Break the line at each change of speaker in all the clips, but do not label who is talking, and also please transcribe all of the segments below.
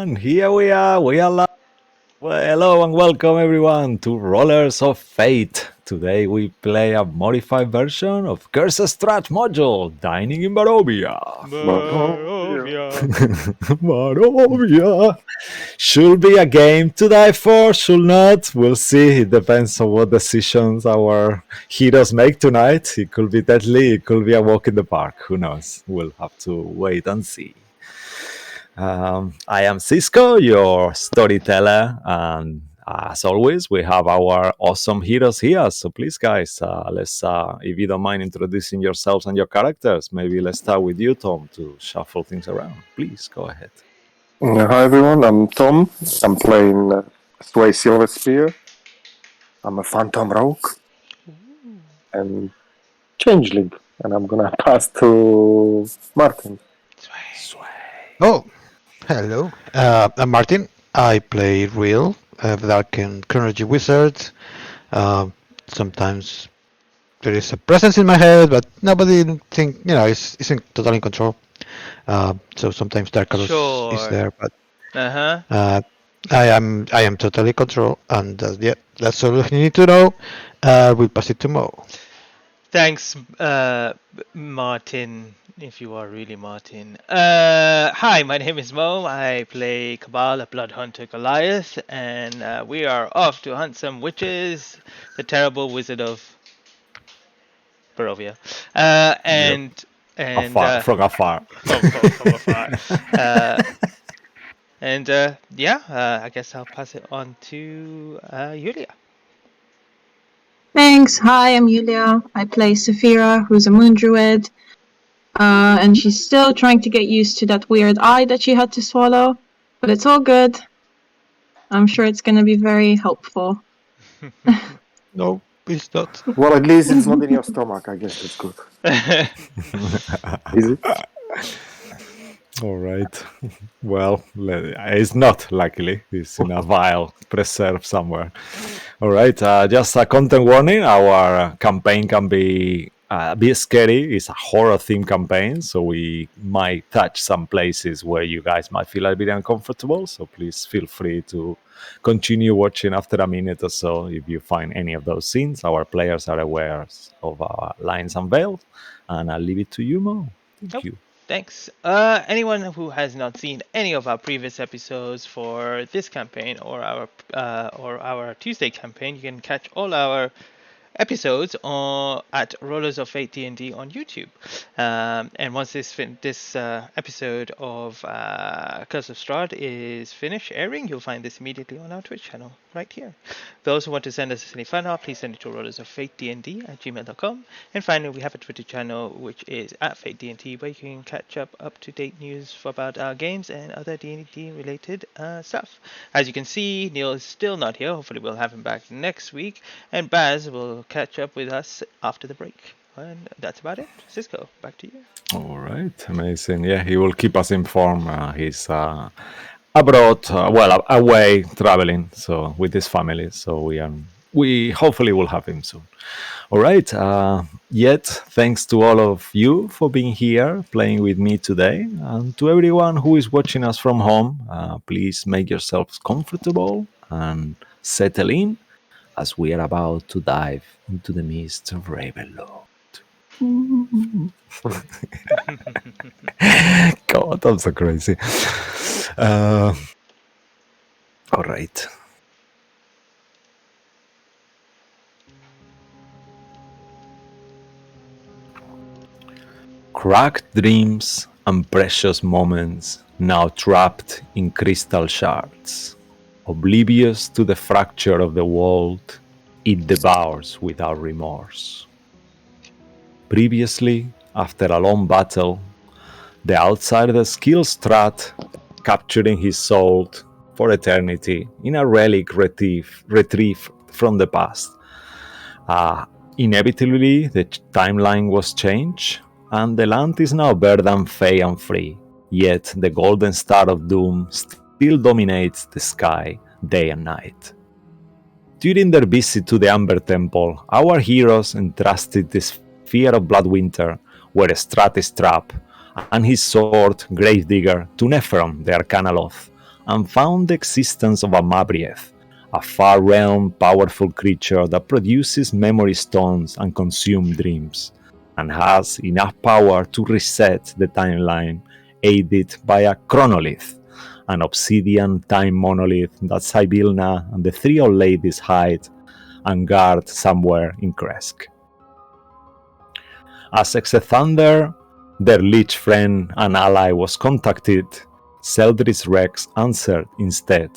And here we are. We are live. Well, hello and welcome everyone to Rollers of Fate. Today we play a modified version of Curse's Strahd module, Dining in Barovia.
Barovia.
Barovia. Should be a game to die for, should not. We'll see. It depends on what decisions our heroes make tonight. It could be deadly, it could be a walk in the park. Who knows? We'll have to wait and see. I am Cisco, your storyteller, and As always, we have our awesome heroes here. So please, guys, let's, if you don't mind introducing yourselves and your characters, maybe let's start with you, Tom, to shuffle things around. Please go ahead.
Hi everyone, I'm Tom. I'm playing Sway Silverspear. I'm a Phantom Rogue and Changeling, and I'm gonna pass to Martin.
Oh, hello. I'm Martin. I play Real, Dark and Chronology Wizard. Sometimes there is a presence in my head, but nobody isn't totally in control. So sometimes Darkalos is
Sure.
there, but
Uh-huh.
I am totally in control, and yeah, that's all you need to know. We'll pass it to Mo.
Thanks, Martin, if you are really Martin. Hi, my name is Mo. I play Cabal, a Blood Hunter Goliath, and we are off to hunt some witches, the terrible wizard of Barovia. And
Afar, from afar.
from afar. I guess I'll pass it on to Yulia.
Thanks. Hi, I'm Yulia. I play Saphira, who's a moon druid. And she's still trying to get used to that weird eye that she had to swallow. But it's all good. I'm sure it's going to be very helpful.
No, it's not.
Well, at least it's not in your stomach. I guess that's good. Is it?
All right. Well, it's not, luckily. It's in a vial preserved somewhere. All right. Just a content warning. Our campaign can be a bit scary. It's a horror-themed campaign, so we might touch some places where you guys might feel a bit uncomfortable. So please feel free to continue watching after a minute or so if you find any of those scenes. Our players are aware of our lines unveiled. And I'll leave it to you, Mo. Thank you.
Thanks. Anyone who has not seen any of our previous episodes for this campaign or our Tuesday campaign, you can catch all our episodes at Rollers of Fate D&D on YouTube. And once this episode of Curse of Strahd is finished airing, you'll find this immediately on our Twitch channel right here. Those who want to send us any fan art, please send it to rollersoffatednd@gmail.com. And finally, we have a Twitter channel which is at FateDND, where you can catch up-to-date news about our games and other D&D related stuff. As you can see, Neil is still not here. Hopefully we'll have him back next week, and Baz will catch up with us after the break. And that's about it. Cisco, back to you.
All right, amazing. Yeah, he will keep us informed. He's abroad, away traveling, so with his family. So we hopefully will have him soon. All right. Yet, thanks to all of you for being here, playing with me today, and to everyone who is watching us from home. Please make yourselves comfortable and settle in, as we are about to dive into the mist of Ravenloft. God, I'm so crazy. All right. Cracked dreams and precious moments now trapped in crystal shards. Oblivious to the fracture of the world, it devours without remorse. Previously, after a long battle, the outsider kills Strahd, capturing his soul for eternity in a relic retrieved from the past. Inevitably, the timeline was changed, and the land is now Verdan, fey and free. Yet the golden star of doom still dominates the sky day and night. During their visit to the Amber Temple, our heroes entrusted the sphere of Bloodwinter, where Strahd is trapped, and his sword, Gravedigger, to Nephron, the Cronolith, and found the existence of a Mabrieth, a far realm powerful creature that produces memory stones and consumes dreams, and has enough power to reset the timeline, aided by a Cronolith, an obsidian time monolith that Sibylna and the three old ladies hide and guard somewhere in Kresk. As Exethander, their liege friend and ally, was contacted, Seldris Rex answered instead,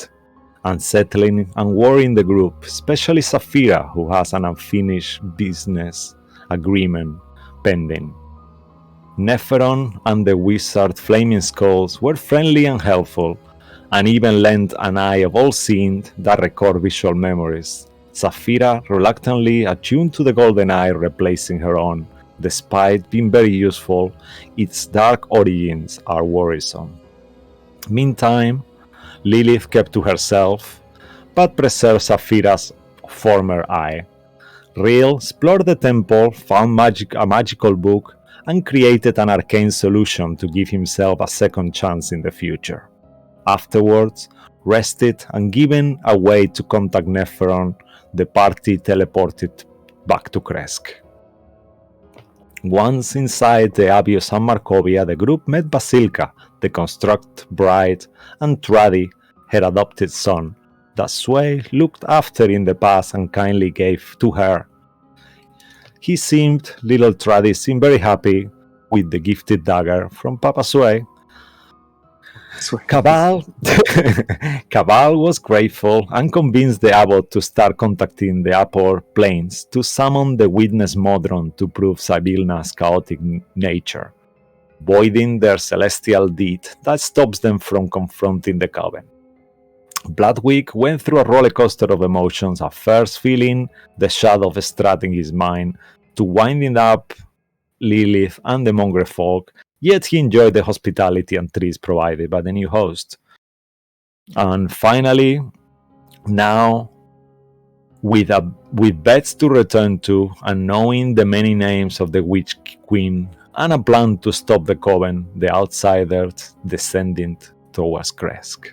unsettling and worrying the group, especially Saphira, who has an unfinished business agreement pending. Neferon and the wizard Flaming Skulls were friendly and helpful, and even lent an eye of all-seeing that record visual memories. Saphira reluctantly attuned to the golden eye, replacing her own. Despite being very useful, its dark origins are worrisome. Meantime, Lilith kept to herself, but preserved Saphira's former eye. Real explored the temple, found a magical book, and created an arcane solution to give himself a second chance in the future. Afterwards, rested and given a way to contact Neferon, the party teleported back to Kresk. Once inside the Abbey of San Markovia, the group met Basilka, the construct bride, and Tradi, her adopted son, that Sway looked after in the past and kindly gave to her. Little Tradi seemed very happy with the gifted dagger from Papa Sway. Cabal was grateful and convinced the abbot to start contacting the upper planes to summon the witness Modron to prove Sibylna's chaotic nature, voiding their celestial deed that stops them from confronting the Coven. Bloodwick went through a roller coaster of emotions, at first feeling the shadow of Strahd in his mind, to winding up Lilith and the mongrel folk, yet he enjoyed the hospitality and treats provided by the new host. And finally, now, with beds to return to, and knowing the many names of the Witch Queen, and a plan to stop the Coven, the outsiders descending towards Kresk.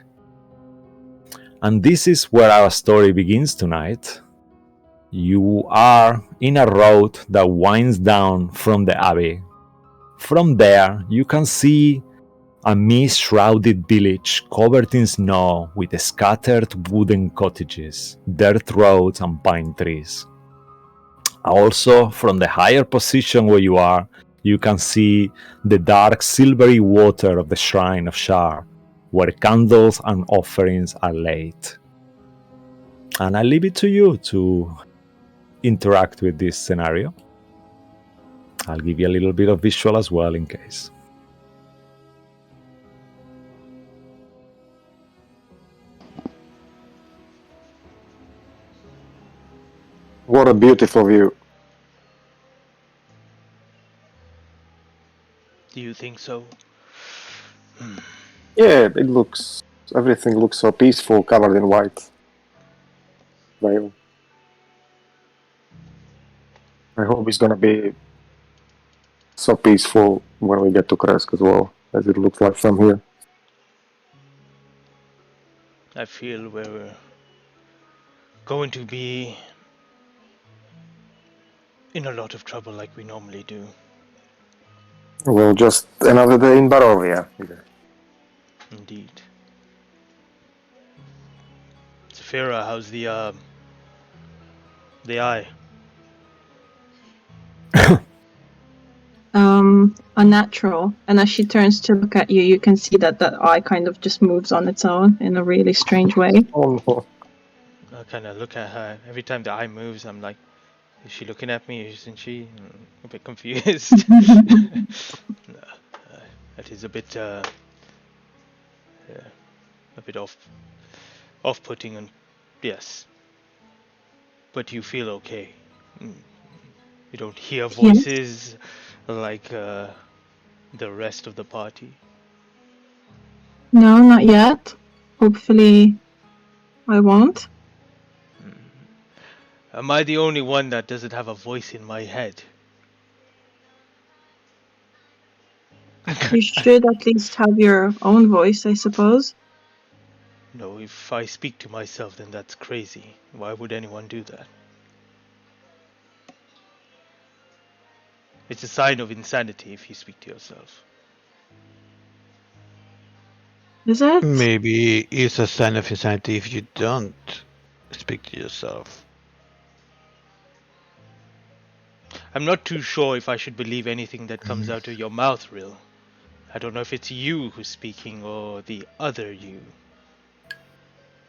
And this is where our story begins tonight. You are in a road that winds down from the Abbey. From there, you can see a mist-shrouded village covered in snow with scattered wooden cottages, dirt roads, and pine trees. Also, from the higher position where you are, you can see the dark silvery water of the Shrine of Shar, where candles and offerings are laid. And I leave it to you to interact with this scenario. I'll give you a little bit of visual as well in case.
What a beautiful view.
Do you think so?
Yeah, everything looks so peaceful, covered in white. Veil. I hope it's gonna be so peaceful when we get to Kresk as well, as it looks like from here.
I feel we're going to be in a lot of trouble like we normally do.
Well, just another day in Barovia.
Indeed. Saphira, how's the eye?
Unnatural. And as she turns to look at you, you can see that eye kind of just moves on its own in a really strange way.
Oh no.
I kind of look at her. Every time the eye moves, I'm like, is she looking at me? Isn't she? A bit confused. That is a bit off-putting, and yes. But you feel okay. You don't hear voices like the rest of the party.
No, not yet. Hopefully, I won't.
Am I the only one that doesn't have a voice in my head?
You should at least have your own voice, I suppose.
No, if I speak to myself, then that's crazy. Why would anyone do that? It's a sign of insanity if you speak to yourself.
Is it?
Maybe it's a sign of insanity if you don't speak to yourself.
I'm not too sure if I should believe anything that comes out of your mouth, Rill. I don't know if it's you who's speaking or the other you.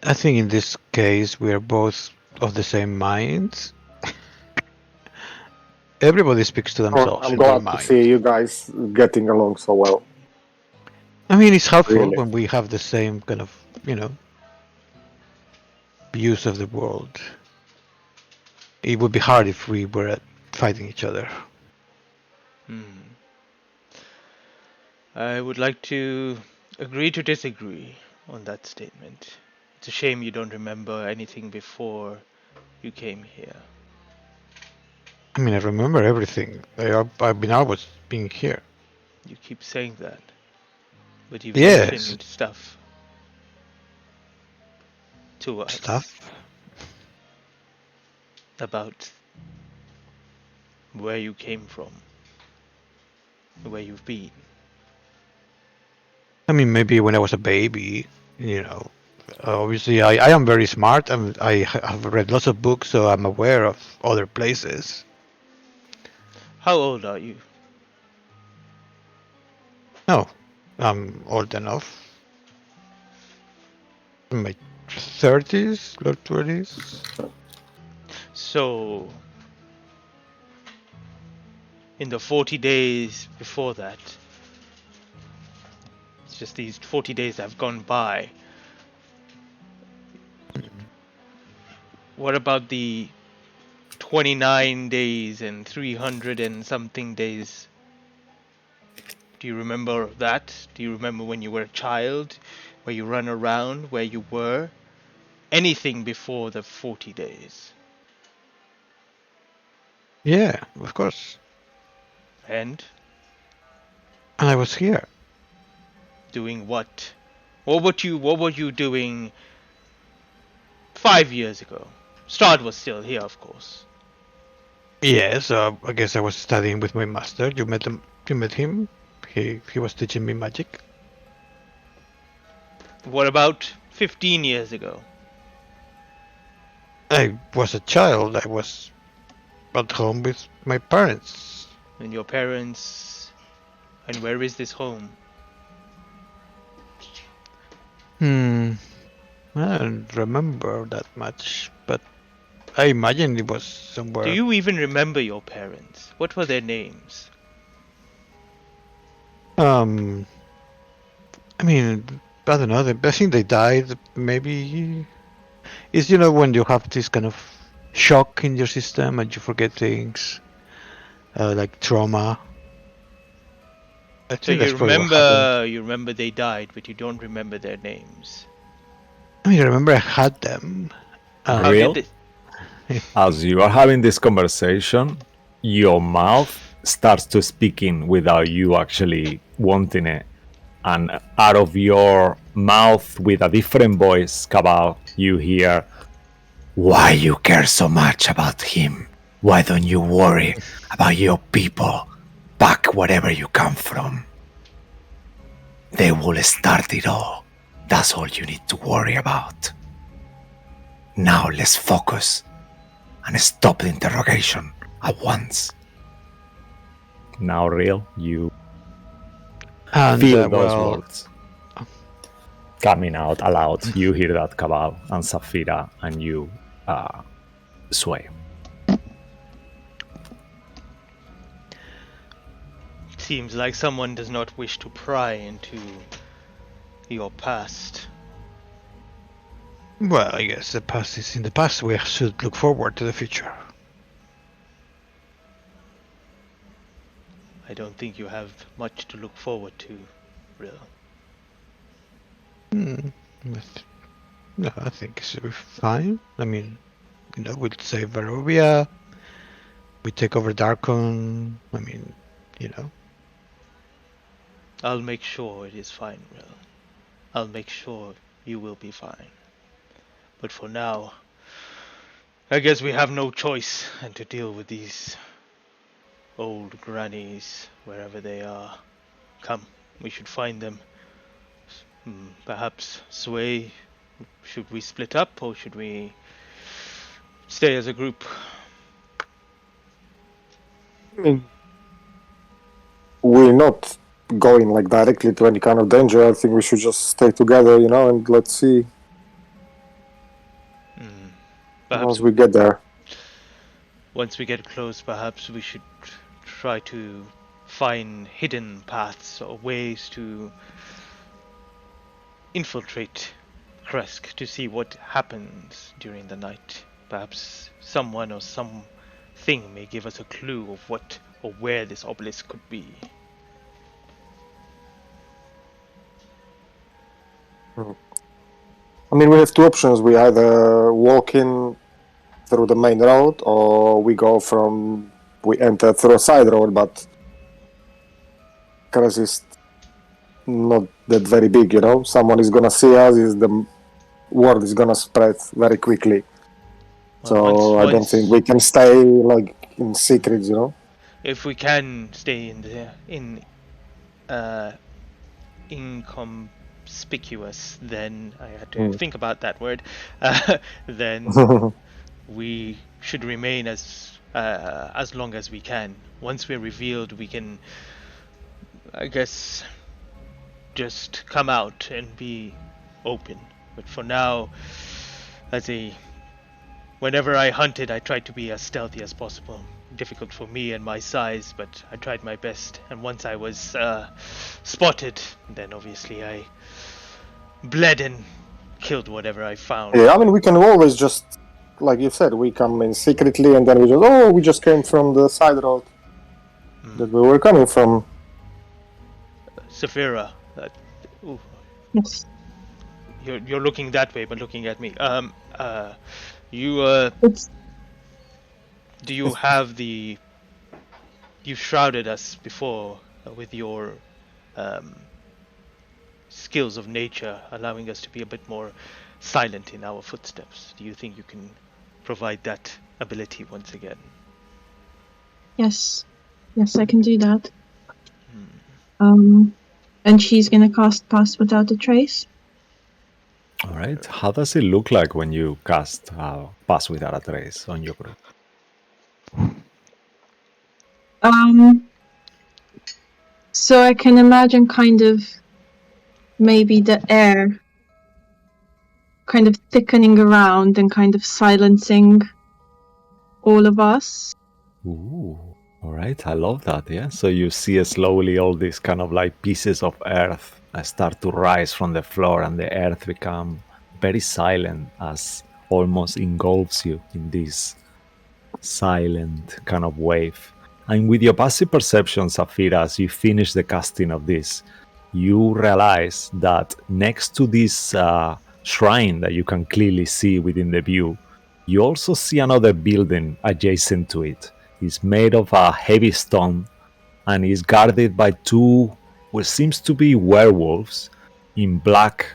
I think in this case we are both of the same minds. Everybody speaks to themselves
I'm
in their
glad to
mind.
see you guys getting along so well.
I mean, it's helpful
Really.
when we have the same kind of, views of the world. It would be hard if we were fighting each other.
I would like to agree to disagree on that statement. It's a shame you don't remember anything before you came here.
I mean, I remember everything. I've been always being here.
You keep saying that, but you've
Yes,
mentioned stuff to us
stuff.
about where you came from, where you've been.
I mean, maybe when I was a baby, obviously I am very smart and I have read lots of books, so I'm aware of other places.
How old are you?
No, I'm old enough. In my 30s, late 20s.
So, in the 40 days before that, it's just these 40 days that have gone by. What about the 29 days and 300 and something days? Do you remember that? Do you remember when you were a child, where you run around, where you were? Anything before the 40 days?
Yeah, of course.
And
And I was here.
doing what? What were you doing 5 years ago? Strahd was still here, of course.
Yes, I guess I was studying with my master. You met him. You met him. He was teaching me magic.
What about 15 years ago?
I was a child. I was at home with my parents.
And your parents... And where is this home?
I don't remember that much, but I imagine it was somewhere.
Do you even remember your parents? What were their names?
I mean, I don't know. I think they died. Maybe it's when you have this kind of shock in your system and you forget things, like trauma. I
So
think that's probably what happened.
you remember they died, but you don't remember their names.
I mean, I remember I had them.
How
Real?
did they...
As you are having this conversation, your mouth starts to speaking without you actually wanting it. And out of your mouth, with a different voice, Cabal, you hear, "Why you care so much about him? Why don't you worry about your people back wherever you come from? They will start it all. That's all you need to worry about. Now let's focus and stop the interrogation at once." Now, Real, you
And
feel those words coming out aloud. You hear that, Cabal and Safira, and you sway.
Seems like someone does not wish to pry into your past.
well, I guess the past is in the past. We should look forward to the future.
I don't think you have much to look forward to, Real.
No, I think it's fine. I mean, we'll save Barovia. We take over Darkon. I mean,
I'll make sure it is fine, Real. I'll make sure you will be fine. But for now, I guess we have no choice than to deal with these old grannies wherever they are. Come, we should find them. Perhaps Sway, should we split up or should we stay as a group?
I mean, we're not going like directly to any kind of danger. I think we should just stay together, and let's see once we get there.
once we get close, perhaps we should try to find hidden paths or ways to infiltrate Kresk to see what happens during the night. Perhaps someone or something may give us a clue of what or where this obelisk could be.
I mean, we have two options. We either walk in through the main road, or we enter through a side road, but Karas is not that very big, you know? Someone is gonna see us, the word is gonna spread very quickly. So I don't think we can stay like in secrets, you know?
If we can stay inconspicuous, then I had to think about that word. Then we should remain as long as we can. Once we're revealed, we can, I guess, just come out and be open. But for now, whenever I hunted, I tried to be as stealthy as possible. Difficult for me and my size, but I tried my best. And once I was spotted, then obviously I bled and killed whatever I found.
Yeah, I mean, we can always just, like you said, we come in secretly and then we just came from the side road that we were coming from.
Saphira,
Yes.
you're looking that way, but looking at me.
It's
Do you have you shrouded us before with your skills of nature, allowing us to be a bit more silent in our footsteps. Do you think you can provide that ability once again?
yes. Yes, I can do that. And she's gonna cast Pass Without a Trace.
All right. How does it look like when you cast Pass Without a Trace on your group?
So I can imagine kind of maybe the air kind of thickening around and kind of silencing all of us.
Ooh. All right. I love that. Yeah. So you see slowly all these kind of like pieces of earth start to rise from the floor, and the earth become very silent as almost engulfs you in this silent kind of wave. And with your passive perception, Saphira, as you finish the casting of this, you realize that next to this shrine that you can clearly see within the view, you also see another building adjacent to it. It's made of a heavy stone and is guarded by two, what seems to be werewolves in black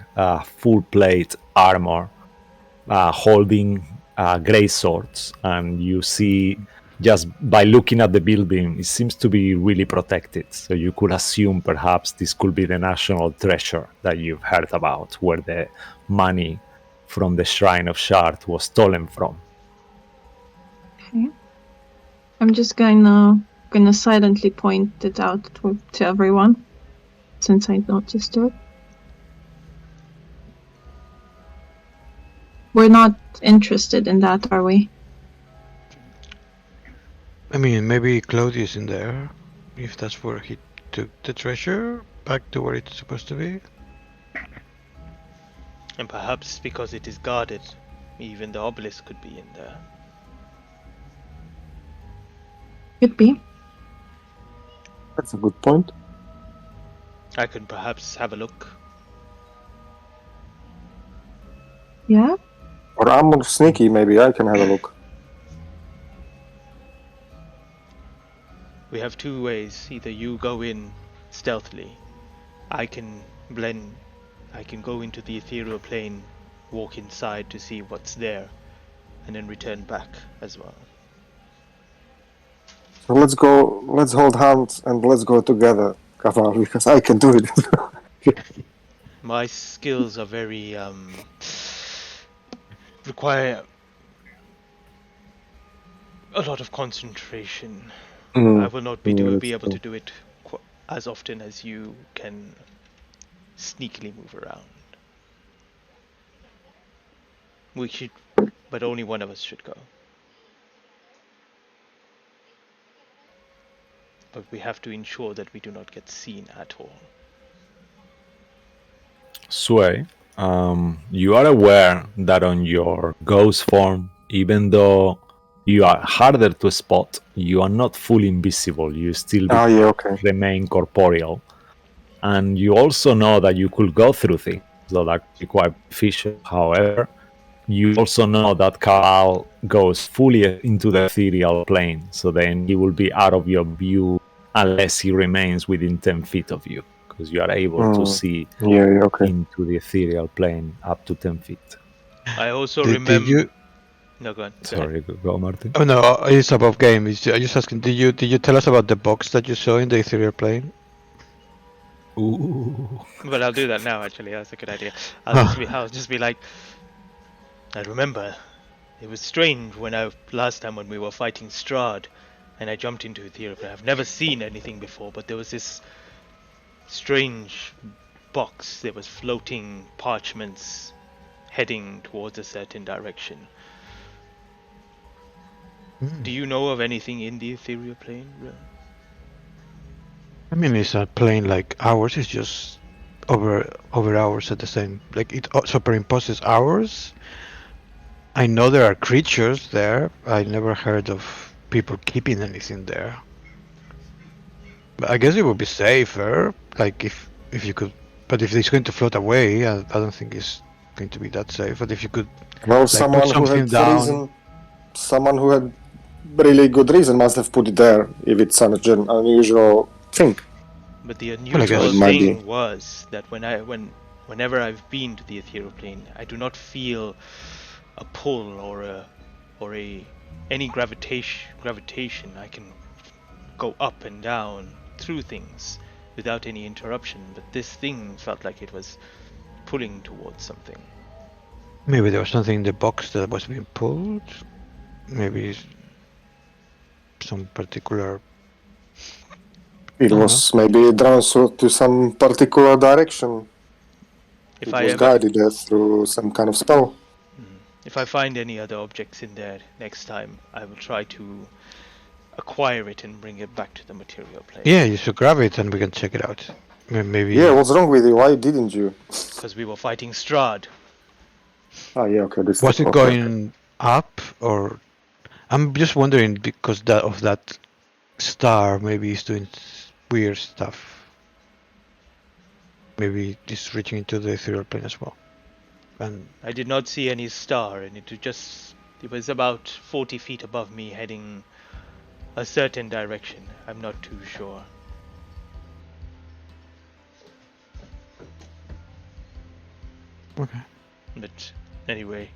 full plate armor, holding gray swords. And you see, just by looking at the building, it seems to be really protected. So you could assume perhaps this could be the national treasure that you've heard about, where the money from the Shrine of Shrouded was stolen from.
Okay. I'm just gonna silently point it out to everyone, since I noticed it. We're not interested in that, are we?
I mean, maybe Claudius in there, if that's where he took the treasure back to where it's supposed to be.
And perhaps because it is guarded, even the obelisk could be in there.
Could be.
That's a good point.
I could perhaps have a look.
Yeah?
Or I'm more sneaky, maybe I can have a look.
We have two ways. Either you go in stealthily. I can blend. I can go into the ethereal plane, walk inside to see what's there, and then return back as well.
So let's hold hands and let's go together, Kaval, because I can do it.
My skills are very require a lot of concentration. I will not be able to do it as often as you can sneakily move around. We should but only one of us should go. But we have to ensure that we do not get seen at all.
Sway, you are aware that on your ghost form, even though you are harder to spot, you are not fully invisible. You still
Oh, yeah, okay.
remain corporeal. And you also know that you could go through things, so that could be quite efficient. However, you also know that Kaal goes fully into the ethereal plane, so then he will be out of your view unless he remains within 10 feet of you, because you are able to see
Yeah, okay.
into the ethereal plane up to 10 feet.
I also
Did
remember.
you?
No, go on. Go ahead.
Sorry, go Martin.
Oh no, it's above game. I'm just asking. Did you tell us about the box that you saw in the ethereal plane?
Ooh.
Well, I'll do that now. Actually, that's a good idea.
Huh.
I'll just be like, I remember. It was strange last time when we were fighting Strahd, and I jumped into ethereal plane. I've never seen anything before, but there was this strange box. There was floating parchments heading towards a certain direction. Do you know of anything in the ethereal plane?
I mean, it's a plane like ours. It's just over ours at the same. Like it superimposes ours. I know there are creatures there. I never heard of people keeping anything there. But I guess it would be safer. Like if you could. But if it's going to float away, I don't think it's going to be that safe. But if you could,
Well,
like, put something down.
someone who had really good reason must have put it there if it's such an unusual thing.
But the
I
unusual
guess-
It might
thing
be.
was that whenever I've been to the ethereal plane, I do not feel a pull or any gravitation. I can go up and down through things without any interruption. But this thing felt like it was pulling towards something.
Maybe there was something in the box that was being pulled. Maybe some particular.
It was maybe drawn to some particular direction.
If
It
I
was
ever,
guided there through some kind of spell.
if I find any other objects in there next time, I will try to acquire it and bring it back to the material plane.
Yeah, you should grab it and we can check it out. Maybe.
Yeah, what's wrong with you? Why didn't you?
Because we were fighting Strahd.
Oh, yeah, okay. This
Was it
okay.
going up or? I'm just wondering because of that star. Maybe it's doing weird stuff. Maybe it's reaching into the ethereal plane as well. And
I did not see any star, and it was about 40 feet above me, heading a certain direction. I'm not too sure.
okay.
But anyway,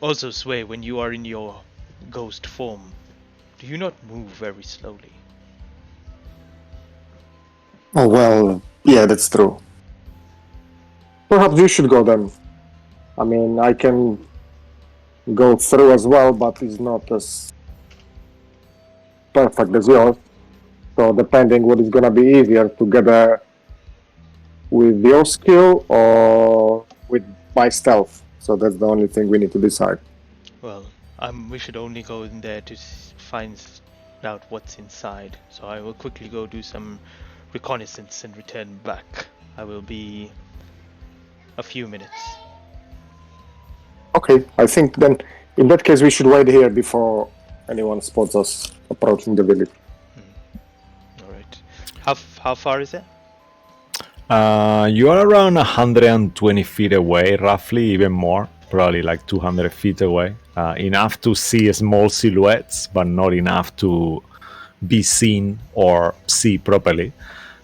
also Sway, when you are in your ghost form, do you not move very slowly?
Oh, well, yeah, that's true. Perhaps you should go then. I mean, I can go through as well, but it's not as perfect as yours. So depending what is gonna be easier to get there with your skill or with my stealth. So that's the only thing we need to decide.
Well, we should only go in there to find out what's inside. So I will quickly go do some reconnaissance and return back. I will be a few minutes.
Okay, I think then in that case we should wait here before anyone spots us approaching the village.
All right. How far is it?
You are around 120 feet away, roughly, even more, probably like 200 feet away. Enough to see small silhouettes, but not enough to be seen or see properly.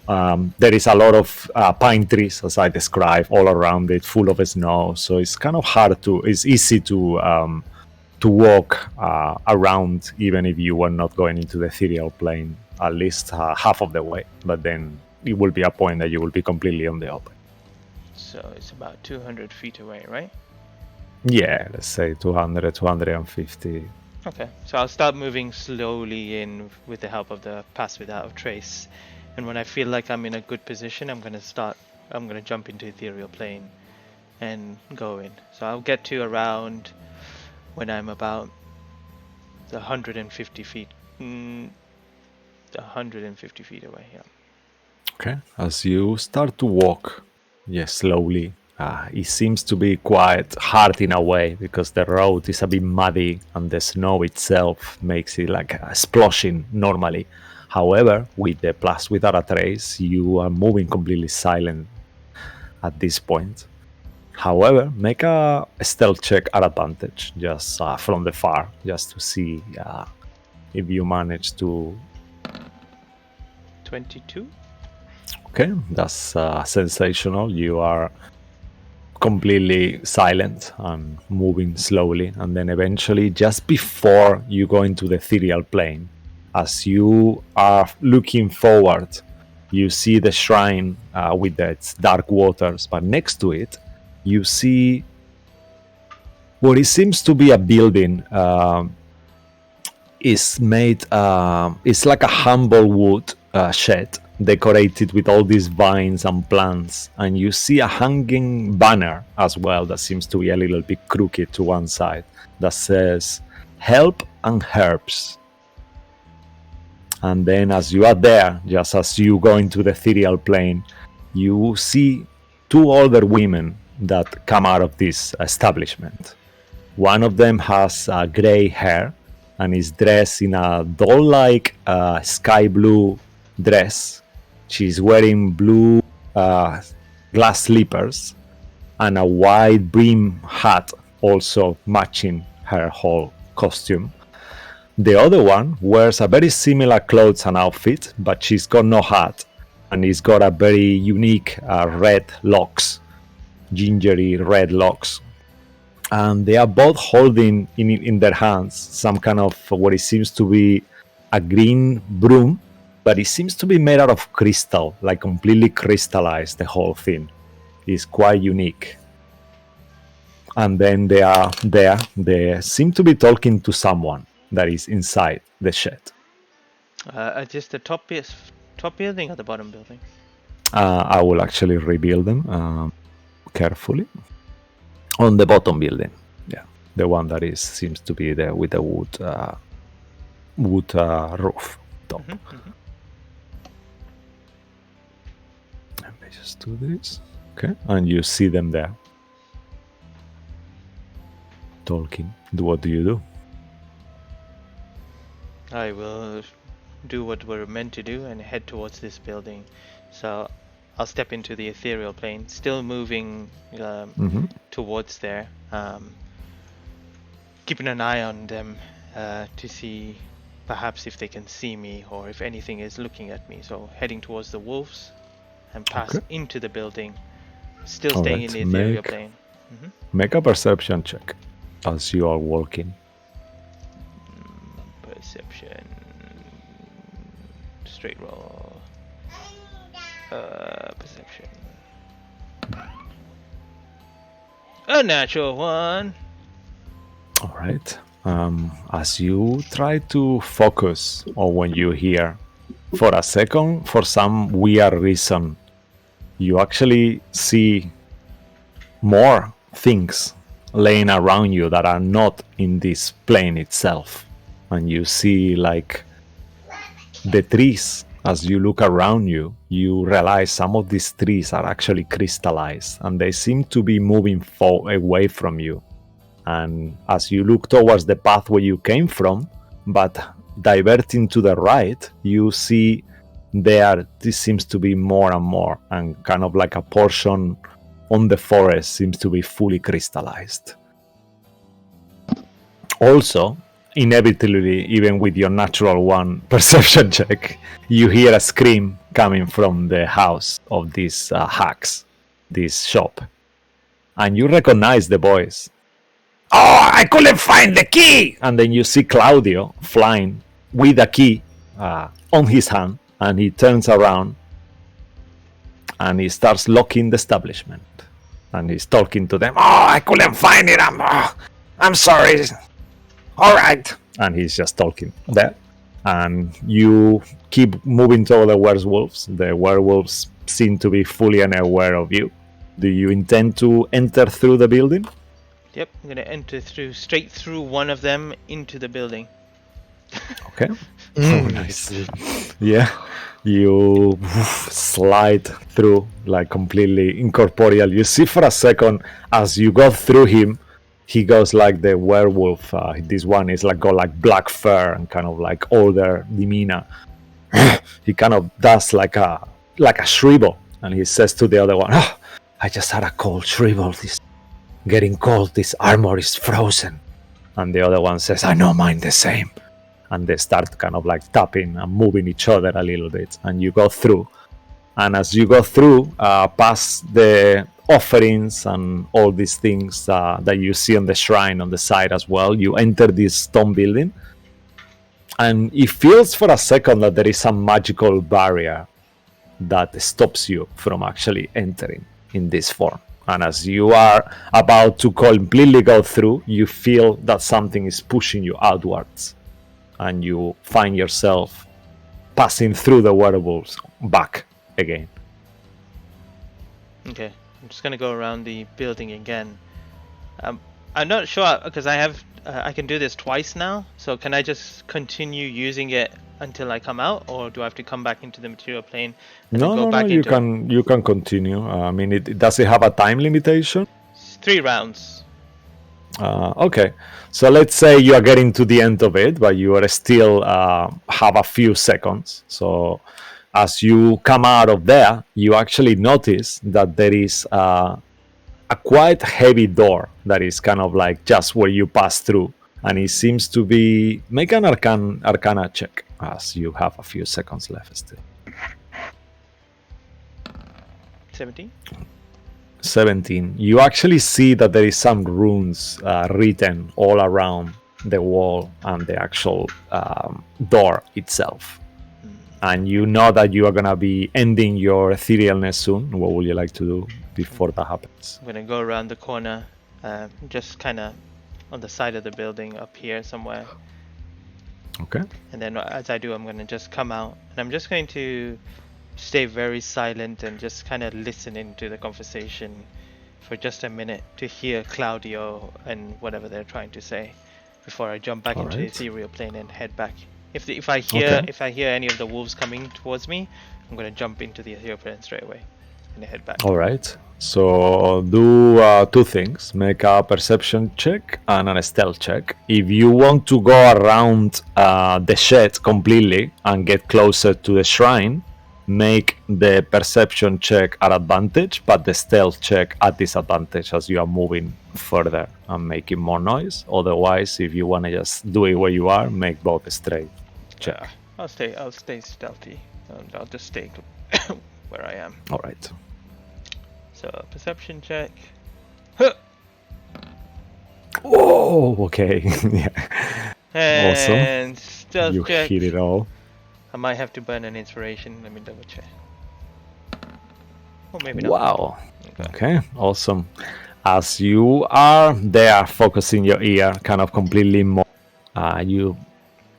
There is a lot of pine trees, as I described, all around it, full of snow. So it's kind of it's easy to walk around, even if you were not going into the ethereal plane, at least half of the way. But then it will be a point that you will be completely on the open.
So it's about 200 feet away, right?
Yeah, let's say 200, 250.
Okay, so I'll start moving slowly in with the help of the Pass Without a Trace. And when I feel like I'm in a good position, I'm gonna jump into ethereal plane and go in. So I'll get to around when I'm about 150 feet. 150 feet away, yeah.
Okay. As you start to walk, yes, slowly, it seems to be quite hard in a way because the road is a bit muddy and the snow itself makes it like a sploshing normally. However, with the plus without a trace, you are moving completely silent at this point. However, make a stealth check at advantage, just from the far, just to see if you manage to.
22?
Okay, that's sensational. You are completely silent and moving slowly, and then eventually, just before you go into the ethereal plane, as you are looking forward, you see the shrine with its dark waters, but next to it, you see what it seems to be a building. Is made. It's like a humble wood shed decorated with all these vines and plants, and you see a hanging banner as well that seems to be a little bit crooked to one side that says "Help and Herbs." And then, as you are there, just as you go into the ethereal plane, you see two older women that come out of this establishment. One of them has gray hair and is dressed in a doll-like sky blue dress. She's wearing blue glass slippers and a wide brim hat, also matching her whole costume. The other one wears a very similar clothes and outfit, but she's got no hat and he's got a very unique red locks, gingery red locks. And they are both holding in their hands some kind of what it seems to be a green broom, but it seems to be made out of crystal, like completely crystallized. The whole thing is quite unique. And then they are there. They seem to be talking to someone that is inside the shed.
Just the top building or the bottom building?
I will actually reveal them carefully. On the bottom building, yeah, the one that seems to be there with the wood roof top. Let me just do this, okay? And you see them there talking. What do you do?
I will do what we're meant to do and head towards this building. So I'll step into the ethereal plane, still moving towards there, keeping an eye on them to see perhaps if they can see me or if anything is looking at me. So heading towards the wolves and pass into the building, still staying in the ethereal plane.
Make a perception check as you are walking.
Perception. Straight roll. Perception. A natural one.
All right. As you try to focus on when you hear, for a second, for some weird reason, you actually see more things laying around you that are not in this plane itself. And you see, like, the trees. As you look around you, you realize some of these trees are actually crystallized and they seem to be moving away from you. And as you look towards the path where you came from, but diverting to the right, you see this seems to be more and more, and kind of like a portion on the forest seems to be fully crystallized. Also, inevitably, even with your natural one perception check, you hear a scream coming from the house of these hacks, this shop. And you recognize the voice. Oh, I couldn't find the key! And then you see Claudio flying with a key on his hand, and he turns around and he starts locking the establishment. And he's talking to them. Oh, I couldn't find it. I'm sorry. All right. And he's just talking there. And you keep moving toward the werewolves. The werewolves seem to be fully unaware of you. Do you intend to enter through the building?
Yep, I'm gonna enter straight through one of them into the building.
Okay. Oh, nice. Yeah, you slide through like completely incorporeal. You see for a second as you go through him, he goes like the werewolf. This one is like got like black fur and kind of like older demeanor. He kind of does like a shrivel, and he says to the other one, "Oh, I just had a cold shrivel. This getting cold. This armor is frozen." And the other one says, "I know mine the same." And they start kind of like tapping and moving each other a little bit, and you go through. And as you go through, past the offerings and all these things that you see on the shrine on the side as well, you enter this stone building, and it feels for a second that there is a magical barrier that stops you from actually entering in this form. And as you are about to completely go through, you feel that something is pushing you outwards, and you find yourself passing through the werewolves back again.
Okay, I'm just gonna go around the building again. I'm not sure because I can do this twice now. So can I just continue using it until I come out, or do I have to come back into the material plane and then go back
You
into
you can continue. I mean, does it have a time limitation?
3 rounds?
Okay, so let's say you are getting to the end of it, but you are still have a few seconds. So as you come out of there, you actually notice that there is a quite heavy door that is kind of like just where you pass through, and it seems to be. Make an arcana check as you have a few seconds left still.
17.
17. You actually see that there is some runes written all around the wall and the actual door itself. And you know that you are going to be ending your etherealness soon. What would you like to do before that happens?
I'm gonna go around the corner, just kind of on the side of the building up here somewhere.
Okay.
And then as I do, I'm gonna just come out, and I'm just going to stay very silent and just kind of listen into the conversation for just a minute to hear Claudio and whatever they're trying to say before I jump back into the ethereal plane and head back. If I hear any of the wolves coming towards me, I'm gonna jump into the ethereal plane straight away and head back.
All right. So do 2 things. Make a perception check and a stealth check. If you want to go around the shed completely and get closer to the shrine, make the perception check at advantage, but the stealth check at disadvantage as you are moving further and making more noise. Otherwise, if you want to just do it where you are, make both straight check.
I'll stay stealthy. I'll just stay where I am.
All right.
So perception check.
Oh, okay. Yeah.
And
Awesome.
stealth
You
check.
hit it all.
I might have to burn an inspiration. Let me double check. Or maybe not.
Wow. Okay, awesome. As you are there focusing your ear kind of completely more, you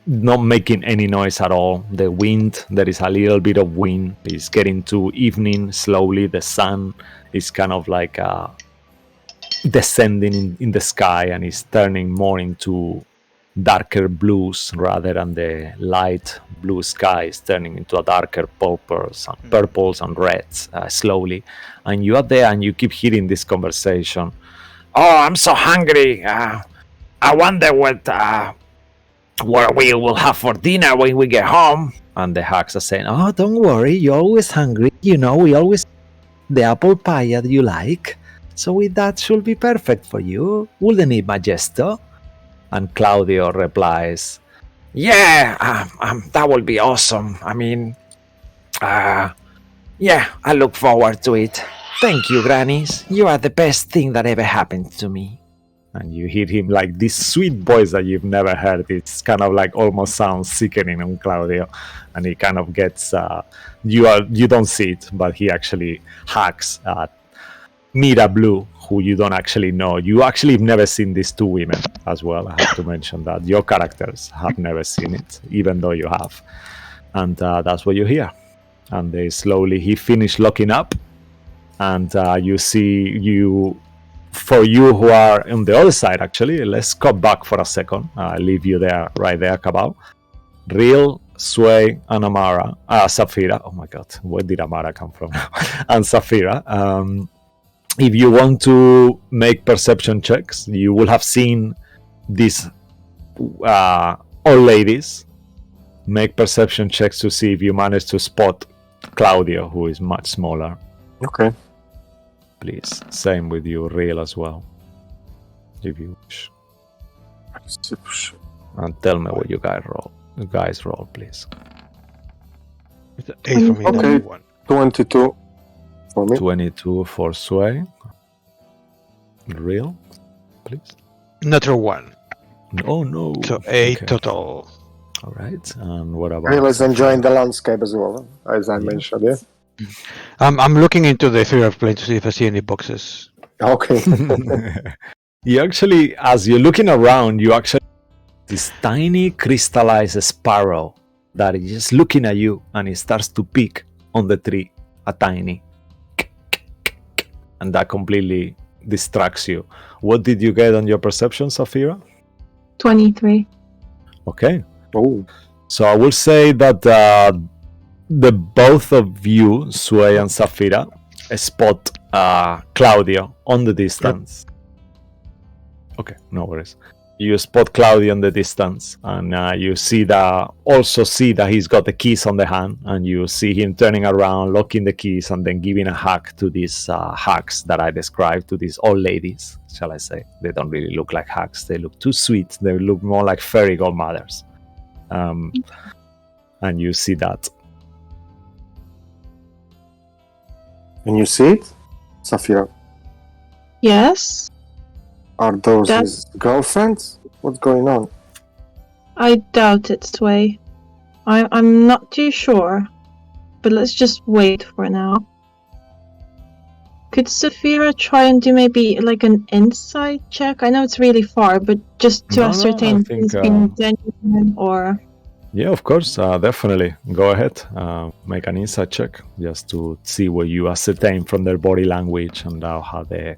not making any noise at all. The wind, there is a little bit of wind. It's getting to evening slowly. The sun is kind of like descending in the sky, and it's turning more into darker blues rather than the light blue sky is turning into a darker purples and reds slowly. And you are there and you keep hearing this conversation. Oh, I'm so hungry. I wonder what we will have for dinner when we get home. And the hags are saying, oh, don't worry, you're always hungry. You know, we always the apple pie that you like. So with that should be perfect for you, wouldn't it, Majesto? And Claudio replies, yeah, that will be awesome. I mean, yeah, I look forward to it. Thank you, Grannies. You are the best thing that ever happened to me. And you hear him like this sweet voice that you've never heard. It's kind of like almost sounds sickening on Claudio. And he kind of gets, you don't see it, but he actually hacks Mira Blue, who you don't actually know. You actually have never seen these 2 women as well. I have to mention that. Your characters have never seen it, even though you have. And that's what you hear. And he finished locking up. and you see for you who are on the other side, actually, let's cut back for a second. Leave you there, right there, Cabal. Real, Sway, and Amara, Saphira. Oh my God, where did Amara come from? And Saphira. If you want to make perception checks, you will have seen these old ladies make perception checks to see if you manage to spot Claudio, who is much smaller.
Okay.
Please, same with you, Real, as well, if you wish. And tell me what you guys roll, please.
It's 8 for me.
Okay.
Not 1.
22 for me.
22 for Sway. Real, please.
Natural 1.
Oh no.
So 8
Okay.
total.
All right. And what about?
Real is enjoying the landscape as well, as I mentioned. Yeah.
I'm looking into the ethereal plane to see if I see any boxes.
Okay.
You actually, as you're looking around, you actually this tiny crystallized sparrow that is just looking at you, and it starts to pick on the tree a tiny, and that completely distracts you. What did you get on your perception, Saphira?
23.
Okay.
Oh.
So I will say that the both of you, Sway and Saphira, spot Claudio on the distance. Okay, no worries. You spot Claudio in the distance, and you also see that he's got the keys on the hand, and you see him turning around, locking the keys, and then giving a hug to these hags that I described, to these old ladies, shall I say. They don't really look like hags. They look too sweet. They look more like fairy godmothers. And you see that.
And you see it? Saphira,
Yes,
are those
That-
his girlfriends? What's going on?
I doubt it, Sway. I'm not too sure, but let's just wait for now. Could Saphira try and do maybe like an insight check? I know it's really far, but just to
No, I
ascertain if
think,
it's been genuine or...
Yeah, of course, definitely. Go ahead, make an insight check, just to see what you ascertain from their body language and how they...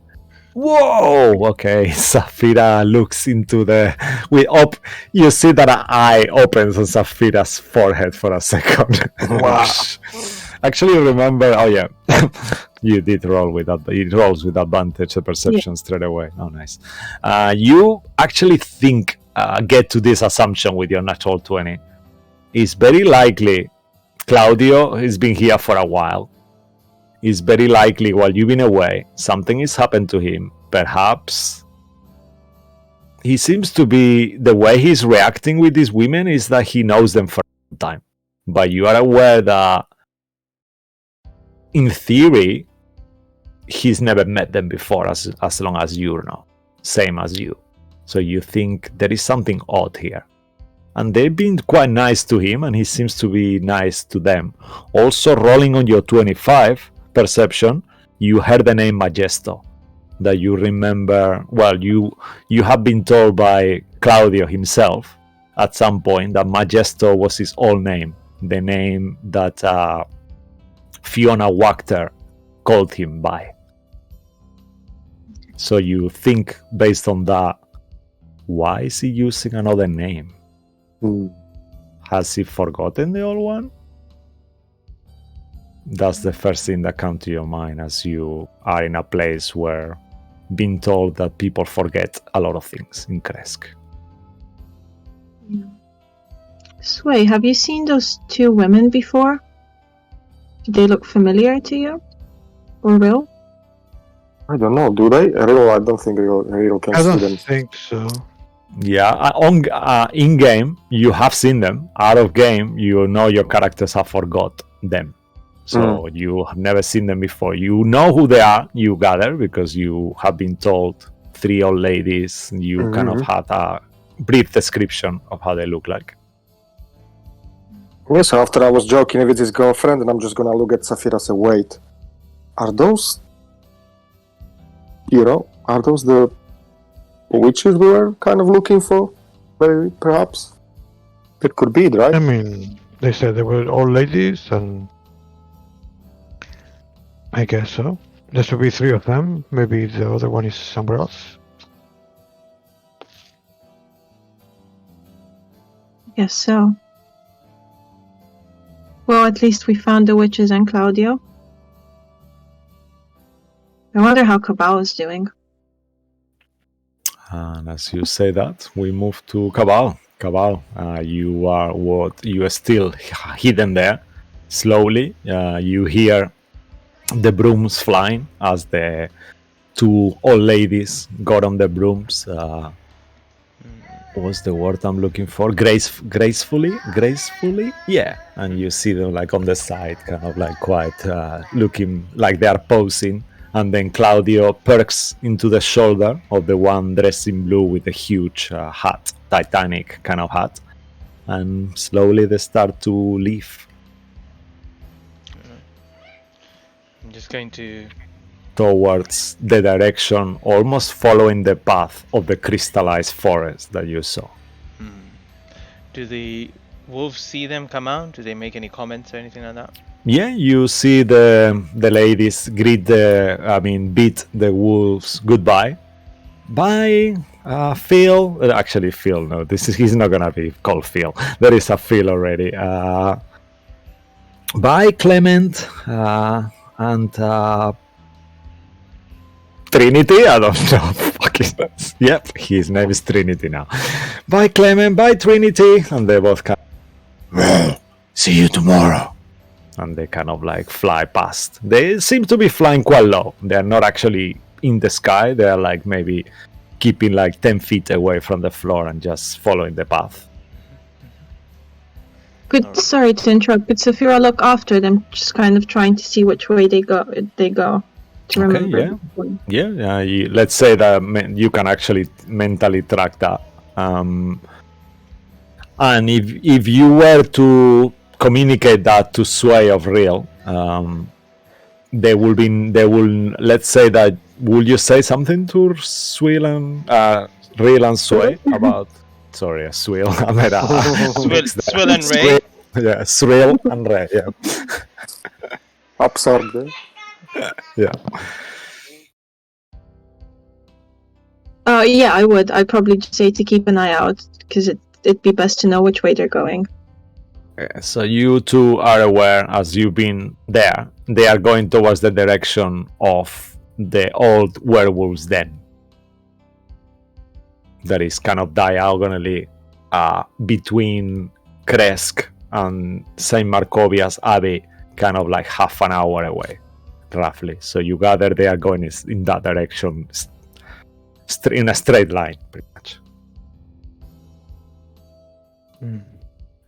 Whoa! Okay, Saphira looks into the... You see that an eye opens on Saphira's forehead for a second.
Wow.
Actually, remember... Oh, yeah. You did roll with that. It rolls with advantage, the perception straight away. Oh, nice. You actually get to this assumption with your natural 20. It's very likely Claudio has been here for a while. It's very likely while you've been away, something has happened to him. Perhaps he seems to be, the way he's reacting with these women is that he knows them for a long time. But you are aware that in theory, he's never met them before as long as you know. Same as you. So you think there is something odd here. And they've been quite nice to him, and he seems to be nice to them. Also, rolling on your 25 perception, you heard the name Majesto. That you remember, well, you have been told by Claudio himself at some point that Majesto was his old name. The name that Fiona Wachter called him by. So you think, based on that, why is he using another name? Has he forgotten the old one? That's the first thing that comes to your mind as you are in a place where being told that people forget a lot of things in Kresk.
Yeah. Sway, have you seen those two women before? Do they look familiar to you? Or real?
I don't know. Do they? Real? I don't think real can
I
see
don't
them.
think so.
Yeah, in game you have seen them. Out of game, you know your characters have forgot them, so you have never seen them before. You know who they are. You gather because you have been told 3 old ladies. You kind of had a brief description of how they look like.
Yes, after I was joking with his girlfriend, and I'm just gonna look at Saphira and say, wait, are those, are those the witches we were kind of looking for? Maybe, perhaps? It could be, right?
I mean, they said they were old ladies, and I guess so. There should be 3 of them. Maybe the other one is somewhere else.
Guess so. Well, at least we found the witches and Claudio. I wonder how Cabal is doing.
And as you say that, we move to Cabal. Cabal, you are still hidden there. Slowly, you hear the brooms flying as the two old ladies got on the brooms. What's the word I'm looking for? Gracefully, yeah. And you see them like on the side, kind of like quite looking like they are posing. And then Claudio perks into the shoulder of the one dressed in blue with a huge hat, Titanic kind of hat. And slowly they start to leave
I'm just going to.
towards the direction, almost following the path of the crystallized forest that you saw.
Do the wolves see them come out? Do they make any comments or anything like that?
Yeah, you see the ladies beat the wolves goodbye. Bye, Phil. Actually, Phil. No, he's not gonna be called Phil. There is a Phil already. Bye, Clement, and Trinity. I don't know. Yep, his name is Trinity now. Bye, Clement. Bye, Trinity. And they both kind of, well, see you tomorrow. And they kind of like fly past. They seem to be flying quite low. They're not actually in the sky. They're like maybe keeping like 10 feet away from the floor and just following the path.
Sorry to interrupt, could Saphira look after them, just kind of trying to see which way they go to remember?
Yeah. Let's say that you can actually mentally track that. And if you were to communicate that to Sway of Real, they will. Let's say that. Will you say something to Real and Sway about? Sorry, Swill. I mean,
Swill and Ray.
Yeah, Swill and Ray. Yeah.
Absorbed.
Yeah.
Yeah, I would. I'd probably just say to keep an eye out, because it'd be best to know which way they're going.
Yeah, so you two are aware, as you've been there, they are going towards the direction of the old werewolf's den. That is kind of diagonally between Kresk and St. Markovia's Abbey, kind of like half an hour away, roughly. So you gather they are going in that direction, in a straight line, pretty much.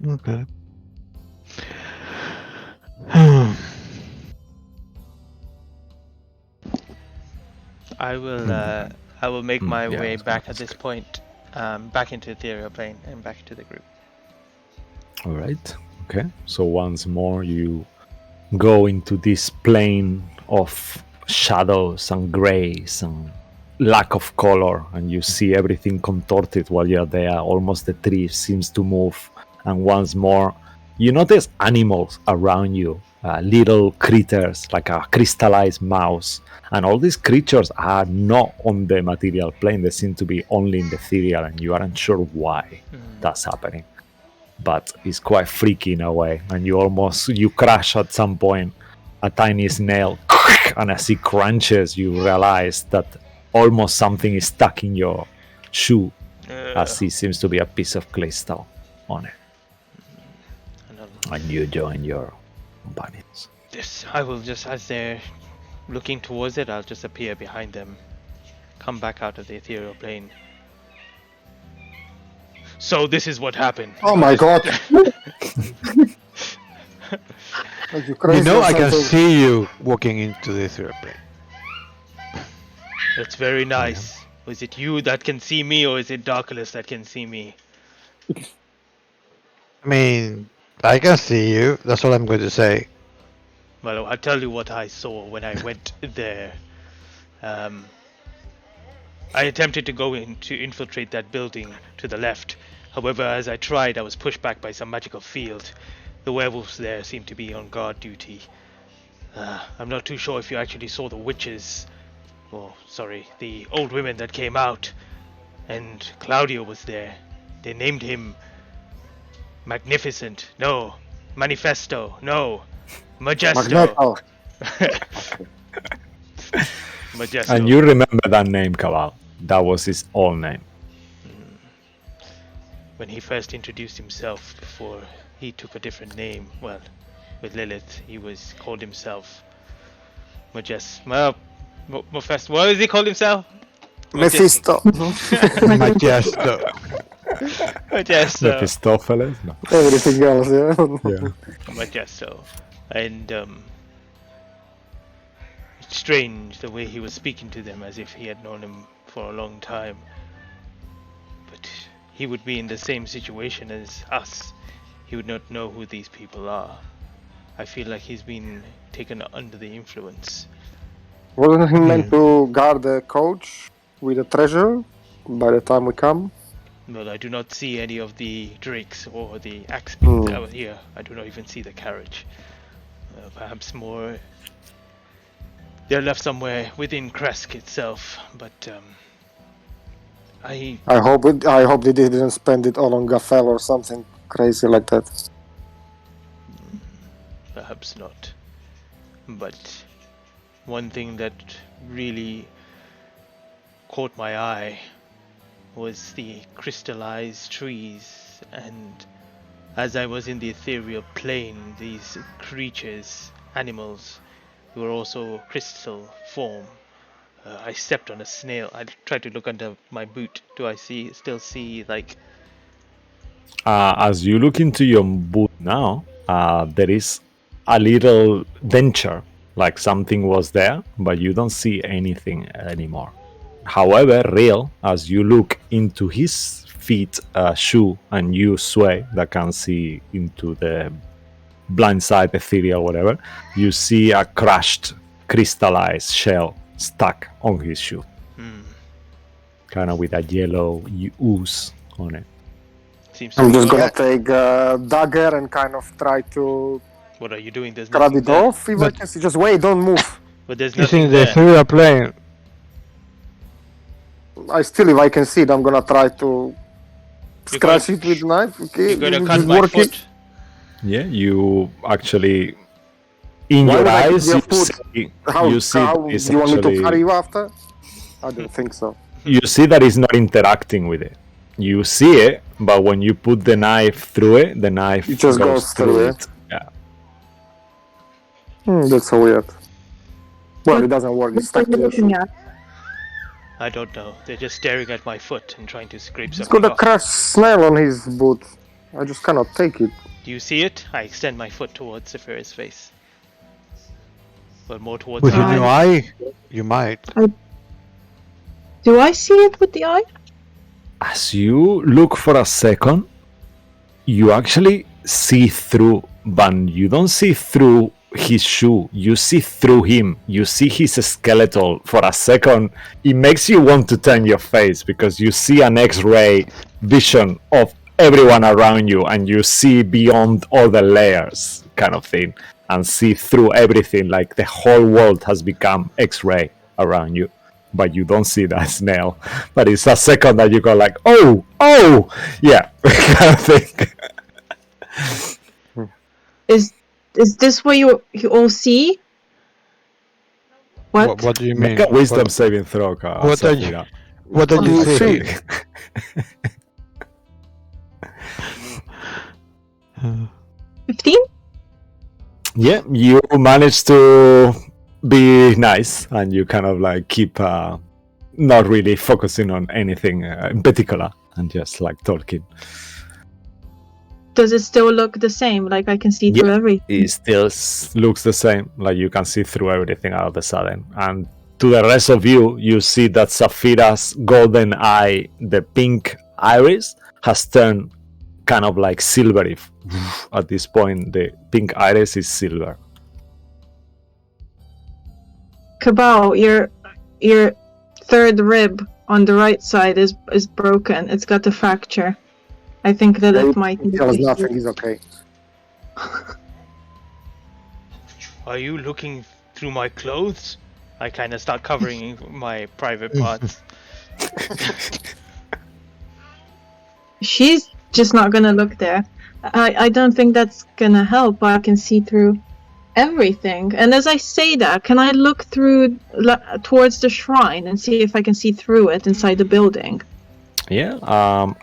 Okay.
I will make my way
that's
back
good,
at this
that's
point, back into ethereal plane and back to the group.
All right. Okay. So once more, you go into this plane of shadows and grays and lack of color, and you see everything contorted while you're there. Almost the tree seems to move, and once more, you notice animals around you, little critters like a crystallized mouse, and all these creatures are not on the material plane. They seem to be only in the ethereal, and you aren't sure why that's happening. But it's quite freaky in a way, and you crash at some point a tiny snail, and as it crunches, you realize that almost something is stuck in your shoe, as it seems to be a piece of crystal on it. And you join your companions.
I will just, as they're looking towards it, I'll just appear behind them, come back out of the ethereal plane. So this is what happened.
Oh my god!
You know, I can see you walking into the ethereal plane.
That's very nice. Yeah. Is it you that can see me, or is it Darkulus that can see me?
I mean, I can see you. That's all I'm going to say.
Well, I'll tell you what I saw when I went there. I attempted to go in to infiltrate that building to the left. However, as I tried, I was pushed back by some magical field. The werewolves there seemed to be on guard duty. I'm not too sure if you actually saw the witches, the old women that came out, and Claudio was there. They named him Magnificent, no. Manifesto, no. Majesto.
Magneto.
Majesto.
And you remember that name, Cabal. That was his old name.
When he first introduced himself, before he took a different name, well, with Lilith, he called himself Mephisto. What does he call himself?
Mephisto.
Majesto.
Majesto.
Mephistopheles? No.
Everything else, yeah.
Yeah.
Majesto. And it's strange the way he was speaking to them as if he had known him for a long time. But he would be in the same situation as us. He would not know who these people are. I feel like he's been taken under the influence.
Wasn't he meant to guard the coach with the treasure by the time we come?
Well, I do not see any of the drakes or the axemen out here. I do not even see the carriage. Perhaps more. They're left somewhere within Kresk itself, but
I hope they didn't spend it all on Gaffel or something crazy like that.
Perhaps not. But one thing that really caught my eye was the crystallized trees, and as I was in the ethereal plane, these creatures, animals, who were also crystal form. I stepped on a snail. I tried to look under my boot. Do I still see like?
As you look into your boot now, there is a little denture, like something was there, but you don't see anything anymore. However, Real, as you look into his feet shoe, and you Sway that can see into the blind side, ethereal, whatever, you see a crushed, crystallized shell stuck on his shoe, kind of with a yellow ooze on it.
Seems
I'm
to
just
be-
gonna take a dagger and kind of try to
What are you doing? There's
cut
nothing
it
there.
off if I can see. Just wait, don't move.
But there's
He's
nothing
in the
there.
ethereal plane.
If I can see it, I'm gonna try to scratch it with knife. Okay,
You're gonna
it's
cut my
working.
foot.
Yeah, you actually, in
Why
your
would I cut
eyes,
your
you
foot?
see,
How
you see that
do
it's
you want me to
actually-
carry you after? I don't think so.
you see that it's not interacting with it. You see it, but when you put the knife through it, the knife
It just goes through it.
Yeah.
That's so weird. Well, it doesn't work. It's stuck to your shoe.
I don't know. They're just staring at my foot and trying to scrape
He's
something
got a
off.
crushed snail on his boot. I just cannot take it.
Do you see it? I extend my foot towards Saphira's face. But more towards
With
her.
your new eye, you might.
Do I see it with the eye?
As you look for a second, you actually see through, but you don't see through his shoe. You see through him. You see his skeletal for a second. It makes you want to turn your face because you see an X-ray vision of everyone around you, and you see beyond all the layers, kind of thing, and see through everything. Like the whole world has become X-ray around you. But you don't see that snail. But it's a second that you go like, oh, yeah, kind of thing.
Is this what you all see? What?
What do you mean?
Make a wisdom
What,
saving throw,
what are you-
Safira.
what are you
do you
saying?
see?
15?
Yeah, you manage to be nice, and you kind of like keep not really focusing on anything in particular, and just like talking.
Does it still look the same? Like I can see through everything?
It still looks the same, like you can see through everything all of a sudden. And to the rest of you, you see that Saphira's golden eye, the pink iris, has turned kind of like silvery. At this point, the pink iris is silver.
Cabal, your third rib on the right side is broken. It's got a fracture. I think that it might
He tells nothing. He's okay.
Are you looking through my clothes? I kind of start covering my private parts.
She's just not gonna look there. I don't think that's gonna help. I can see through everything. And as I say that, can I look through towards the shrine and see if I can see through it inside the building?
Yeah,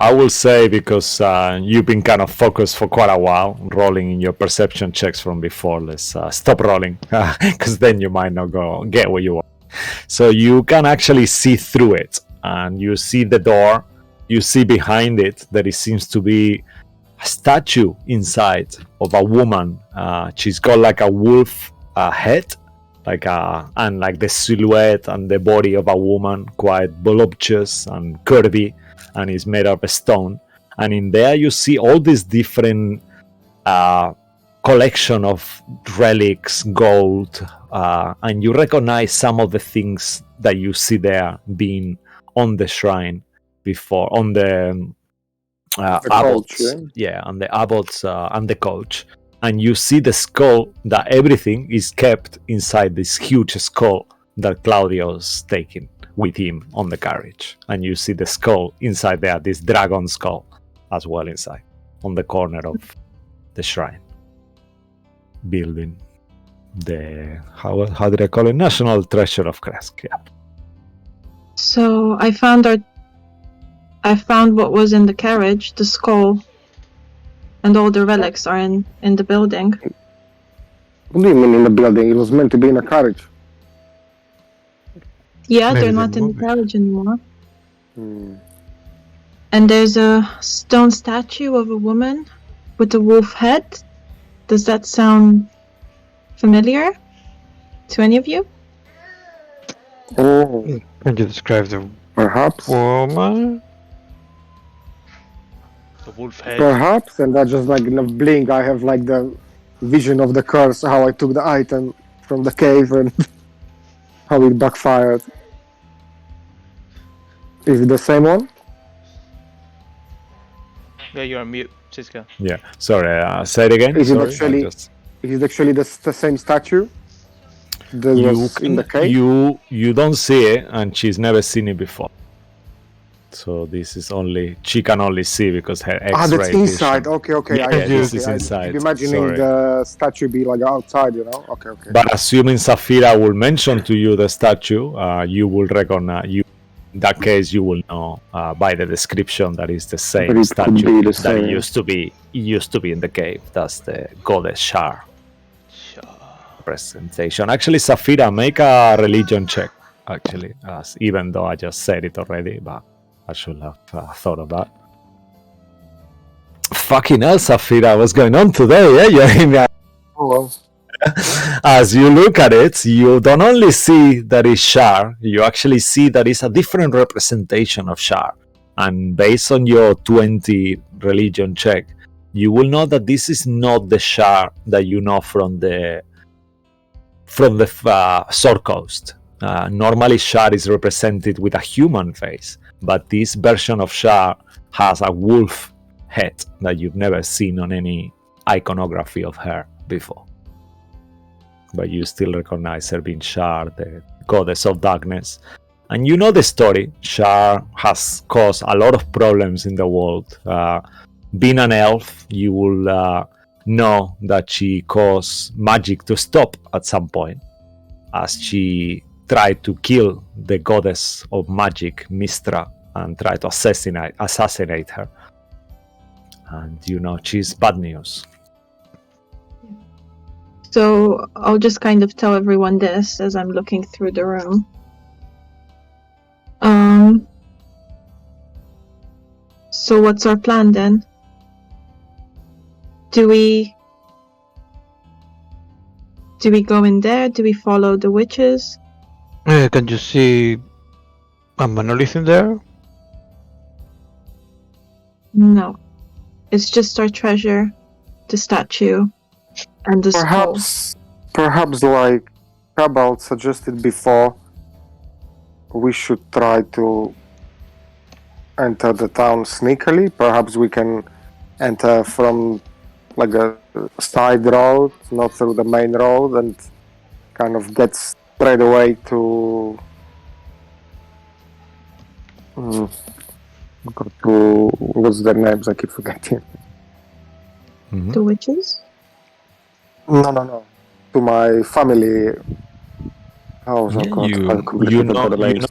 I will say, because you've been kind of focused for quite a while, rolling in your perception checks from before. Let's stop rolling, because then you might not get what you want. So you can actually see through it, and you see the door. You see behind it that it seems to be a statue inside of a woman. She's got like a wolf head, and like the silhouette and the body of a woman, quite voluptuous and curvy, and is made of stone. And in there you see all these different collection of relics, gold, and you recognize some of the things that you see there being on the shrine before, on the abbots, on the abbots and the coach. And you see the skull, that everything is kept inside this huge skull that Claudio's taking with him on the carriage. And you see the skull inside there, this dragon skull as well inside, on the corner of the shrine building. The how did I call it? National Treasure of Kresk. Yeah.
So I found what was in the carriage, the skull, and all the relics are in the building.
What do you mean in the building? It was meant to be in a carriage.
Yeah,
Maybe
they're
they
not in the
move it.
carriage anymore. And there's a stone statue of a woman with a wolf head. Does that sound familiar to any of you?
Oh,
Can you describe the
perhaps.
woman?
The wolf head.
Perhaps, and that just like in a blink, I have like the vision of the curse, how I took the item from the cave and how it backfired. Is it the same one?
Yeah, you're on mute, Cisco.
Yeah. Sorry. Say it again.
Is it
Sorry,
actually- Is it actually the same statue that was in the cave?
You don't see it, and she's never seen it before. So this is she can only see because her X-ray
That's inside.
vision.
Okay.
Yeah,
I see,
this
okay.
is inside.
I'm imagining
Sorry.
the statue be like outside, you know? Okay.
But assuming Saphira will mention to you the statue, you will recognize. In that case, you will know by the description that is the
But
same
it could
statue
be the
that
same.
it used to be. It used to be in the cave. That's the goddess Shar presentation. Actually, Saphira, make a religion check. Actually, even though I just said it already, but I should have thought of that. Fucking hell, Saphira, what's going on today? Yeah,
Oh, well.
as you look at it, you don't only see that it's Shar, you actually see that it's a different representation of Shar. And based on your 20 religion check, you will know that this is not the Shar that you know from the Sword Coast. Normally, Shar is represented with a human face, but this version of Shar has a wolf head that you've never seen on any iconography of her before. But you still recognize her being Shar, the goddess of darkness. And you know the story. Shar has caused a lot of problems in the world. Being an elf, you will know that she caused magic to stop at some point, as she tried to kill the goddess of magic, Mistra, and tried to assassinate her. And you know she's bad news.
So I'll just kind of tell everyone this as I'm looking through the room. So what's our plan then? Do we go in there? Do we follow the witches?
Can you see a monolith in there?
No. It's just our treasure, the statue, and the skull.
Perhaps like Cabal suggested before, we should try to enter the town sneakily. Perhaps we can enter from like a side road, not through the main road, and kind of gets straight away to what's their names? I keep forgetting.
The witches?
No. To my family house. Oh God, I completely forgot the names.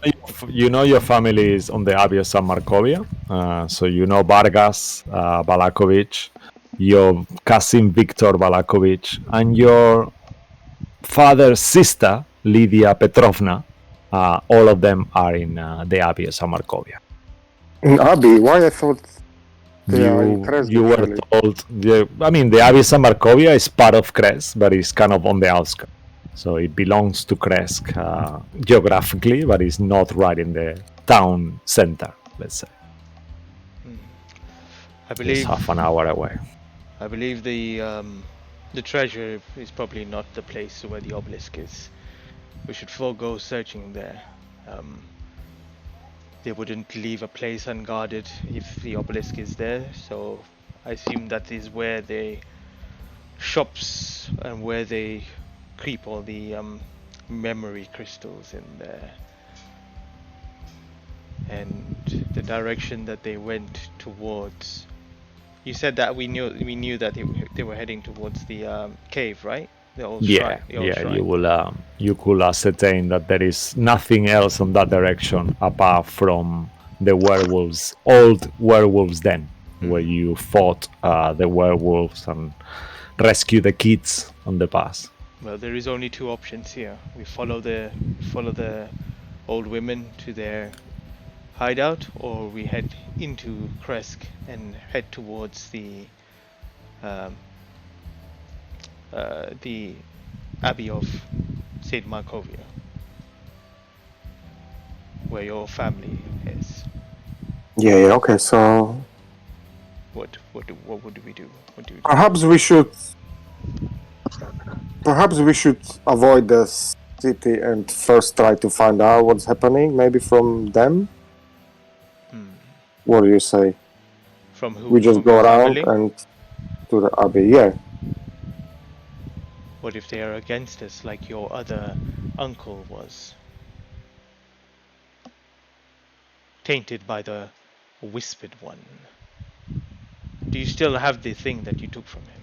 You know your family is on the Abbey of San Markovia. So you know Vargas Balakovic, your cousin Victor Balakovic, and your father's sister Lydia Petrovna. All of them are in the Abbey of San Markovia.
In Abbey, why I thought they are in Kres
You were
usually.
told. I mean, the Abbey of San Markovia is part of Kres, but it's kind of on the outskirts. So it belongs to Kresk geographically, but it's not right in the town center, let's say.
I believe
It's half an hour away.
I believe the treasure is probably not the place where the obelisk is. We should forego searching there. They wouldn't leave a place unguarded if the obelisk is there, so I assume that is where the shops and where they keep all the memory crystals in there. And the direction that they went towards. You said that we knew that they were heading towards the cave, right? The old shrine. The old shrine.
You could ascertain that there is nothing else on that direction apart from the werewolves, old werewolves den, where you fought the werewolves and rescued the kids on the past.
Well, there is only two options here. We follow the old women to their hideout, or we head into Kresk and head towards the Abbey of St. Markovia, where your family is.
Yeah. Okay. So
What would we do? What do we do?
Perhaps we should avoid the city and first try to find out what's happening. Maybe from them. What do you say?
From who?
We just
From
go
your
around
family?
and to the Abbey. Yeah.
What if they are against us, like your other uncle was? Tainted by the Whispered One. Do you still have the thing that you took from him?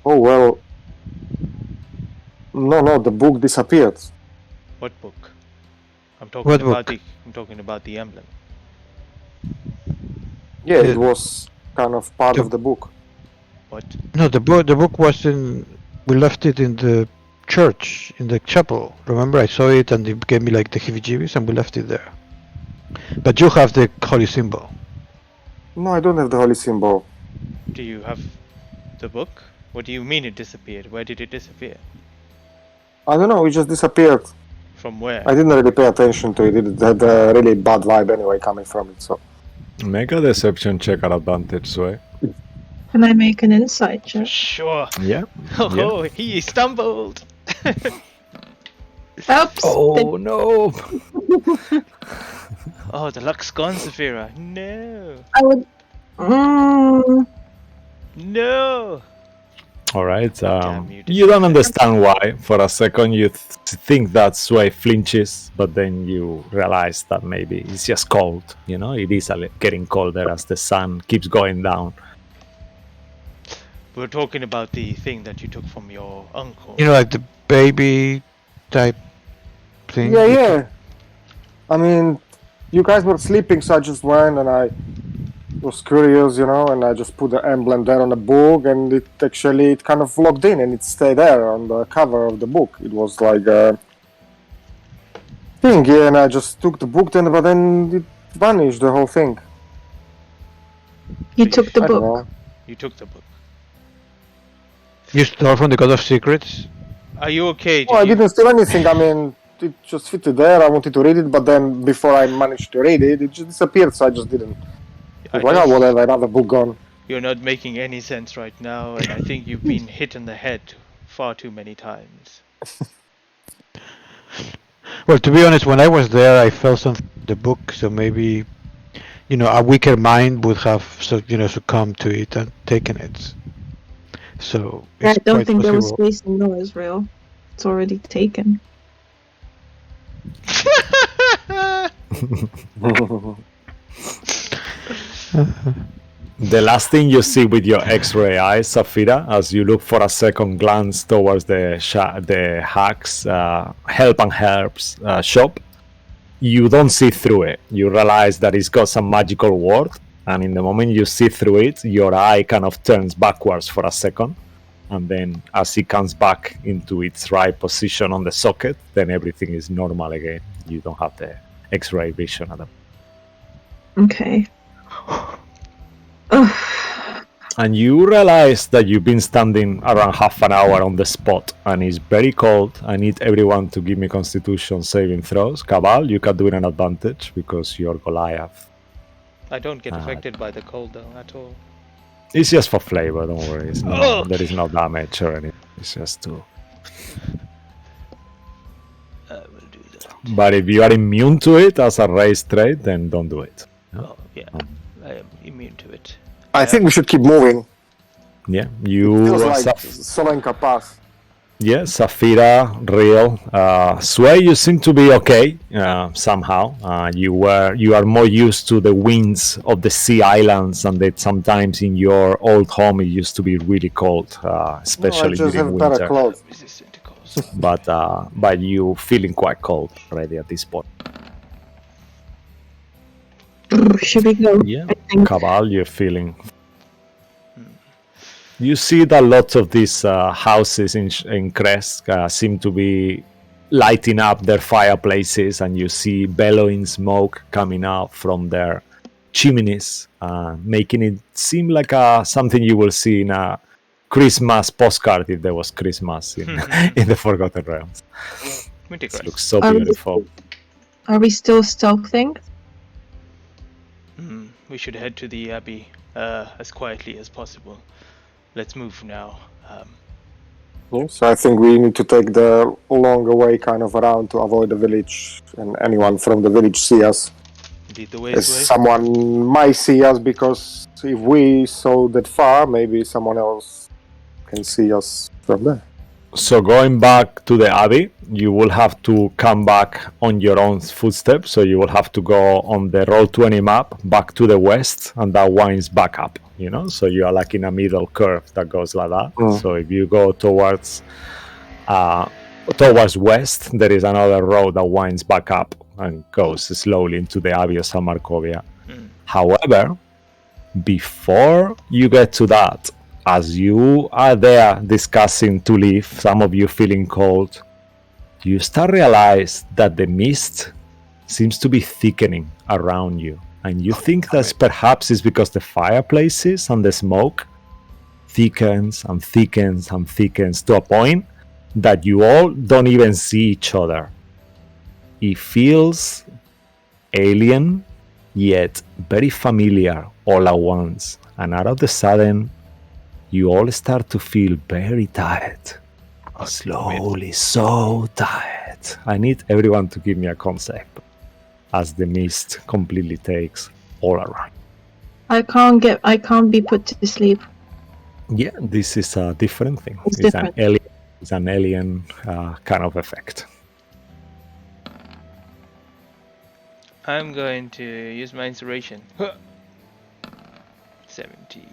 Oh well. No. The book disappeared.
What book? I'm talking about the emblem.
Yeah, it was kind of part of the book.
What?
No, the book was in. We left it in the church, in the chapel. Remember, I saw it and it gave me like the heebie-jeebies, and we left it there. But you have the holy symbol.
No, I don't have the holy symbol.
Do you have the book? What do you mean it disappeared? Where did it disappear?
I don't know, it just disappeared.
From where?
I didn't really pay attention to it. It had a really bad vibe anyway coming from it, so.
Make a deception check at advantage, Sway.
Can I make an insight check?
Sure.
Yeah.
Oh, he stumbled.
Oops!
Oh no!
Oh, the luck's gone, Saphira. No.
I would.
No.
All right.
Damn
You don't understand why. For a second, you think that Sway flinches, but then you realize that maybe it's just cold. You know, it is getting colder as the sun keeps going down.
We're talking about the thing that you took from your uncle.
You know, like the baby type thing.
Yeah. I mean, you guys were sleeping, so I just went and I was curious, you know, and I just put the emblem there on the book, and it kind of locked in and it stayed there on the cover of the book. It was like a thing, yeah, and I just took the book then, but then it vanished, the whole thing.
You took the
I don't
book.
know.
You took the book.
You stole from the God of Secrets.
Are you okay?
Oh, I didn't steal anything. I mean, it just fitted there. I wanted to read it, but then before I managed to read it, it just disappeared, so I just didn't. I was like, oh, whatever, another book gone.
You're not making any sense right now, and I think you've been hit in the head far too many times.
Well, to be honest, when I was there, I felt something in the book, so maybe, you know, a weaker mind would have, succumbed to it and taken it. So
I
it's
don't
quite
think there was
possible.
space in yours, real. It's already taken.
The last thing you see with your X-ray eyes, Safira, as you look for a second glance towards the Hacks Help and Herbs shop, you don't see through it. You realize that it's got some magical word, and in the moment you see through it, your eye kind of turns backwards for a second, and then as it comes back into its right position on the socket, then everything is normal again. You don't have the X-ray vision at all.
Okay. Ugh.
And you realize that you've been standing around half an hour on the spot, and it's very cold. I need everyone to give me Constitution saving throws. Cabal, you can do it an advantage because you're Goliath.
I don't get affected by the cold though at all.
It's just for flavor, don't worry. It's no, there is no damage or anything. It's just to...
I will do that.
But if you are immune to it as a race trait, then don't do it.
Oh, yeah. I am immune to it.
I think we should keep moving.
Yeah, you...
Feels like Solenka Pass.
Yeah, Safira, Real, Sway. You seem to be okay somehow. You are more used to the winds of the sea islands, and that sometimes in your old home it used to be really cold, especially
I just
during
have
winter.
better clothes.
Resistant to cold.
But you feeling quite cold already at this point.
Should we go?
Yeah,
I think.
Cabal, you're feeling. You see that lots of these houses in Crest seem to be lighting up their fireplaces, and you see bellowing smoke coming out from their chimneys, making it seem like something you will see in a Christmas postcard if there was Christmas in the Forgotten Realms. It looks so beautiful.
Are we still stealthing?
We should head to the Abbey as quietly as possible. Let's move now.
Yes, I think we need to take the longer way kind of around to avoid the village, and anyone from the village see us.
Indeed, the way
As
is way.
someone might see us, because if we saw that far, maybe someone else can see us from there.
So going back to the Abbey, you will have to come back on your own footsteps. So you will have to go on the Roll20 map back to the west, and that winds back up, you know? So you are like in a middle curve that goes like that. So if you go towards west, there is another road that winds back up and goes slowly into the Abbey of San Markovia. However, before you get to that, as you are there discussing to leave, some of you feeling cold, you start realize that the mist seems to be thickening around you, and you think that perhaps it's because the fireplaces and the smoke thickens and thickens and thickens to a point that you all don't even see each other. It feels alien yet very familiar all at once, and out of the sudden you all start to feel very tired. Slowly, so tired. I need everyone to give me a concept as the mist completely takes all around.
I can't be put to sleep.
Yeah, this is a different thing.
It's different.
It's an alien kind of effect.
I'm going to use my inspiration. 17.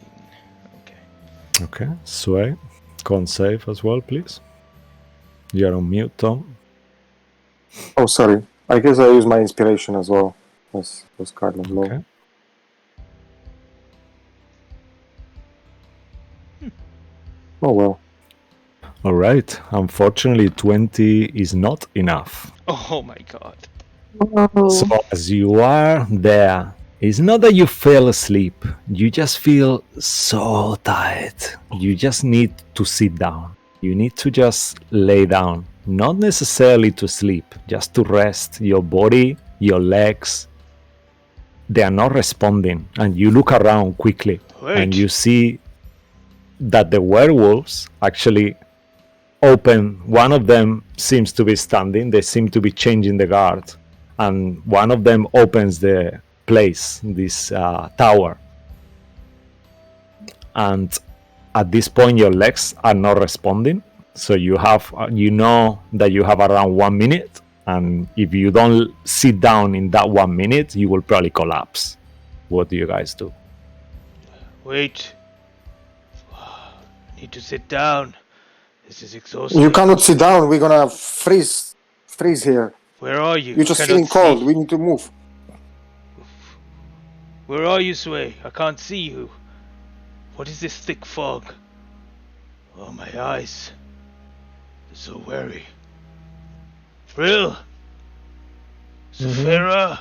Okay, Sway, con save as well, please. You're on mute, Tom.
Oh, sorry. I guess I use my inspiration as well. Yes, was kind of low.
Okay.
Oh well.
All right. Unfortunately, 20 is not enough.
Oh my god.
Oh.
So as you are there, it's not that you fell asleep. You just feel so tired. You just need to sit down. You need to just lay down. Not necessarily to sleep, just to rest. Your body, your legs, they are not responding. And you look around quickly and you see that the werewolves actually open. One of them seems to be standing. They seem to be changing the guard. And one of them opens the place, this tower, and at this point your legs are not responding, So you have, you know that you have around 1 minute, and if you don't sit down in that 1 minute, you will probably collapse. What do you guys do?
Wait. I need to sit down. This is exhausting.
You cannot sit down. We're gonna freeze here.
Where are you?
You're
I
just
cannot
feeling cold.
see.
We need to move.
Where are you, Sway? I can't see you. What is this thick fog? Oh, my eyes. They're so weary. Frill! Saphira!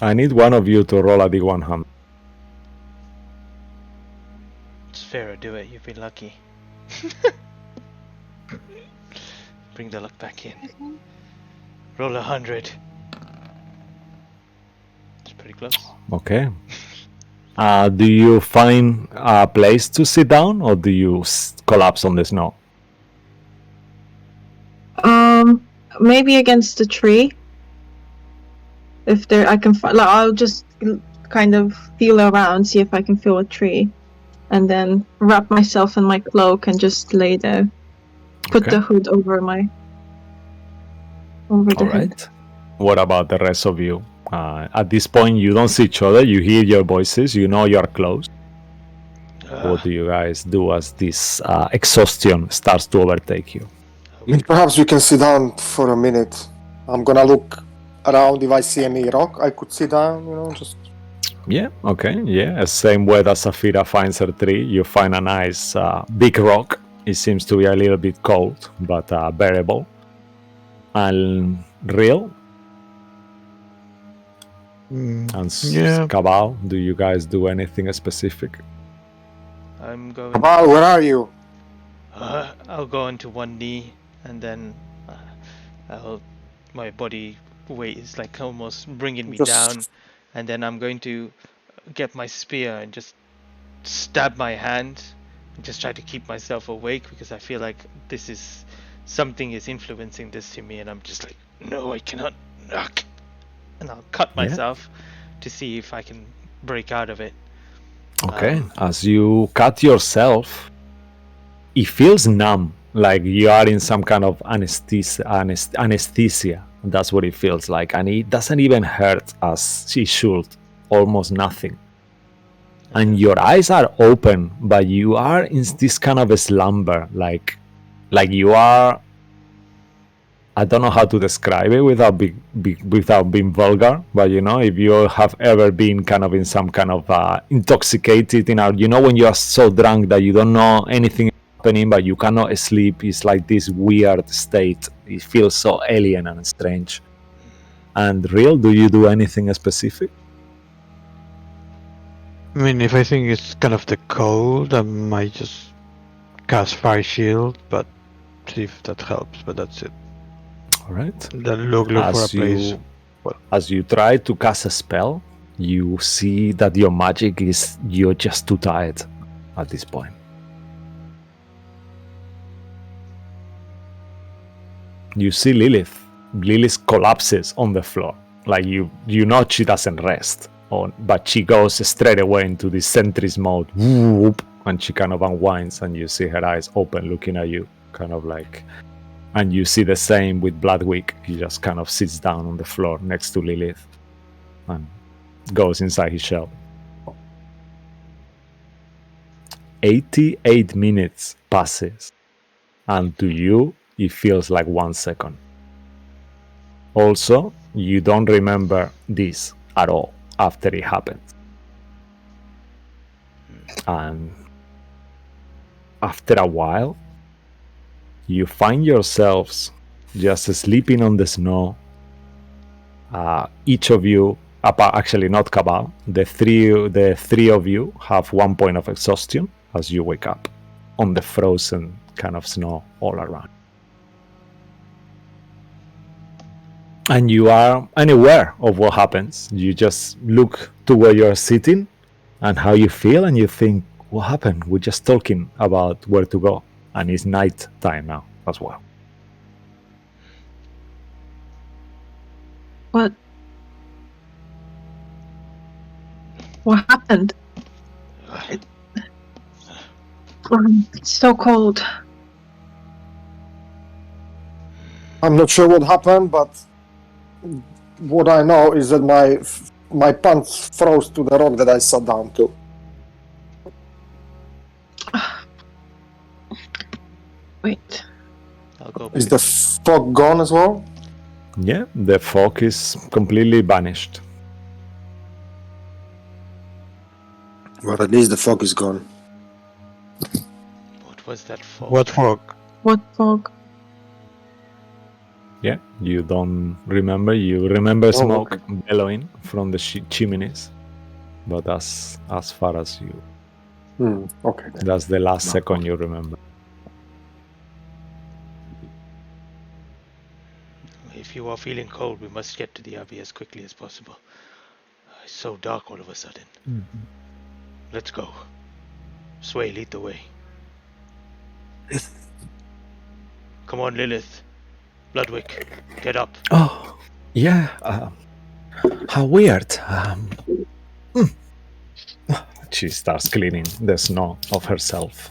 I need one of you to roll a d100.
Saphira, do it. You've been lucky. Bring the luck back in. Roll 100. It's pretty close.
Okay. Do you find a place to sit down, or do you collapse on the snow?
Maybe against a tree. If there, I can. Like, I'll just kind of feel around, see if I can feel a tree, and then wrap myself in my cloak and just lay there. Put
Okay.
the hood over the
All
head.
right. What about the rest of you? At this point, you don't see each other. You hear your voices. You know you are close. What do you guys do as this exhaustion starts to overtake you?
Perhaps we can sit down for a minute. I'm gonna look around if I see any rock. I could sit down, just.
Yeah, okay, yeah. Same way that Saphira finds her tree, you find a nice big rock. It seems to be a little bit cold, but bearable. And real. And
Yeah.
Cabal, do you guys do anything specific?
I'm going.
Cabal, where are you?
I'll go onto one knee, and then my body weight is like almost bringing me down, and then I'm going to get my spear and just stab my hand and just try to keep myself awake, because I feel like this is something is influencing this to me, and I'm just like, no, I cannot. And I'll cut myself to see if I can break out of it.
Okay, as you cut yourself, it feels numb, like you are in some kind of anesthesia. That's what it feels like, and it doesn't even hurt as it should, almost nothing. And your eyes are open, but you are in this kind of a slumber, like you are. I don't know how to describe it without being vulgar, but if you have ever been kind of in some kind of intoxicated, when you are so drunk that you don't know anything happening, but you cannot sleep. It's like this weird state. It feels so alien and strange. And real, do you do anything specific?
I mean, if I think it's kind of the cold, I might just cast Fire Shield, but see if that helps, but that's it.
All right.
Then look for a place.
As you try to cast a spell, you see that your magic you're just too tired at this point. You see Lilith. Lilith collapses on the floor. Like she doesn't rest. But she goes straight away into this sentry's mode. Whoop, and she kind of unwinds, and you see her eyes open looking at you. Kind of like... And you see the same with Bloodwick. He just kind of sits down on the floor next to Lilith and goes inside his shell. 88 minutes passes, and to you, it feels like 1 second. Also, you don't remember this at all after it happened. And after a while, you find yourselves just sleeping on the snow. Each of you, actually not Cabal, the three of you have 1 point of exhaustion as you wake up on the frozen kind of snow all around. And you are unaware of what happens. You just look to where you're sitting and how you feel, and you think, what happened? We're just talking about where to go. And it's night time now as well.
What happened? It's so cold.
I'm not sure what happened, but what I know is that my pants froze to the rock that I sat down to.
Wait.
I'll go
Is
back.
the fog gone as well?
Yeah, the fog is completely vanished.
Well, at least the fog is gone.
What was that for?
What fog?
What fog?
Yeah, you don't remember. You remember
Oh,
smoke
okay.
bellowing from the chimneys, but that's as far as you.
Okay. Then.
That's the last
No.
second you remember.
If you are feeling cold, we must get to the abbey as quickly as possible. It's so dark all of a sudden. Let's go. Sway, lead the way. Come on, Lilith. Bloodwick, get up.
Oh, yeah. How weird. She starts cleaning the snow of herself.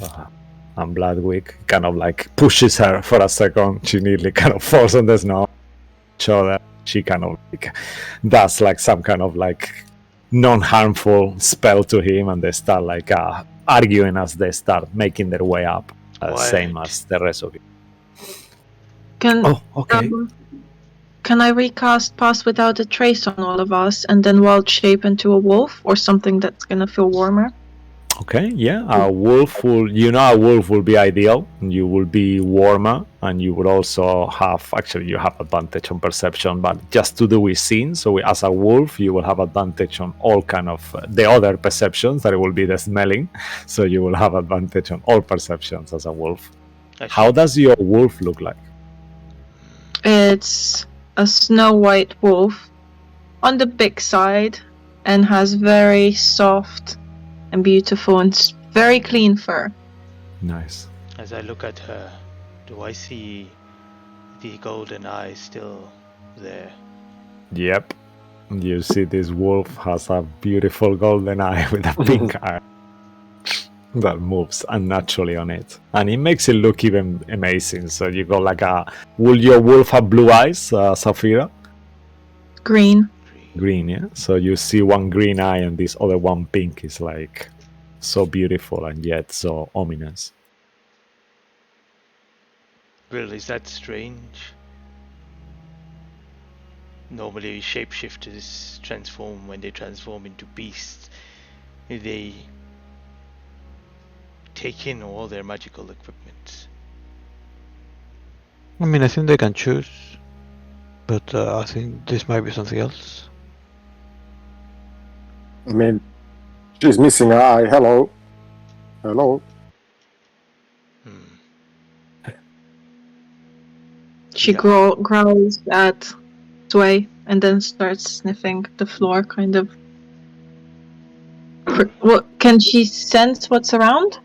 And Bloodwick kind of like pushes her for a second. She nearly kind of falls on the snow. So that she kind of like does like some kind of like non-harmful spell to him, and they start like arguing as they start making their way up, same
Quiet.
as the rest of you.
Can
Oh, okay.
can I recast Pass Without a Trace on all of us and then wild shape into a wolf or something that's gonna feel warmer?
Okay, yeah, a wolf will be ideal. You will be warmer, and you would also you have advantage on perception, but just to do with scene. So as a wolf, you will have advantage on all kind of the other perceptions. That it will be the smelling, so you will have advantage on all perceptions as a wolf. How does your wolf look like?
It's a snow white wolf on the big side and has very soft and beautiful and very clean fur.
Nice.
As I look at her, do I see the golden eyes still there?
Yep. You see this wolf has a beautiful golden eye with a pink eye that moves unnaturally on it. And it makes it look even amazing. So you go like will your wolf have blue eyes, Safira?
Green.
Green, yeah? So you see one green eye and this other one pink is like so beautiful and yet so ominous.
Will, is that strange? Normally shapeshifters transform when they transform into beasts. They take in all their magical equipment.
I mean, I think they can choose, but I think this might be something else.
I mean, she's missing an eye. Hello.
She
Yeah.
growls at Sway and then starts sniffing the floor, kind of. What can she sense what's around?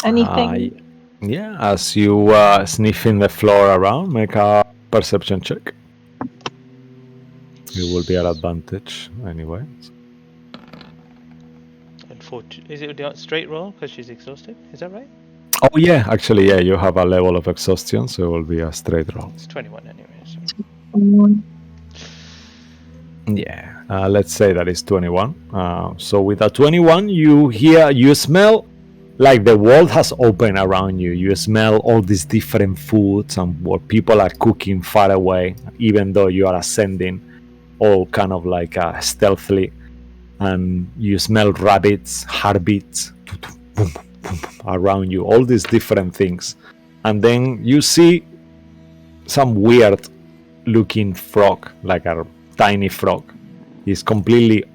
Anything?
Yeah, as you sniffing the floor around, make a perception check. You will be at advantage anyway.
Is it a straight roll because she's exhausted? Is that right?
Oh yeah, actually, yeah, you have a level of exhaustion, so it will be a straight roll.
It's 21 anyway. So.
Yeah, let's say that is 21. So with a 21, you smell like the world has opened around you. You smell all these different foods and what people are cooking far away, even though you are ascending, all kind of like stealthily. And you smell rabbits, heartbeats around you, all these different things. And then you see some weird looking frog, like a tiny frog. It's completely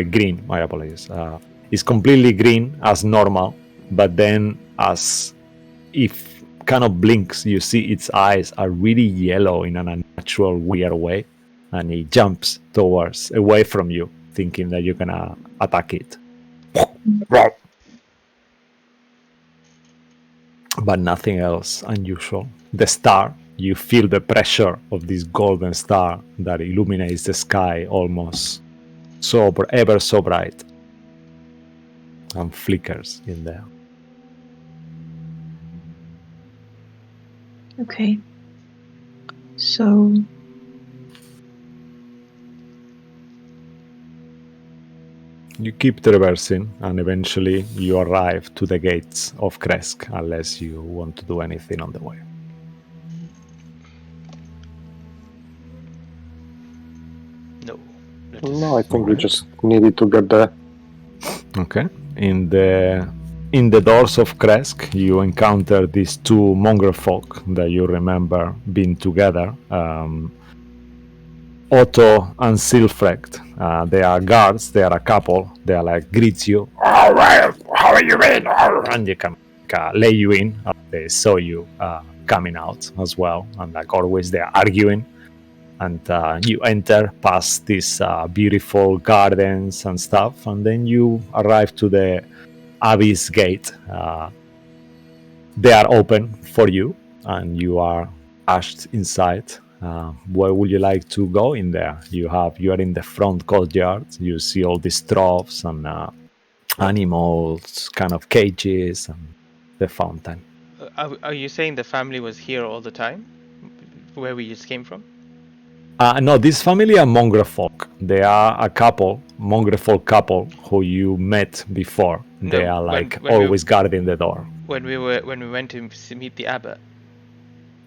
green, my apologies. It's completely green as normal, but then as if kind of blinks, you see its eyes are really yellow in an unnatural weird way, and it jumps away from you, thinking that you're gonna attack it. But nothing else unusual. The star, you feel the pressure of this golden star that illuminates the sky almost ever so bright. and flickers in there.
Okay. So
You keep traversing, and eventually you arrive to the gates of Kresk, unless you want to do anything on the way.
No.
No, I think we just needed to get there.
Okay. In the doors of Kresk, you encounter these two mongrel folk that you remember being together. Otto and Silfrecht. They are guards. They are a couple. They are like greets you. All right, how are you been? And they can lay you in. They saw you coming out as well, and like always, they are arguing. And you enter past these beautiful gardens and stuff, and then you arrive to the Abbey's gate. They are open for you, and you are ushered inside. Where would you like to go in there? You are in the front courtyard. You see all these troughs and animals, kind of cages, and the fountain.
Are you saying the family was here all the time? Where we just came from?
No, this family are mongrel folk. They are a couple, mongrel folk couple, who you met before.
No,
They are
when-
like
when we-
always guarding the door.
When we went to meet the abbot.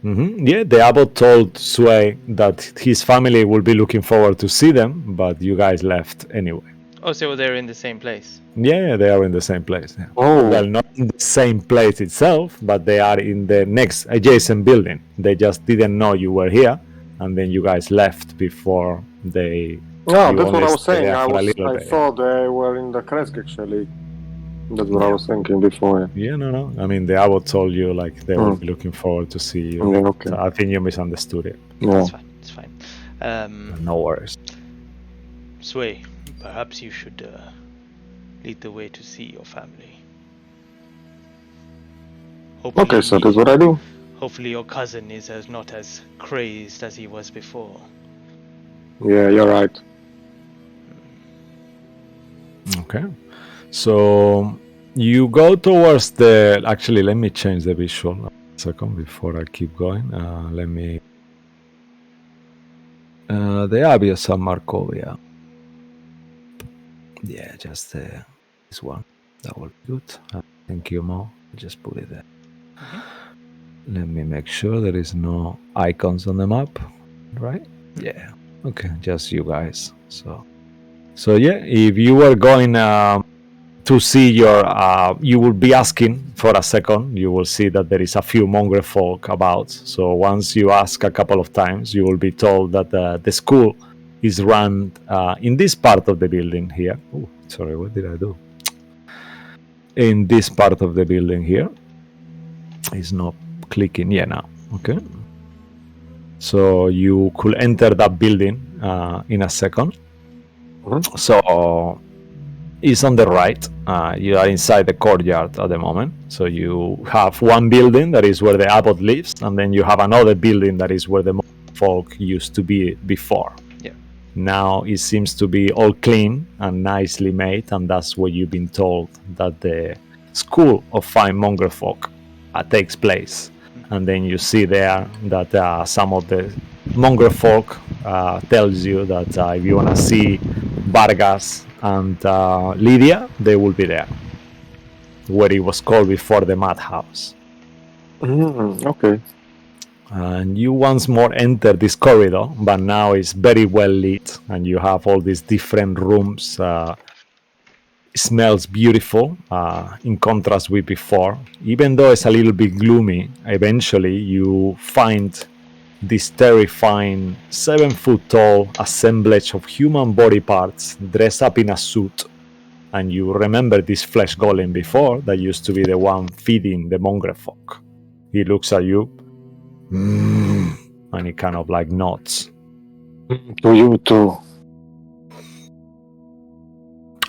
Yeah, the abbot told Sway that his family will be looking forward to see them, but you guys left anyway.
Oh, so they're in the same place.
Yeah, they are in the same place. Yeah.
Oh,
Well, not in the same place itself, but they are in the next adjacent building. They just didn't know you were here, and then you guys left before they.
no,
you
that's what
only
I was
stay
saying.
there
I
for a little
I
bit.
thought they were in the Kresk actually. That's what I
Yeah.
was thinking before.
Yeah, no. I mean, the abbot told you like they will
Mm.
be looking forward to see you.
Yeah, okay.
So I think you misunderstood it.
Yeah.
It's fine. It's fine.
No worries.
Sway, perhaps you should lead the way to see your family. Hopefully,
Okay, so that's what I do.
hopefully your cousin is not as crazed as he was before.
Yeah, you're right.
Okay. So you go towards the. Actually, let me change the visual a second before I keep going. Let me. The Abbey of San Markovia. Yeah, just this one. That will be good. Thank you, Mo. Just put it there. Let me make sure there is no icons on the map, right? Yeah. Okay, just you guys. So yeah, if you were going to see your, you will be asking for a second. You will see that there is a few mongrel folk about. So once you ask a couple of times, you will be told that the school is run in this part of the building here. Oh, sorry, what did I do? In this part of the building here. It's not clicking. Yeah, now. Okay. So you could enter that building in a second.
Mhm.
So it's on the right. You are inside the courtyard at the moment. So you have one building that is where the abbot lives, and then you have another building that is where the folk used to be before.
Yeah.
Now it seems to be all clean and nicely made, and that's where you've been told that the school of fine mongrel folk takes place. And then you see there that some of the mongrel folk tells you that if you want to see Vargas and Lydia, they will be there, where it was called before the madhouse.
Okay.
And you once more enter this corridor, but now it's very well lit, and you have all these different rooms. It smells beautiful in contrast with before. Even though it's a little bit gloomy, eventually you find this terrifying 7-foot-tall assemblage of human body parts dressed up in a suit. And you remember this flesh golem before that used to be the one feeding the mongrel folk. He looks at you, and he kind of like nods.
To you too.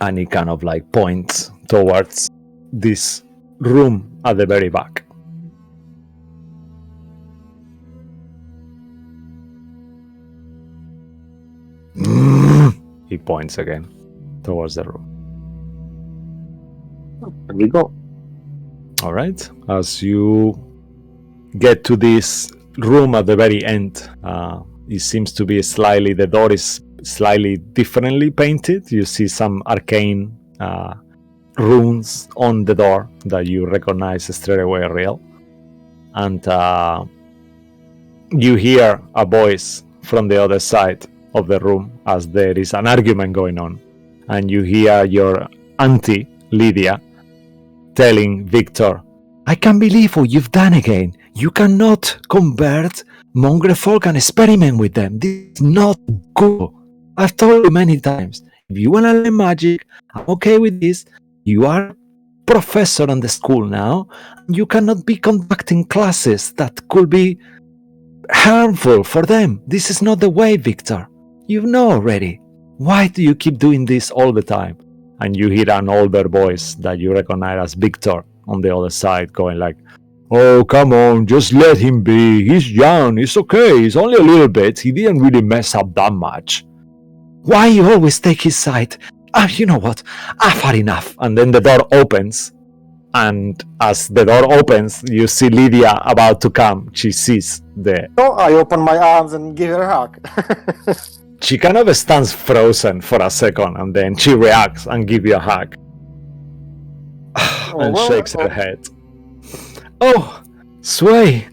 And he kind of like points towards this room at the very back. He points again towards the room.
There we go.
All right. As you get to this room at the very end, it seems to be the door is slightly differently painted. You see some arcane runes on the door that you recognize straight away are real. And you hear a voice from the other side of the room as there is an argument going on. And you hear your auntie, Lydia, telling Victor, I can't believe what you've done again. You cannot convert mongrel folk and experiment with them. This is not good. I've told you many times, if you want to learn magic, I'm okay with this. You are a professor in the school now. You cannot be conducting classes that could be harmful for them. This is not the way, Victor. You know already. Why do you keep doing this all the time? And you hear an older voice that you recognize as Victor on the other side going like, oh, come on, just let him be. He's young. It's okay. It's only a little bit. He didn't really mess up that much. Why you always take his side? You know what? I've had enough. And then the door opens. And as the door opens, you see Lydia about to come. She sees
So I open my arms and give her a hug.
She kind of stands frozen for a second, and then she reacts and gives you a hug. And shakes her head. Oh, Sway.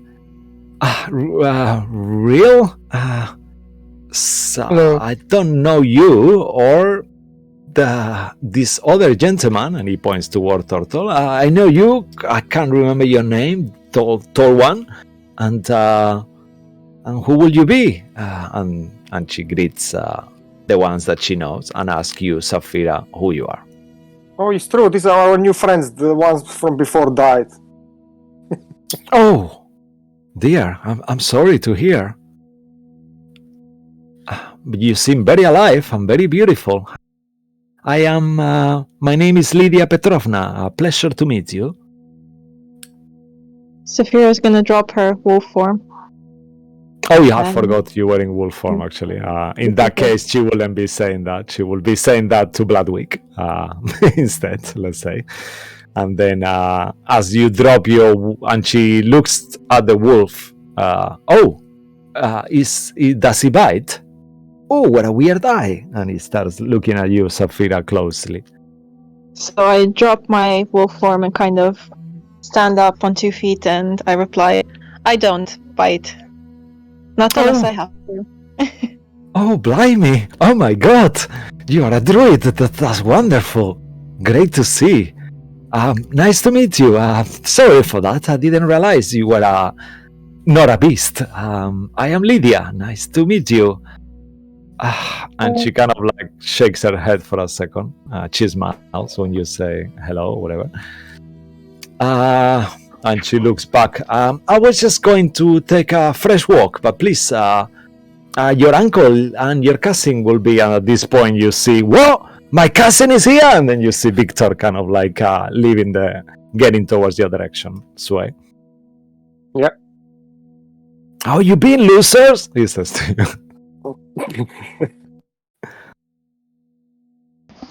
Real? So I don't know you or this other gentleman, and he points toward Turtle. I know you. I can't remember your name, tall one. And who will you be? And she greets the ones that she knows and asks you, Saphira, who you are.
Oh, it's true. These are our new friends. The ones from before died.
Oh, dear. I'm sorry to hear. But you seem very alive and very beautiful. My name is Lydia Petrovna. A pleasure to meet you.
Saphira's gonna drop her wolf form.
Oh, yeah, I forgot you were in wolf form, actually. In that case, she wouldn't be saying that. She will be saying that to Bloodwick instead, let's say. And then as you drop and she looks at the wolf. Does he bite? Oh, what a weird eye. And he starts looking at you, Saphira, closely.
So I drop my wolf form and kind of stand up on 2 feet, and I reply, I don't bite. Not unless I have to.
Oh, blimey. Oh my god. You are a druid. That's wonderful. Great to see. Nice to meet you. Sorry for that. I didn't realize you were not a beast. I am Lydia. Nice to meet you. And she kind of like shakes her head for a second. She smiles when you say hello or whatever. And she looks back. I was just going to take a fresh walk, but please, your uncle and your cousin will be. And at this point, you see, whoa, my cousin is here. And then you see Victor kind of like getting towards your direction. Sway.
Yeah.
How you been, losers? He says to you.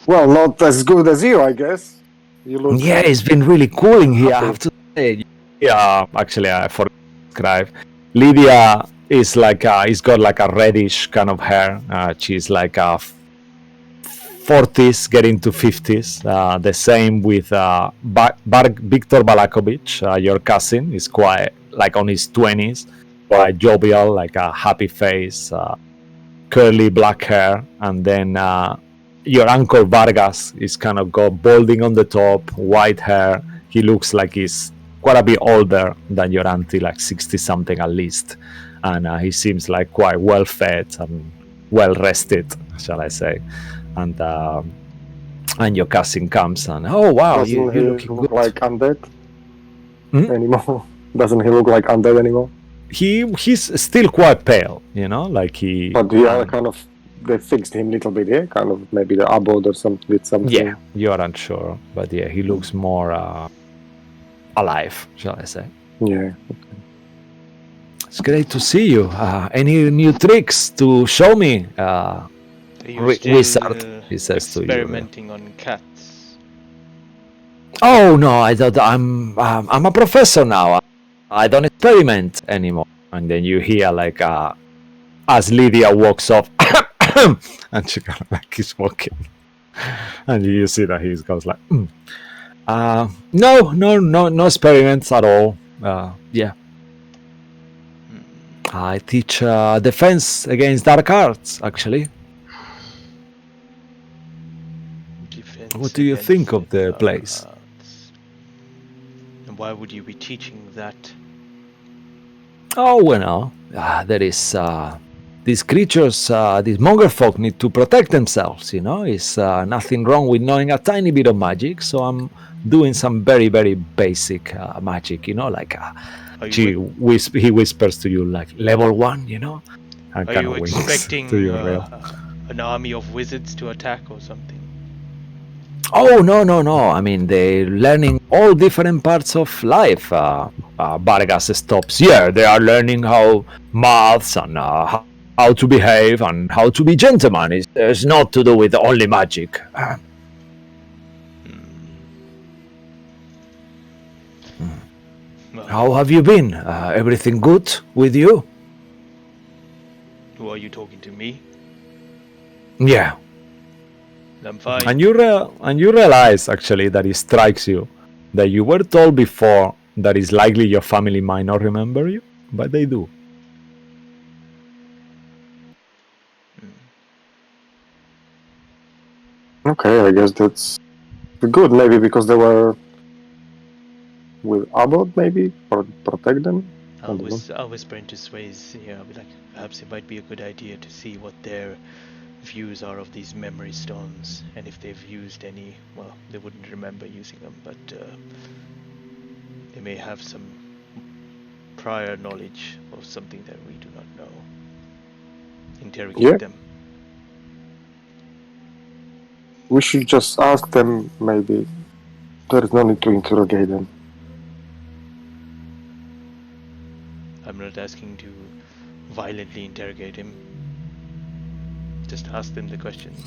Well, not as good as you, I guess. You look.
Yeah, it's been really cooling here. I have to say. Yeah, actually, I forgot to describe. Lydia is like he's got like a reddish kind of hair. She's like 40s, getting to 50s. The same with Victor Balakovic, your cousin, is quite like on his 20s, quite jovial, like a happy face, curly black hair, and then your uncle Vargas is kind of got balding on the top, white hair. He looks like he's quite a bit older than your auntie, like 60 something at least, and he seems like quite well fed and well rested, shall I say. And your cousin comes and oh wow,
Doesn't
you
he
looking
look
good
like undead anymore? Doesn't he look like undead anymore?
He's still quite pale, you know, like he.
But yeah, kind of. They fixed him a little bit, yeah? Kind of maybe the abode or something did something.
Yeah, you are unsure, but yeah, he looks more alive, shall I say.
Yeah.
It's great to see you. Any new tricks to show me?
Are you still,
Wizard, he says to you.
experimenting on cats?
Oh no, I don't. I'm a professor now. I don't experiment anymore. And then you hear like as Lydia walks off, and she kind of like keeps walking, and you see that he goes like, no experiments at all. Yeah, I teach defense against dark arts. Actually,
Defense
what do you
against
think of the
dark
place?
arts. And why would you be teaching that?
Oh well, there is these creatures, these mongrel folk need to protect themselves. You know, it's nothing wrong with knowing a tiny bit of magic. So I'm doing some very very basic magic. You know, like
Are you,
he whispers to you like level 1. You know, and
are
kind
you
of winks to
expecting
you, real.
an army of wizards to attack or something?
Oh no! I mean, they're learning all different parts of life. Vargas stops. Yeah, they are learning how maths and how to behave and how to be gentlemen. It's not to do with only magic.
Well,
How have you been? Everything good with you?
who are you talking to, me?
Yeah.
I'm fine.
And you realize actually that it strikes you that you were told before that it's likely your family might not remember you, but they do.
Okay, I guess that's good. Maybe because they were with Abbott, maybe or protect them. I don't know.
I'll whisper into Sway's ear. I'll be like, perhaps it might be a good idea to see what their views are of these memory stones, and if they've used any. Well, they wouldn't remember using them, but they may have some prior knowledge of something that we do not know. Interrogate
Yeah.
them.
We should just ask them. Maybe there's no need to interrogate them.
I'm not asking to violently interrogate him. Just ask them the questions.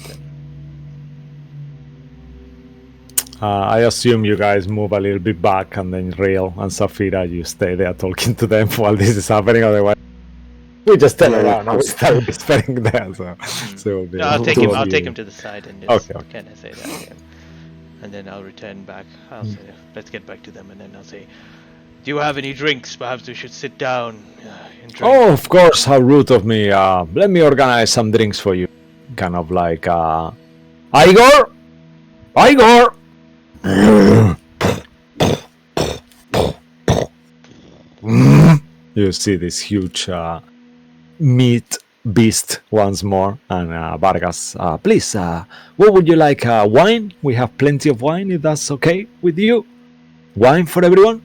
I assume you guys move a little bit back, and then Real and Safira, you stay there talking to them while this is happening. Otherwise, we just turn
Yeah,
around and we
because-
start whispering there. So it'll be
No, I'll take
two
him.
of
I'll take
you.
him to the side and just
Okay.
kind of say that again, and then I'll return back. I'll say, let's get back to them, and then I'll say, "Do you have any drinks? Perhaps we should sit down and drink."
Oh, of course, how rude of me. Let me organize some drinks for you. Kind of like, Igor? Igor! You see this huge meat beast once more. And Vargas, please, what would you like? Wine? We have plenty of wine, if that's okay with you. Wine for everyone?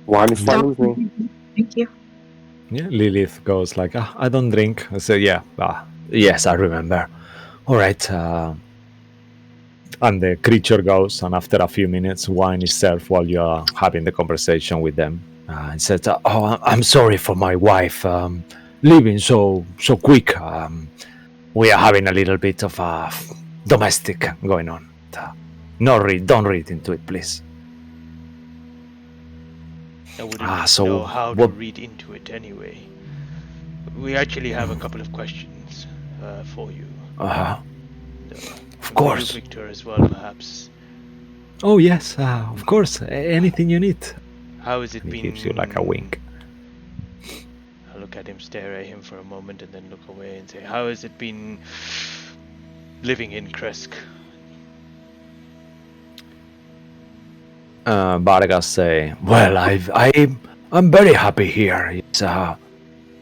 Wine is fine with me.
Thank you.
Yeah, Lilith goes like, I don't drink. I say, yeah, yes, I remember. All right. And the creature goes, and after a few minutes, wine is served while you're having the conversation with them. And says, oh, I'm sorry for my wife leaving so quick. We are having a little bit of domestic going on. Don't read into it, please.
I wouldn't
so
know how
what-
to read into it anyway. We actually have a couple of questions for you.
Of course.
You, Victor, as well, perhaps.
Oh, yes, of course. Anything you need.
How has it
He
been?
gives you like a wink.
I look at him, stare at him for a moment, and then look away and say, "How has it been living in Kresk?"
Vargas say, well, I'm very happy here.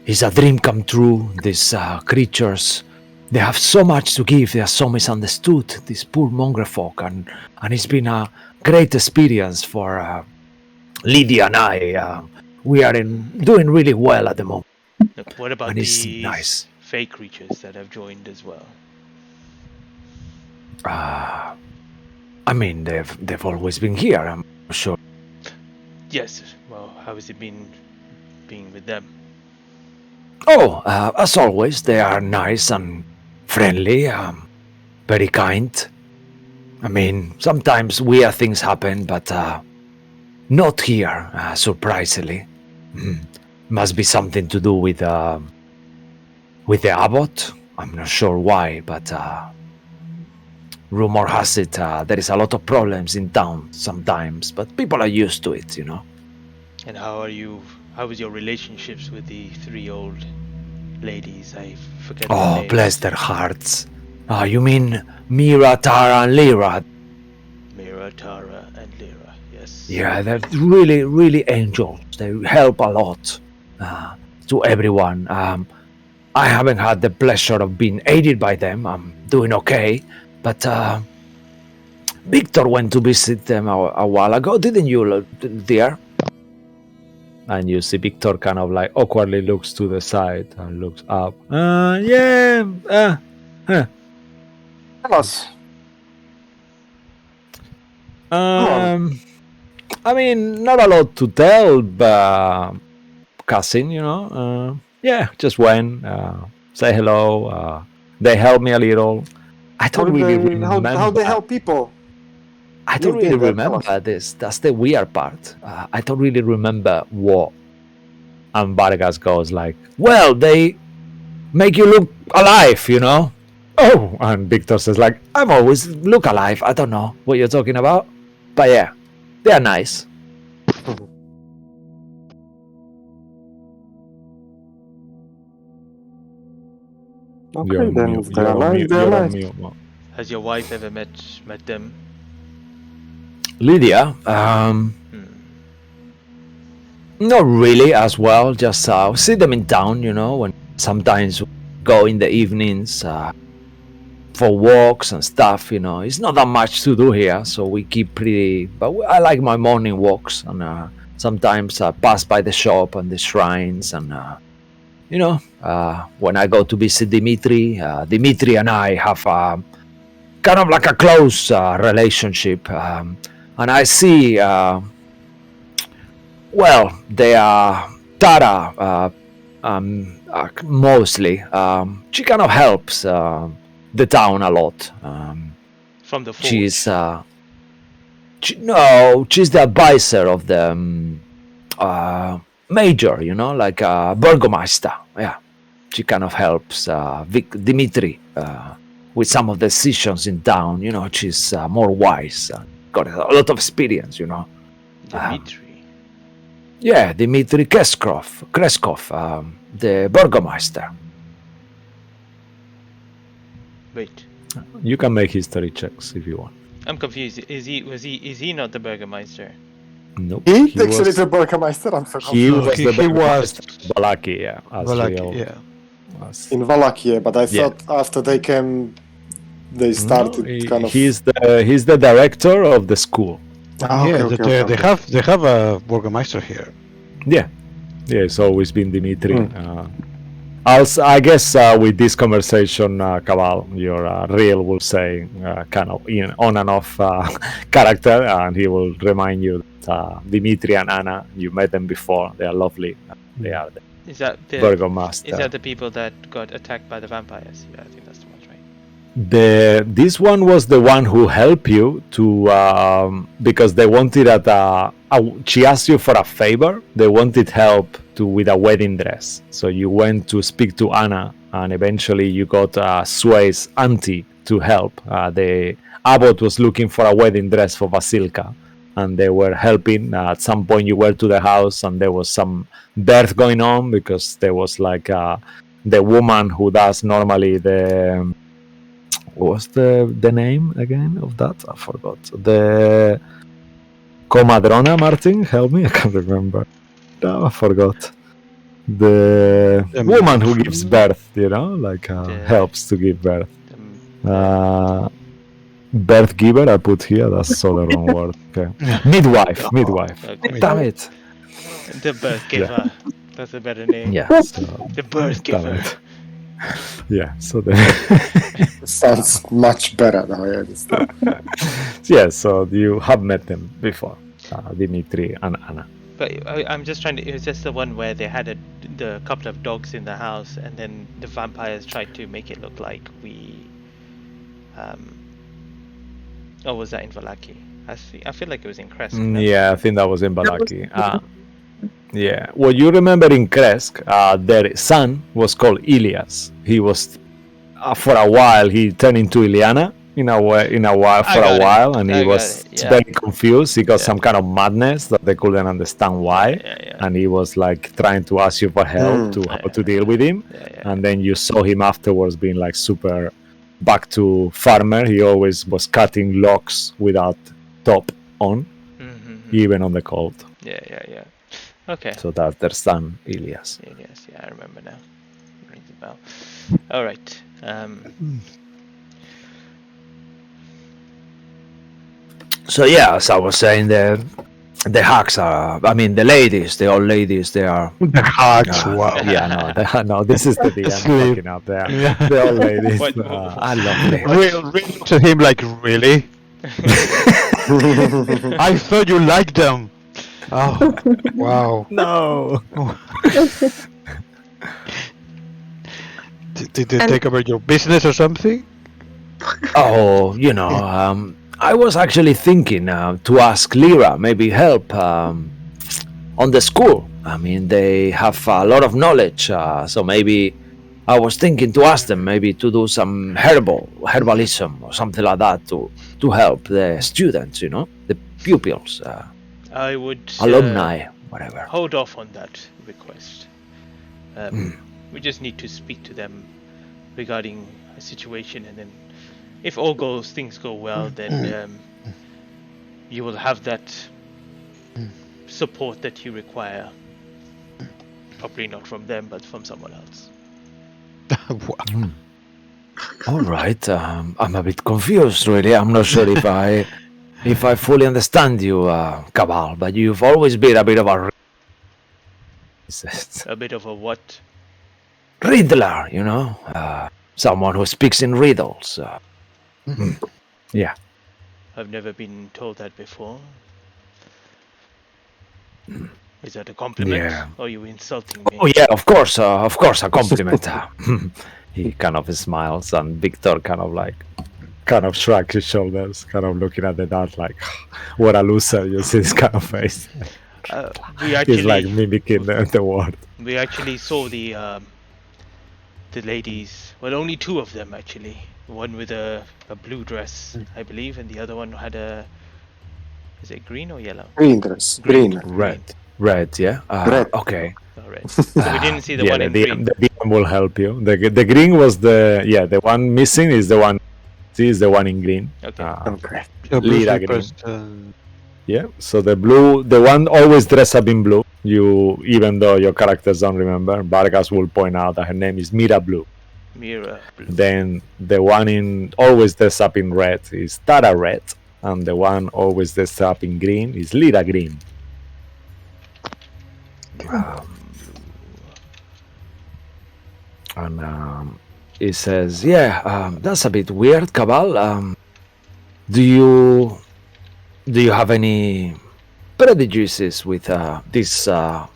It's a dream come true. These creatures, they have so much to give. They are so misunderstood. These poor mongrel folk, and it's been a great experience for Lydia and I. We are doing really well at the moment.
Look, what about
And it's
these
nice.
fake creatures that have joined as well?
I mean, they've always been here. I'm sure.
Yes. Well, how has it been being with them?
Oh, as always, they are nice and friendly, very kind. I mean, sometimes weird things happen, but not here, surprisingly. Must be something to do with the abbot. I'm not sure why, but rumor has it there is a lot of problems in town sometimes, but people are used to it, you know.
And how was your relationships with the 3 old ladies? I forget their
Oh,
names.
bless their hearts. You mean Mira, Tara, and Lyra?
Mira, Tara, and Lyra. Yes.
Yeah, they're really, really angels. They help a lot to everyone. I haven't had the pleasure of being aided by them. I'm doing okay, but Victor went to visit them a while ago, didn't you, dear? And you see Victor kind of like awkwardly looks to the side and looks up. Yeah.
Tell us.
I mean, not a lot to tell, but cousin, you know. Yeah, just went, say hello. They helped me a little. I don't really remember.
How they help people?
I don't
You
really
did that, tell us.
remember this. That's the weird part. I don't really remember what. And Vargas goes like, well, they make you look alive, you know? Oh, and Victor says like, I'm always look alive. I don't know what you're talking about. But yeah, they're nice.
Okay,
You're
then
mute.
if they're nice, they're
You're on
nice.
mute.
Has your wife ever met them?
Lydia, not really as well. Just see them in town, you know, when sometimes go in the evenings for walks and stuff, you know. It's not that much to do here, so we keep pretty, but I like my morning walks, and sometimes pass by the shop and the shrines, and you know, when I go to visit Dimitri, Dimitri and I have kind of like a close relationship, and I see well, they are Tara mostly. She kind of helps the town a lot.
From the forge?
She's she's the advisor of the major, you know, like Burgomeister. Yeah, she kind of helps Dimitri with some of the decisions in town. You know, she's more wise, got a lot of experience. You know.
Dimitri.
Yeah, Dimitri Kreskov, the Burgomeister.
Wait,
You can make history checks if you want.
I'm confused. Is he not the Burgermeister?
Nope.
He actually is a Burgermeister. I'm so
He
confused.
was
he
the
was
Burgomeister of Wallachia, as
Valaki,
real.
yeah.
As,
In Wallachia, but I
Yeah.
thought after they came, they started kind of.
he's the director of the school.
Ah,
Yeah,
okay, okay, okay.
they have a Burgermeister here.
Yeah, it's always been Dimitri. Also, I guess with this conversation, Cabal, your real will say kind of on and off character, and he will remind you that Dimitri and Anna, you met them before. They are lovely. They are the
Is that the
Burgomaster.
Is that the people that got attacked by the vampires? Yeah, I think that's the ones, right?
This one was the one who helped you to because they wanted she asked you for a favor. They wanted help with a wedding dress, so you went to speak to Anna, and eventually you got Sway's auntie to help. The abbot was looking for a wedding dress for Vasilka, and they were helping. At some point you were to the house, and there was some birth going on, because there was like the woman who does normally the what's the name again of that? I forgot. The Comadrona, Martin, help me, I can't remember. No, I forgot. The woman who gives birth, you know, like helps to give birth. Birth giver, I put here. That's so the wrong word. Okay. Midwife.
Okay.
Damn it.
The birth giver. That's a better name.
Yeah. So,
The birth giver.
yeah. So the
Sounds much better now. I understand.
yeah. So you have met them before, Dimitri and Anna.
But I'm just trying to. It was just the one where they had the couple of dogs in the house, and then the vampires tried to make it look like we Or was that in Valaki? I feel like it was in Kresk. No?
Yeah, I think that was in
That was-
Balaki. Yeah. Well, you remember in Kresk, their son was called Ilias. He was for a while he turned into Iliana
I
for a
got it.
while, and he
I got
was
it. Yeah.
very confused. He got
Yeah.
some kind of madness that they couldn't understand why,
Yeah.
and he was like trying to ask you for help to how to deal with him.
Yeah.
And then you saw him afterwards being like super back to farmer. He always was cutting logs without top on,
Mm-hmm.
even on the cold.
Yeah. Okay.
So that's their son Ilias.
Yes, yeah, I remember now. Rings a bell. All right.
So yeah, as I was saying, the hacks are. I mean, the ladies, the old ladies, they are.
The hearts, wow.
Yeah, no, this is the DM
Sleep.
fucking up there.
Yeah.
The old ladies
What-
are lovely.
Real to him, like, really? I thought you liked them. Oh, wow.
No.
Did they
And-
take over your business or something?
Oh, I was actually thinking to ask Lyra maybe help on the school. I mean, they have a lot of knowledge, so maybe I was thinking to ask them maybe to do some herbalism or something like that to help the students, the pupils,
I would
alumni, whatever.
hold off on that request. We just need to speak to them regarding a situation, and then if all things go well, then you will have that support that you require. Probably not from them, but from someone else.
Wow.
All right, I'm a bit confused, really. I'm not sure if I fully understand you, Cabal, but you've always been a bit of a
A bit of a what?
riddler, someone who speaks in riddles. Yeah.
I've never been told that before. Is that a compliment?
Yeah.
Or are you insulting me?
Oh yeah, of course, a compliment. He kind of smiles, and Victor kind of shrugs his shoulders, kind of looking at the dad like, "What a loser!" You see this kind of face.
We actually,
He's like mimicking the word.
we actually saw the ladies. Well, only two of them actually. One with a blue dress, I believe, and the other one had is it green or yellow?
Green dress. Green.
Red, yeah.
Red.
Okay.
Oh, red. So we didn't see the one in green.
The DM will help you. The green was the one missing is the one. Is the one in green.
Okay.
Okay.
Lira
Green.
Yeah. So the one always dressed up in blue. Even though your characters don't remember, Vargas will point out that her name is Mira Blue.
Mirror blue.
Then the one in always dressed up in red is Tara Red, and the one always dressed up in green is Lira Green. And he says, "Yeah, that's a bit weird, Cabal. Do you have any prejudices with these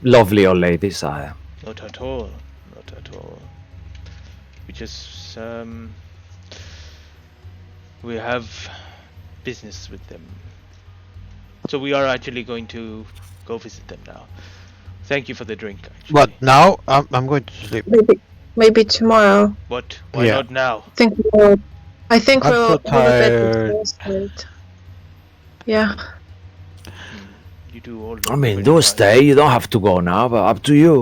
lovely old ladies?"
Not at all. Not at all. We just we have business with them. So we are actually going to go visit them now. Thank you for the drink. Actually.
But now I'm going to sleep.
Maybe tomorrow.
What? Why
Yeah.
not now?
I think
I'm
we'll
so
go to bed
tired.
exhausted. Yeah.
You do all.
I mean, do stay. You don't have to go now, but up to you.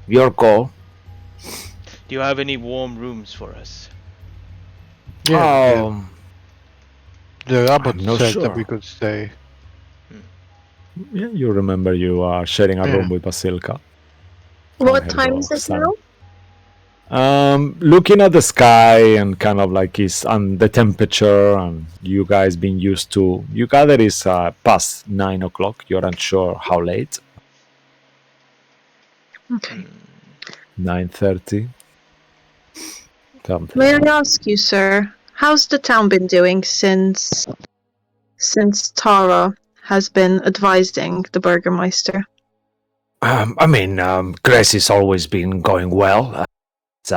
Your call.
Do you have any warm rooms for us?
Yeah, the abbot
I'm not
said
sure.
that we could stay.
Yeah, you remember you are sharing a room
Yeah.
with Basilka.
What
Her
time is
dog,
it
son.
now?
Looking at the sky and kind of like and the temperature, and you guys being used to, you gather it's past 9 o'clock. You're unsure how late.
Okay.
9:30. Something.
May I ask you, sir, how's the town been doing since Tara has been advising the Burgermeister?
I mean, Grace has always been going well. It's,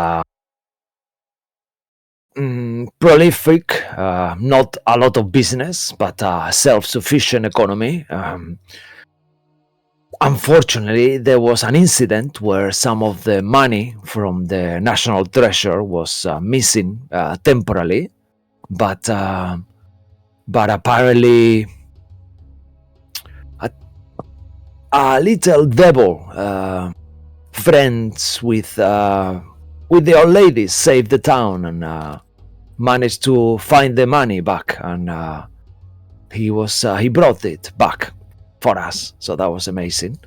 prolific, not a lot of business, but self-sufficient economy. Unfortunately, there was an incident where some of the money from the national treasure was missing temporarily, but apparently a little devil, friends with the old lady, saved the town and managed to find the money back, and he brought it back for us, so that was amazing.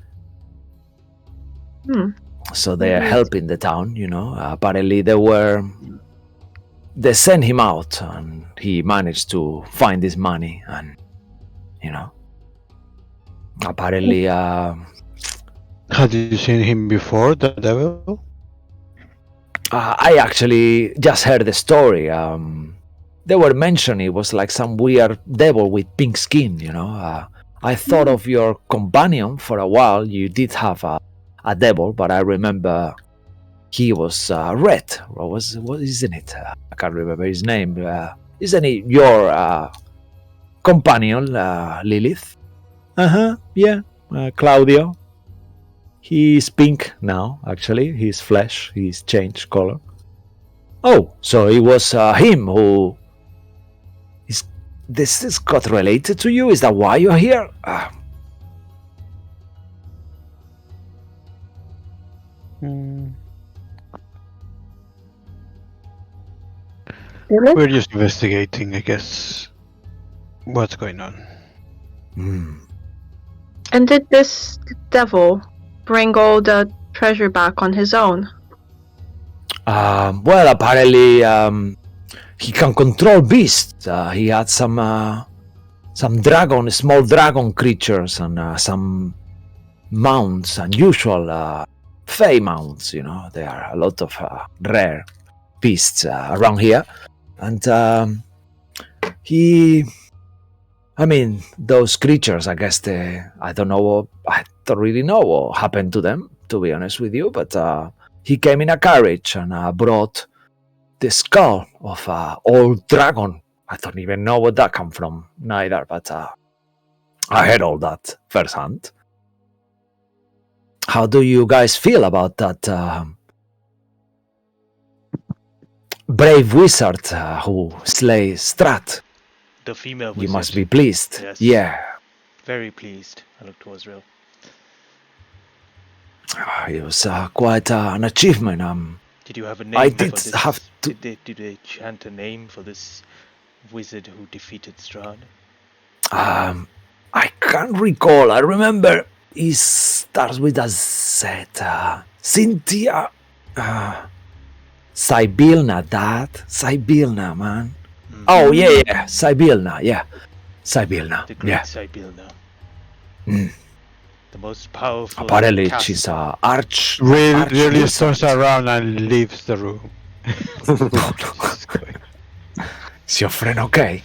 So they are helping the town, apparently they sent him out and he managed to find this money, and apparently
Had you seen him before, the devil?
I actually just heard the story. They were mentioning it was like some weird devil with pink skin, I thought of your companion for a while. You did have a devil, but I remember he was red. What isn't it? I can't remember his name. Isn't it your companion, Lilith? Yeah, Claudio. He's pink now, actually. His flesh, he's changed color. Oh, so it was him who... This is got related to you? Is that why you're here?
We're just investigating, I guess, what's going on.
And did this devil bring all the treasure back on his own?
Well, apparently he can control beasts. He had some small dragon creatures, and some mounts, unusual fey mounts. There are a lot of rare beasts around here, and those creatures, I guess I don't really know what happened to them, to be honest with you, but he came in a carriage and brought the skull of an old dragon. I don't even know where that come from, neither, but I heard all that firsthand. How do you guys feel about that brave wizard who slays Strahd?
The female wizard.
You must be pleased.
Yes.
Yeah.
Very pleased. I look towards Real.
It was quite an achievement.
Did you have a name
I
for
did
this?
have to...
Did they chant a name for this wizard who defeated Strahd?
I can't recall. I remember it starts with a Z. Cynthia. Sibylna, Sibylna, man. Oh, yeah. Sibylna, yeah. Sibylna.
The great
Yeah.
Sibylna. The most powerful.
Apparently,
cast-
she's a arch.
Really
wizard.
turns around and leaves the room.
Is your friend okay?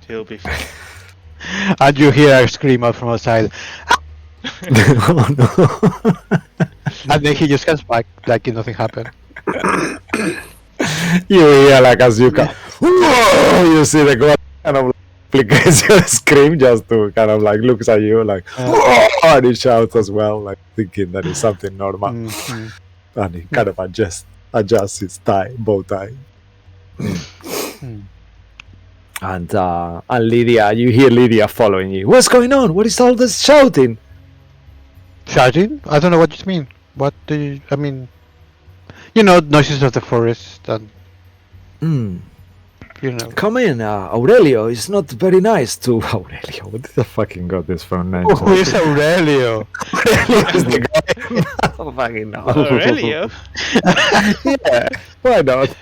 He'll be fine.
And you hear a scream out from outside,
Oh, no.
and then he just comes back like nothing happened.
You hear like as you can. You see the girl kind of flickers your scream just to kind of like looks at you like, and he shouts as well, like thinking that it's something normal. And he kind of adjusts his bow tie. And Lydia, you hear Lydia following you. What's going on? What is all this shouting?
Shouting? I don't know what you mean. What do you... I mean... noises of the forest and...
Come in, Aurelio. It's not very nice to... Aurelio, what did I fucking got this from name?
Who is Aurelio?
Aurelio is the guy. I don't fucking know.
Aurelio?
Yeah, why not?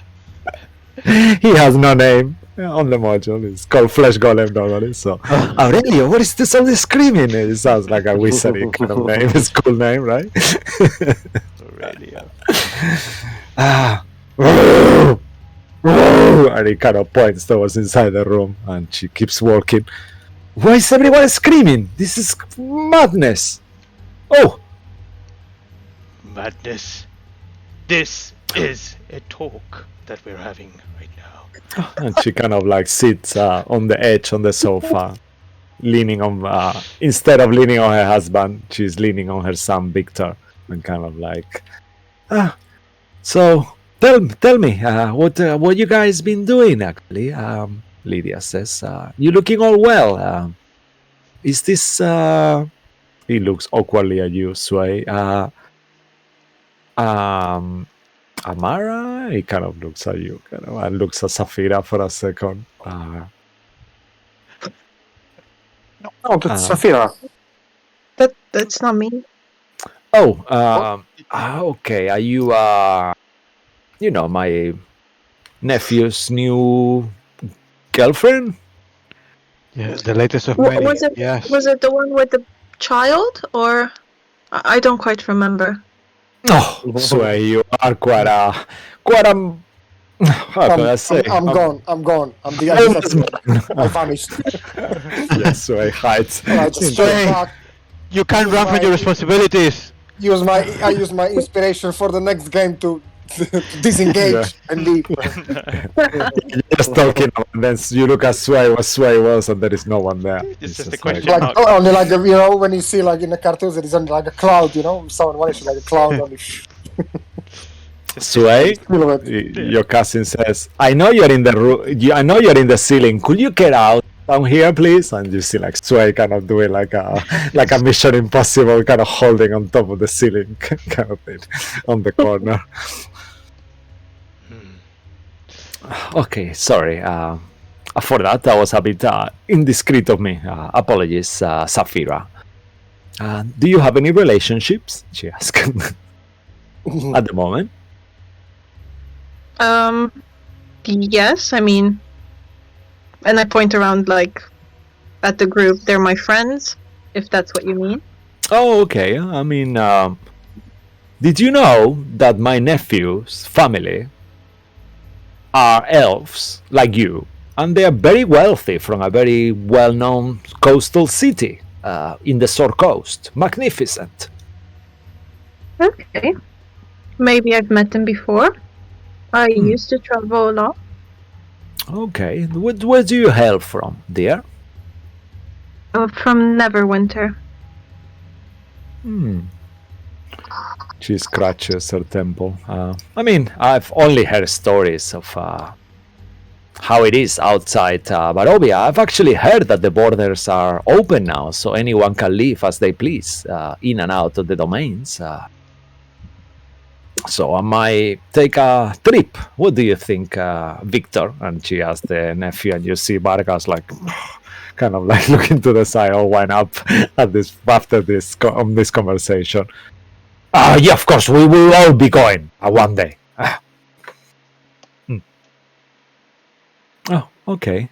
He has no name on the module. It's called Flesh Golem normally. So Aurelio, what is this? All this screaming? It sounds like a wizarding kind of name. It's a cool name, right?
Aurelio.
And he kind of points towards inside the room, and she keeps walking. Why is everyone screaming? This is madness. Oh,
Madness. This is a talk that we're having right now.
And she kind of like sits on the edge on the sofa, leaning on, instead of leaning on her husband, she's leaning on her son Victor, and kind of like, so tell me, what you guys been doing actually? Lydia says, you looking all well. Is this? He looks awkwardly at you, Sway. Amara? He kind of looks at you, and looks at Safira for a second.
Oh, that's Safira.
That's not me.
Oh, okay. Are you, my nephew's new girlfriend?
Yeah, the latest of
Wa-
many.
was it
Yes.
was it the one with the child, or I don't quite remember.
Oh, Sway, you are quite a. How can I say?
I'm gone. I'm the I vanished.
Yes, Sway hides.
I just straight back.
You can't run from your responsibilities.
I use my inspiration for the next game to disengage and leave.
You're just talking, and then you look at Sway, what Sway was, and there is no one there.
It's just a
like-
question.
Like only like when you see like in the cartoons, there is only like a cloud. Someone vanishes like a cloud. Only
Sway,
silhouette.
your cousin says, I know you're in the room. I know you're in the ceiling. Could you get out down here, please? And you see like Sway kind of doing like a Mission Impossible, kind of holding on top of the ceiling, kind of thing, on the corner. Okay, sorry. For that was a bit indiscreet of me. Apologies, Safira. Do you have any relationships? She asked. At the moment.
Yes, I mean, and I point around like at the group. They're my friends, if that's what you mean.
Oh, okay. I mean, did you know that my nephew's family are elves like you, and they are very wealthy from a very well-known coastal city in the Sword Coast? Magnificent.
Okay, maybe I've met them before. I used to travel a lot.
Okay. Where do you hail from, dear?
From Neverwinter.
She scratches her temple. I mean, I've only heard stories of how it is outside Barovia. I've actually heard that the borders are open now, so anyone can live as they please, in and out of the domains. So I might take a trip. What do you think, Victor? And she asks the nephew, and you see Vargas like, kind of like looking to the side, all wind up at this after this conversation. Yeah, of course, we will all be going one day. Oh, okay.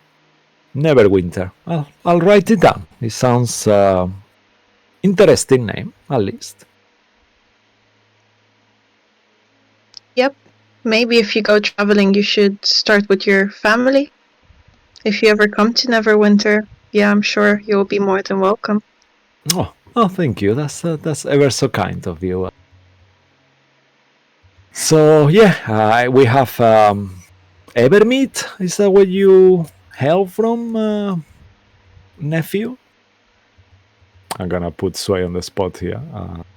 Neverwinter. I'll write it down. It sounds interesting name, at least.
Yep. Maybe if you go traveling, you should start with your family. If you ever come to Neverwinter, yeah, I'm sure you'll be more than welcome.
Oh, thank you. That's ever so kind of you. So yeah, we have Evermeet. Is that where you hail from, nephew? I'm gonna put Sway on the spot here.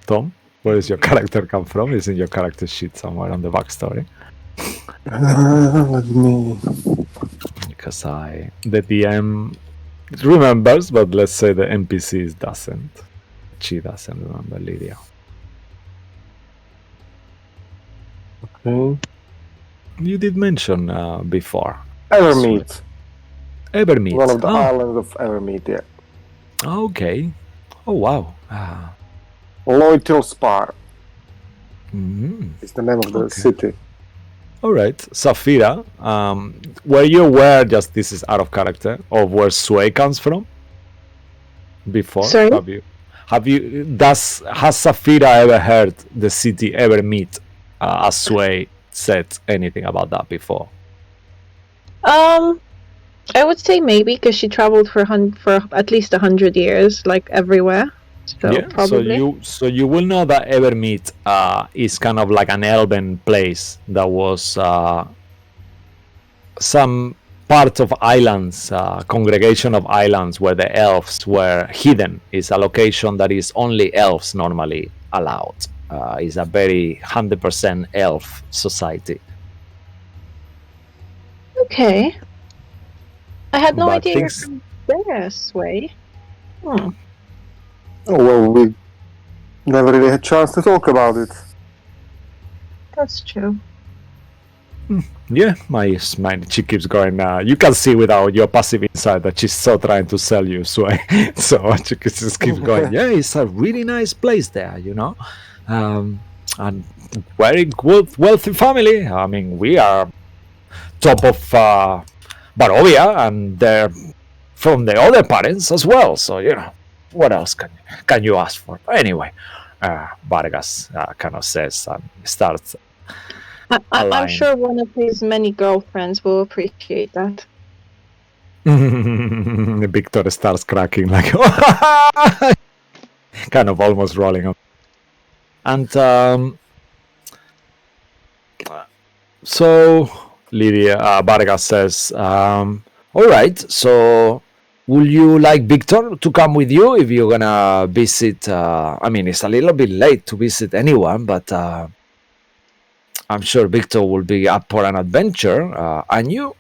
Tom, where does your character come from? Is in your character sheet somewhere on the backstory?
Let me.
Because the DM remembers, but let's say the NPCs doesn't. She doesn't remember, Lydia.
Okay.
You did mention before.
Evermeet.
Evermeet.
One of the islands of Evermeet, yeah.
Okay. Oh, wow.
Loyal Spar
Mhm.
is the name of the
Okay.
city.
All right. Safira, were you aware, just this is out of character, of where Sway comes from? Before?
Sorry?
Has Safira ever heard the city Evermeet, as Sway said anything about that before?
I would say maybe because she traveled for at least 100 years, like everywhere. So
Yeah,
probably.
so you will know that Evermeet is kind of like an elven place that was some part of islands, congregation of islands where the elves were hidden. Is a location that is only elves normally allowed. Is a very 100% elf society.
Okay. I had no
But
idea you're
things
from there, Sway. Hmm.
Oh, well, we never really had a chance to talk about it.
That's true.
Yeah, my she keeps going. You can see without your passive insight that she's so trying to sell you Sway. So she just keeps going. Yeah, it's a really nice place there, you know, and very good, wealthy family. I mean, we are top of Barovia, and they're from the other parents as well. So you know, what else can you ask for? Anyway, Vargas kind of says and starts.
I'm sure one of his many girlfriends will appreciate that.
Victor starts cracking like kind of almost rolling on. And so Lydia Vargas says, all right, so will you like Victor to come with you if you're gonna visit? I mean, it's a little bit late to visit anyone, but I'm sure Victor will be up for an adventure. And you?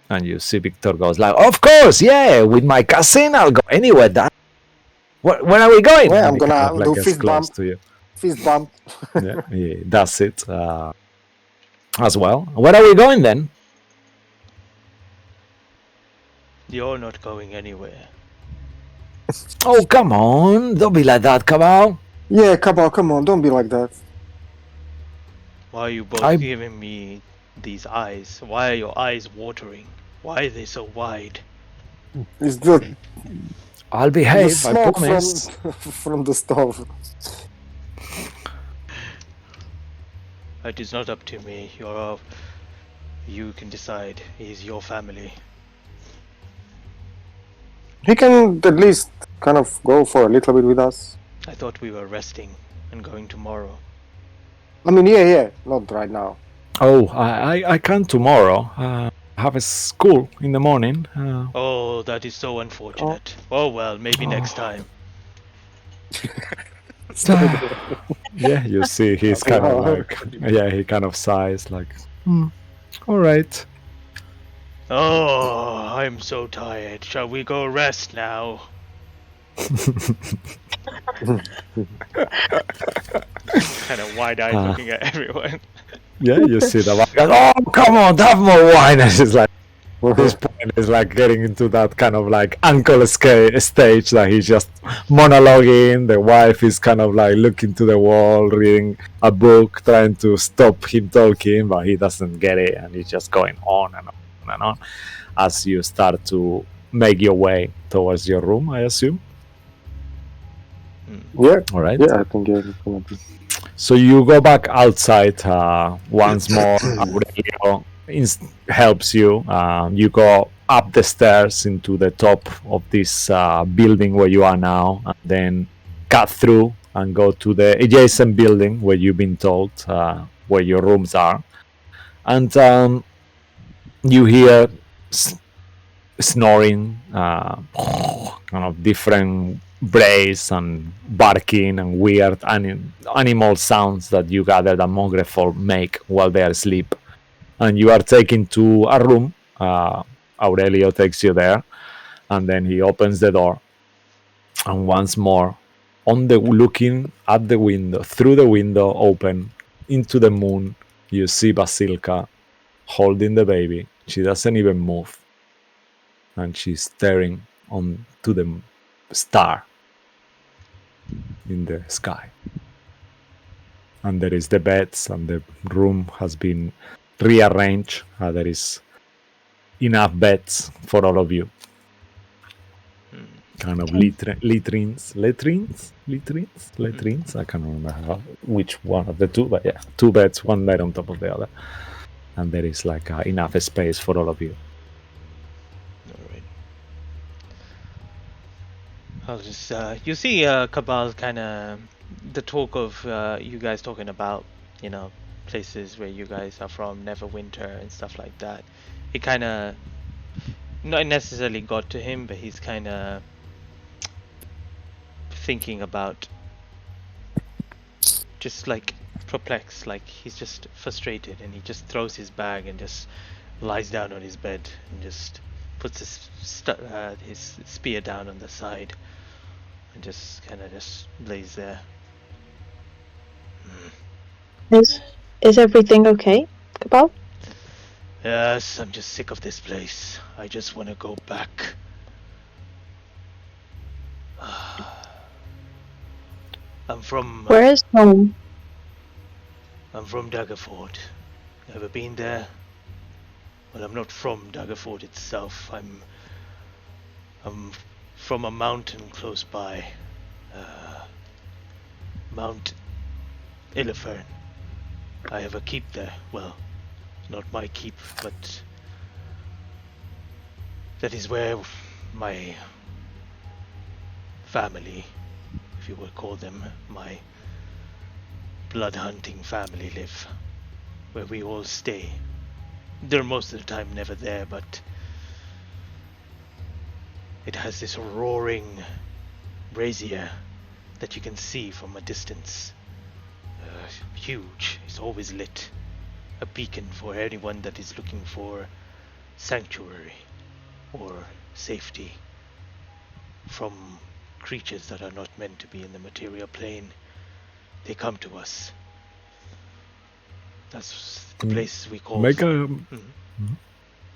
And you see Victor goes like, of course, yeah, with my cousin, I'll go anywhere. Where are we going?
Yeah, I'm
And he kind
gonna
of like
do
gets
fist
close
bump.
to you.
Fist bump.
Yeah, he does it as well. Where are we going then?
You're not going anywhere.
Oh, come on. Don't be like that, Cabal.
Yeah, come on, don't be like that.
Why are you both
I-
giving me these eyes? Why are your eyes watering? Why are they so wide?
It's the
I'll behave, I
smoke
promise.
from the stove.
It is not up to me. You can decide. He's your family.
He can at least kind of go for a little bit with us.
I thought we were resting and going tomorrow.
I mean, yeah, not right now.
Oh, I can tomorrow. Have a school in the morning.
Oh, that is so unfortunate. Oh well, maybe next time.
Yeah, you see, he's kind of like, yeah, he kind of sighs like, all right.
Oh, I'm so tired. Shall we go rest now? Kind of wide-eyed looking at everyone.
Yeah, you see the one goes, oh, come on, have more wine. And she's like, this point is like getting into that kind of like uncle stage that he's just monologuing. The wife is kind of like looking to the wall, reading a book, trying to stop him talking, but he doesn't get it, and he's just going on and on and on as you start to make your way towards your room, I assume.
Yeah,
All right.
yeah, I think it's gonna be.
So you go back outside once more. Aurelio helps you. You go up the stairs into the top of this building where you are now, and then cut through and go to the adjacent building where you've been told where your rooms are. And you hear snoring, kind of different brays and barking and weird animal sounds that you gather that Mogrefol make while they are asleep. And you are taken to a room. Aurelio takes you there, and then he opens the door. And once more, looking at the window, through the window open into the moon, you see Basilka holding the baby. She doesn't even move, and she's staring on to the star in the sky. And there is the beds, and the room has been rearranged. There is enough beds for all of you. Kind of latrines. I can't remember which one of the two, but yeah, 2 beds, 1 bed on top of the other, and there is like enough space for all of you.
Alright. I'll just you see Cabal kind of the talk of you guys talking about, you know, places where you guys are from, Neverwinter and stuff like that. It kind of not necessarily got to him, but he's kind of thinking about just like perplexed, like he's just frustrated, and he just throws his bag and just lies down on his bed and just puts his spear down on the side and just kind of just lays there.
Is everything okay, Cabal?
Yes, I'm just sick of this place. I just want to go back. I'm from
Where is home?
I'm from Daggerford. Never been there. Well, I'm not from Daggerford itself. I'm from a mountain close by. Mount Illifern. I have a keep there. Well, not my keep, but that is where my family, if you would call them, my blood hunting family live, where we all stay. They're most of the time never there, but it has this roaring brazier that you can see from a distance. Huge, it's always lit. A beacon for anyone that is looking for sanctuary or safety from creatures that are not meant to be in the material plane. They come to us. That's the place we call.
Make a.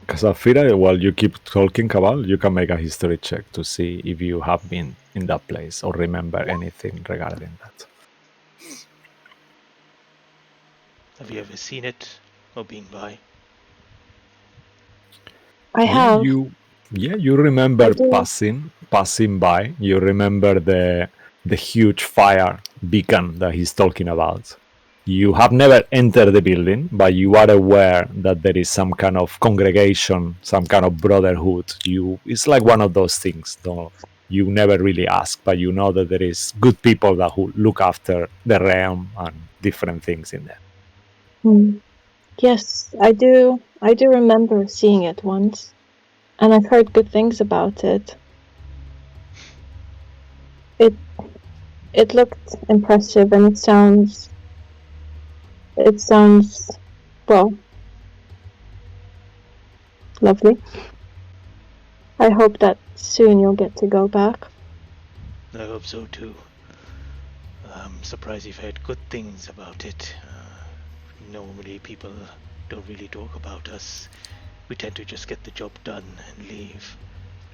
Safira, while you keep talking, Cabal, you can make a history check to see if you have been in that place or remember anything regarding that.
Have you ever seen it or been by?
I have.
You remember
I do.
passing by. You remember the huge fire beacon that he's talking about. You have never entered the building, but you are aware that there is some kind of congregation, some kind of brotherhood. It's like one of those things, though. You never really ask, but you know that there is good people that who look after the realm and different things in there.
Yes, I do. I do remember seeing it once, and I've heard good things about it. It looked impressive, and it sounds well, lovely. I hope that soon you'll get to go back.
I hope so too. I'm surprised you've heard good things about it. Normally people don't really talk about us. We tend to just get the job done and leave.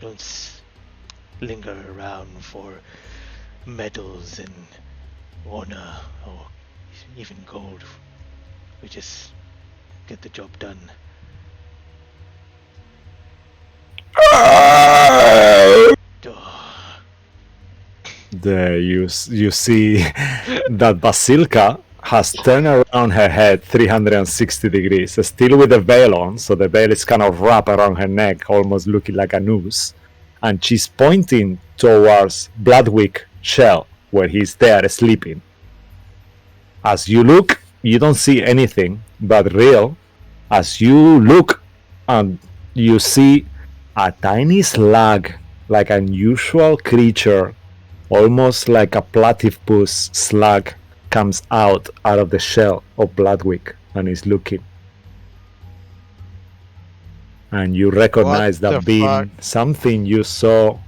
We don't linger around for medals and honor or even gold. We just get the job done.
You see that Basilka has turned around her head 360 degrees, still with the veil on, so the veil is kind of wrapped around her neck, almost looking like a noose, and she's pointing towards Bloodwick Shell, where he's there sleeping. As you look, you don't see anything but real. As you look, and you see a tiny slug, like an unusual creature, almost like a platypus slug, comes out of the shell of Bloodwick and is looking. And you recognize that being something you saw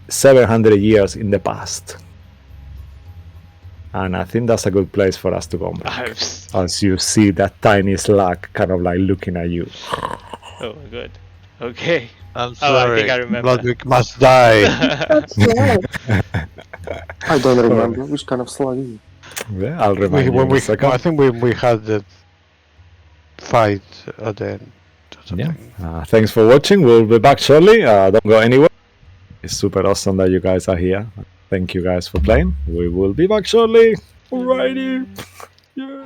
700 years in the past. And I think that's a good place for us to go back. As you see that tiny slug kind of like looking at you.
Oh my god. Okay.
I'm sorry.
I think I remember.
Bloodwick must die.
I don't remember which kind of slug is it.
Yeah, I'll remind you in a second.
I think we had the fight at the end.
Yeah. Thanks for watching. We'll be back shortly. Don't go anywhere. It's super awesome that you guys are here. Thank you guys for playing. We will be back shortly. Alrighty. Yeah.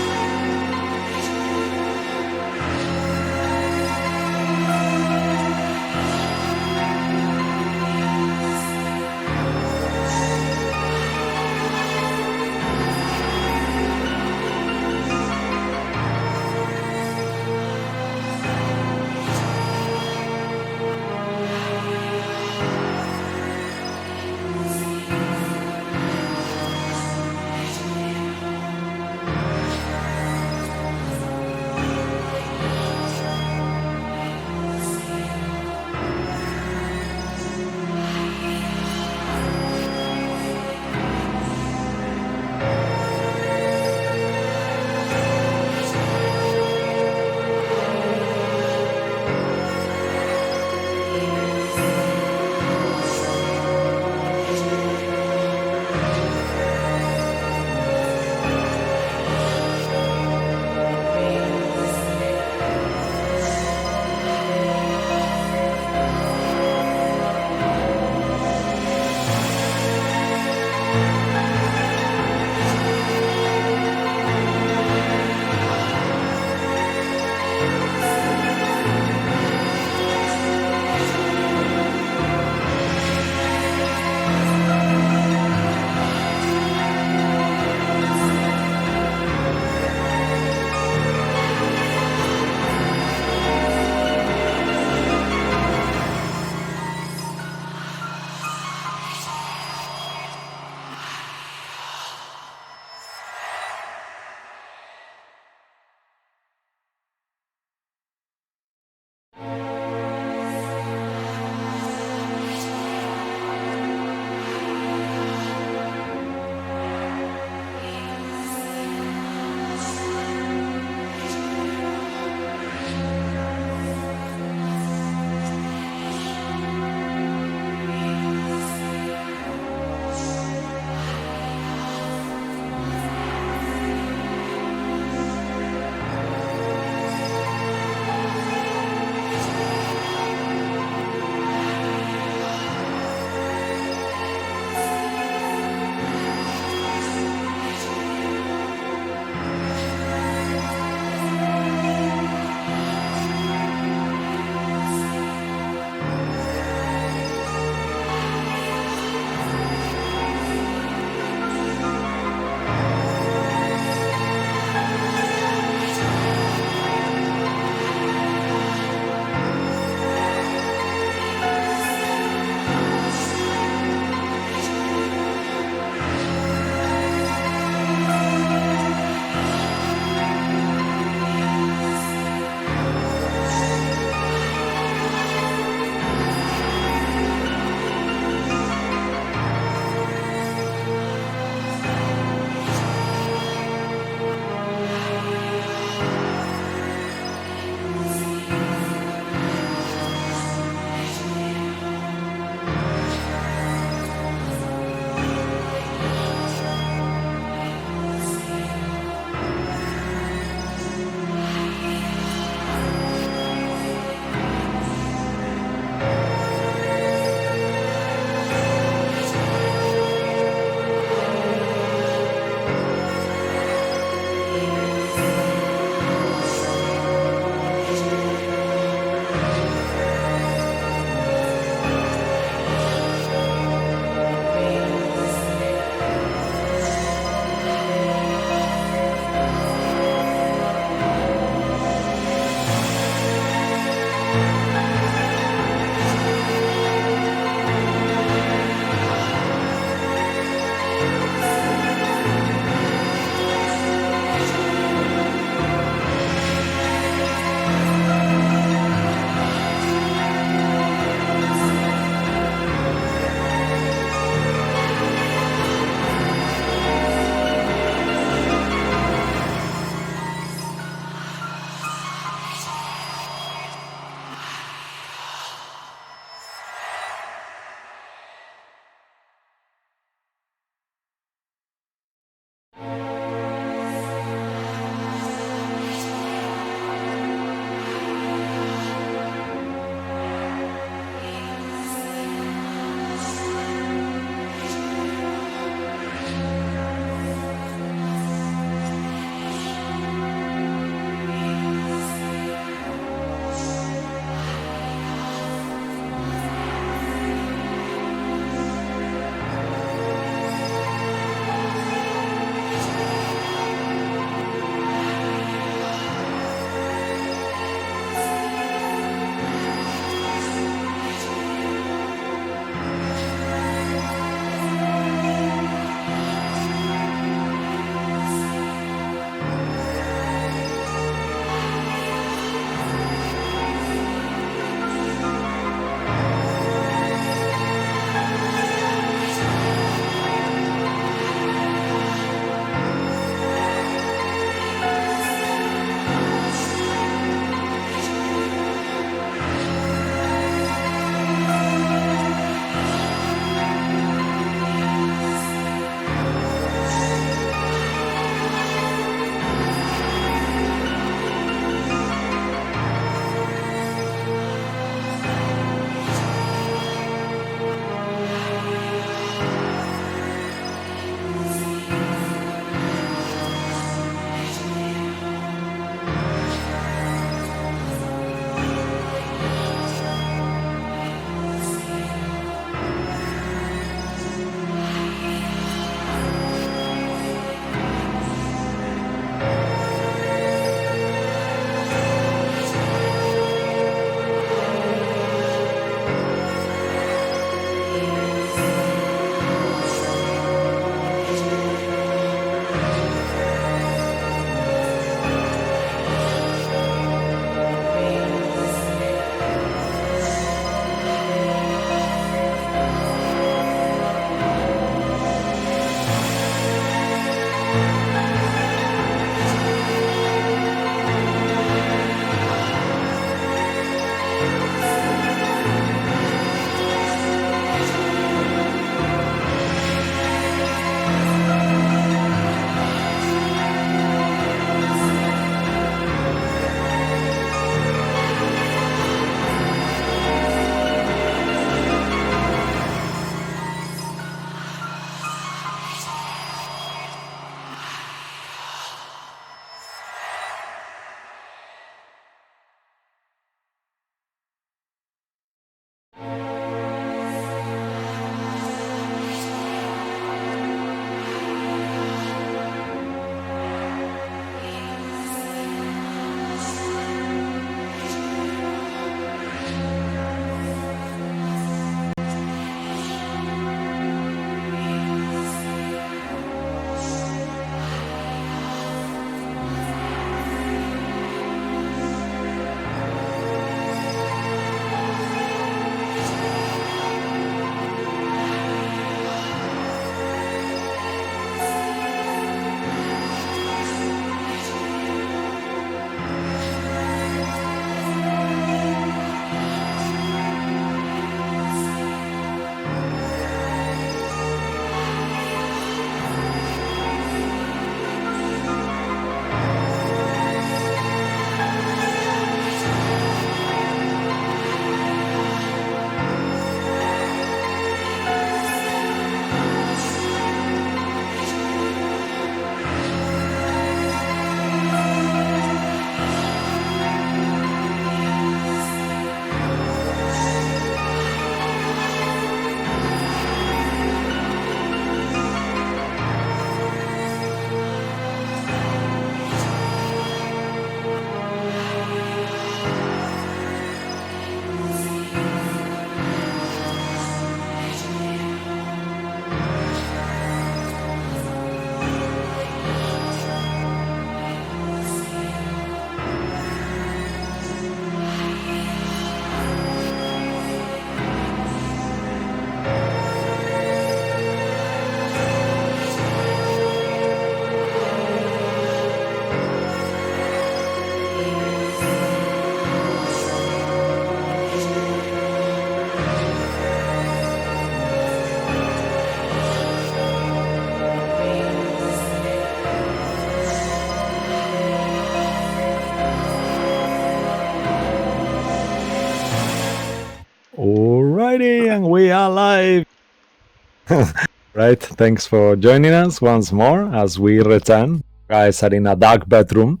Right, thanks for joining us once more as we return. Guys are in a dark bedroom.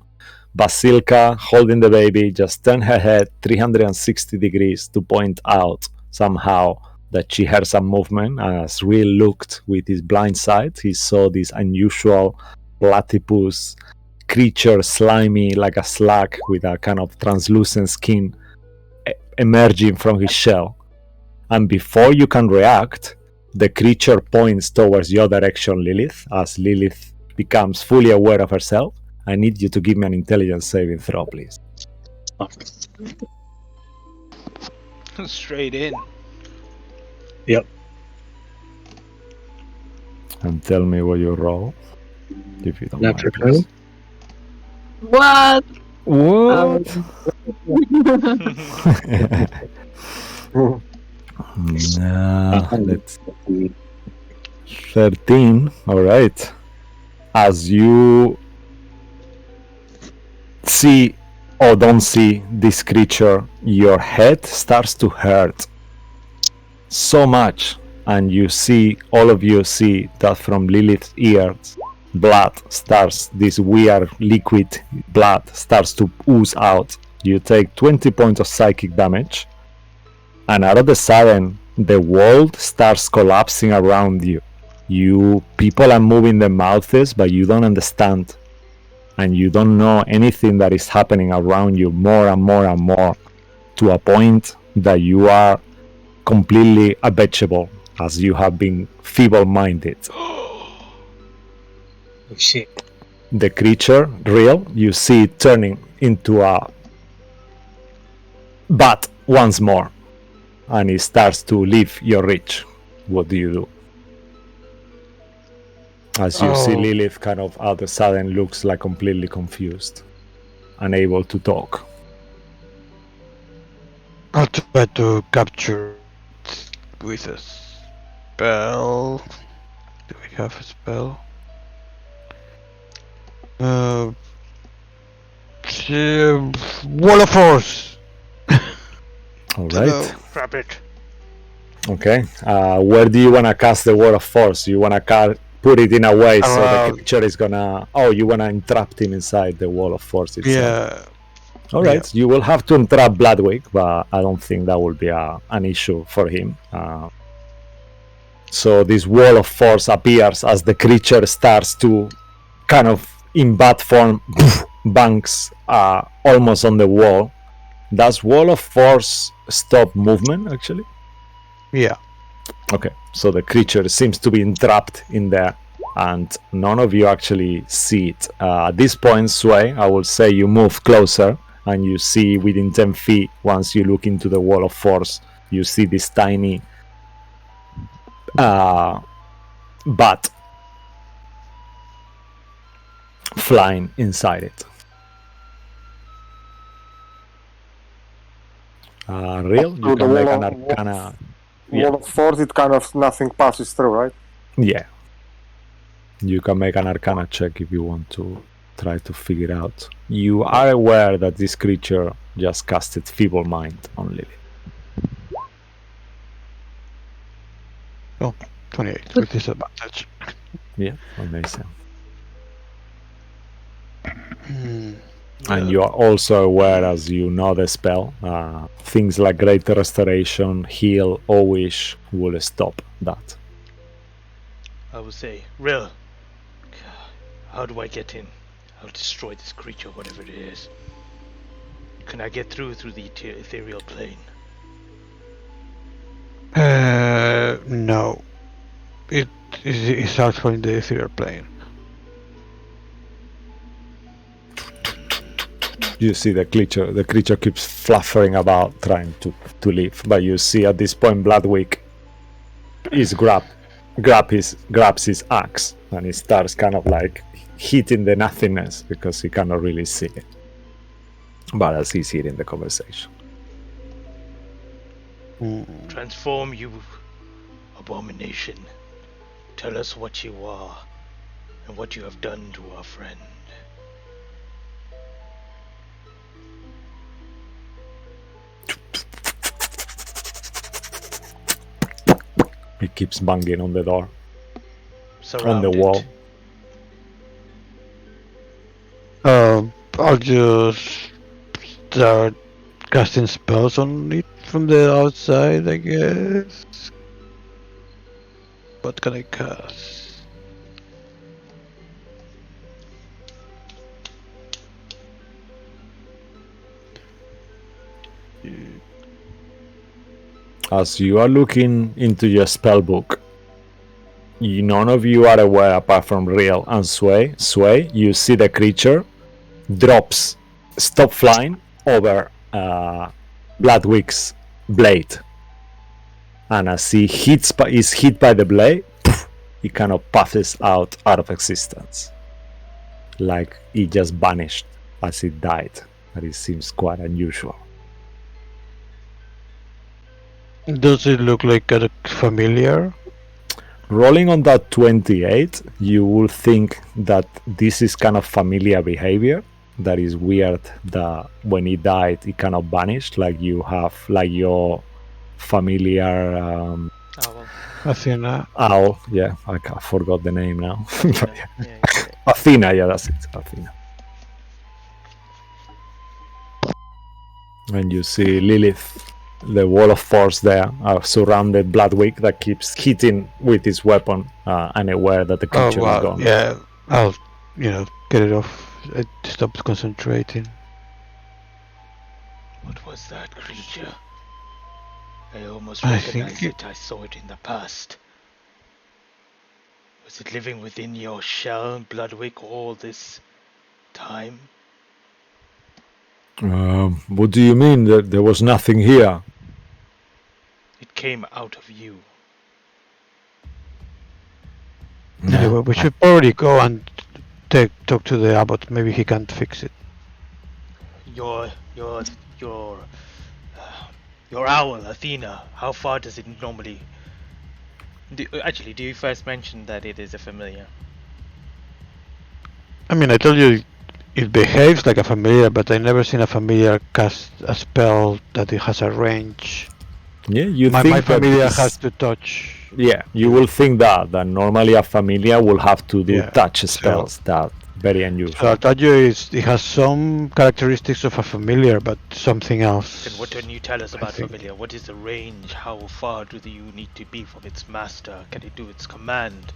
Basilka, holding the baby, just turned her head 360 degrees to point out somehow that she heard some movement. As Real looked with his blind sight, he saw this unusual platypus creature, slimy like a slug with a kind of translucent skin emerging from his shell. And before you can react, the creature points towards your direction, Lilith. As Lilith becomes fully aware of herself, I need you to give me an intelligence saving throw, please.
Okay.
Straight in.
Yep.
And tell me what you roll, if you don't
Natural
mind, please.
What?
What? No, let's 13. All right. As you see or don't see this creature, your head starts to hurt so much, and you see, all of you see that from Lilith's ears, blood starts, this weird liquid blood starts to ooze out. You take 20 points of psychic damage, and out of the sudden, the world starts collapsing around you. People are moving their mouths, but you don't understand, and you don't know anything that is happening around you more and more and more, to a point that you are completely a vegetable, as you have been feeble-minded.
Oh shit.
The creature, Real, you see it turning into a bat once more, and it starts to leave your reach. What do you do? As you see Lilith kind of out the sudden looks like completely confused, unable to talk.
I'll try to capture it with a spell. Do we have a spell? Wall of Force!
Alright.
Grab it.
Okay. Where do you want to cast the Word of Force? You want to put it in a way so the creature is gonna... Oh, you want to entrap him inside the Wall of Force itself.
Yeah.
Alright, you will have to entrap Bloodwick, but I don't think that will be an issue for him. So this Wall of Force appears as the creature starts to kind of, in bat form, banks almost on the wall. Does Wall of Force stop movement, actually?
Yeah.
Okay, so the creature seems to be entrapped in there, and none of you actually see it. At this point, Sway, I will say you move closer, and you see within 10 feet, once you look into the Wall of Force, you see this tiny bat flying inside it. Real, you can make an Arcana.
Wall of Force, it kind of nothing passes through, right?
Yeah. You can make an Arcana check if you want to try to figure out. You are aware that this creature just casted Feeble Mind on Lily.
Oh, 28 with disadvantage.
Yeah, amazing. And you are also aware, as you know the spell, things like Great Restoration, Heal, Owish will stop that.
I will say, Real, how do I get in? I'll destroy this creature, whatever it is. Can I get through the ethereal plane?
No. It is actually in the ethereal plane.
You see the creature keeps fluttering about trying to leave, but you see at this point Bloodwick is grabs his axe, and he starts kind of like hitting the nothingness because he cannot really see it, but as he's hearing the conversation.
Transform, you abomination. Tell us what you are and what you have done to our friend.
He keeps banging on the door,
Surrounded.
on the wall.
I'll just start casting spells on it from the outside, I guess. What can I cast?
As you are looking into your spell book, none of you are aware apart from Real and Sway. You see the creature stop flying over Bloodwick's blade, and as he is hit by the blade, he kind of passes out of existence, like he just vanished as it died. But it seems quite unusual.
Does it look like a familiar?
Rolling on that 28, you will think that this is kind of familiar behavior. That is weird that when he died, he kind of vanished, like you have like your familiar
Owl.
Athena.
owl. Yeah, I forgot the name now. But yeah.
Yeah, you get it.
Athena, yeah, that's it. Athena. And you see Lilith, the wall of force there, surrounded Bloodwick that keeps hitting with his weapon anywhere that the
Oh
creature is
wow,
gone.
yeah. I'll, get it off. It stops concentrating.
What was that creature? I almost
I
recognized
think
it. I saw it in the past. Was it living within your shell, Bloodwick, all this time?
What do you mean that there was nothing here?
It came out of you.
Anyway, we should probably go and talk to the abbot. Maybe he can fix it.
Your owl, Athena. How far does it normally? Do you first mention that it is a familiar?
I mean, I told you it behaves like a familiar, but I never seen a familiar cast a spell that it has a range.
Yeah, you
My
think
familiar
that
has to touch.
Yeah, you will think that normally a familiar will have to do
Yeah,
touch spells. That very
So I
unusual.
told you it has some characteristics of a familiar, but something else.
Then what can you tell us about
think.
familiar? What is the range? How far do you need to be from its master? Can it do its command?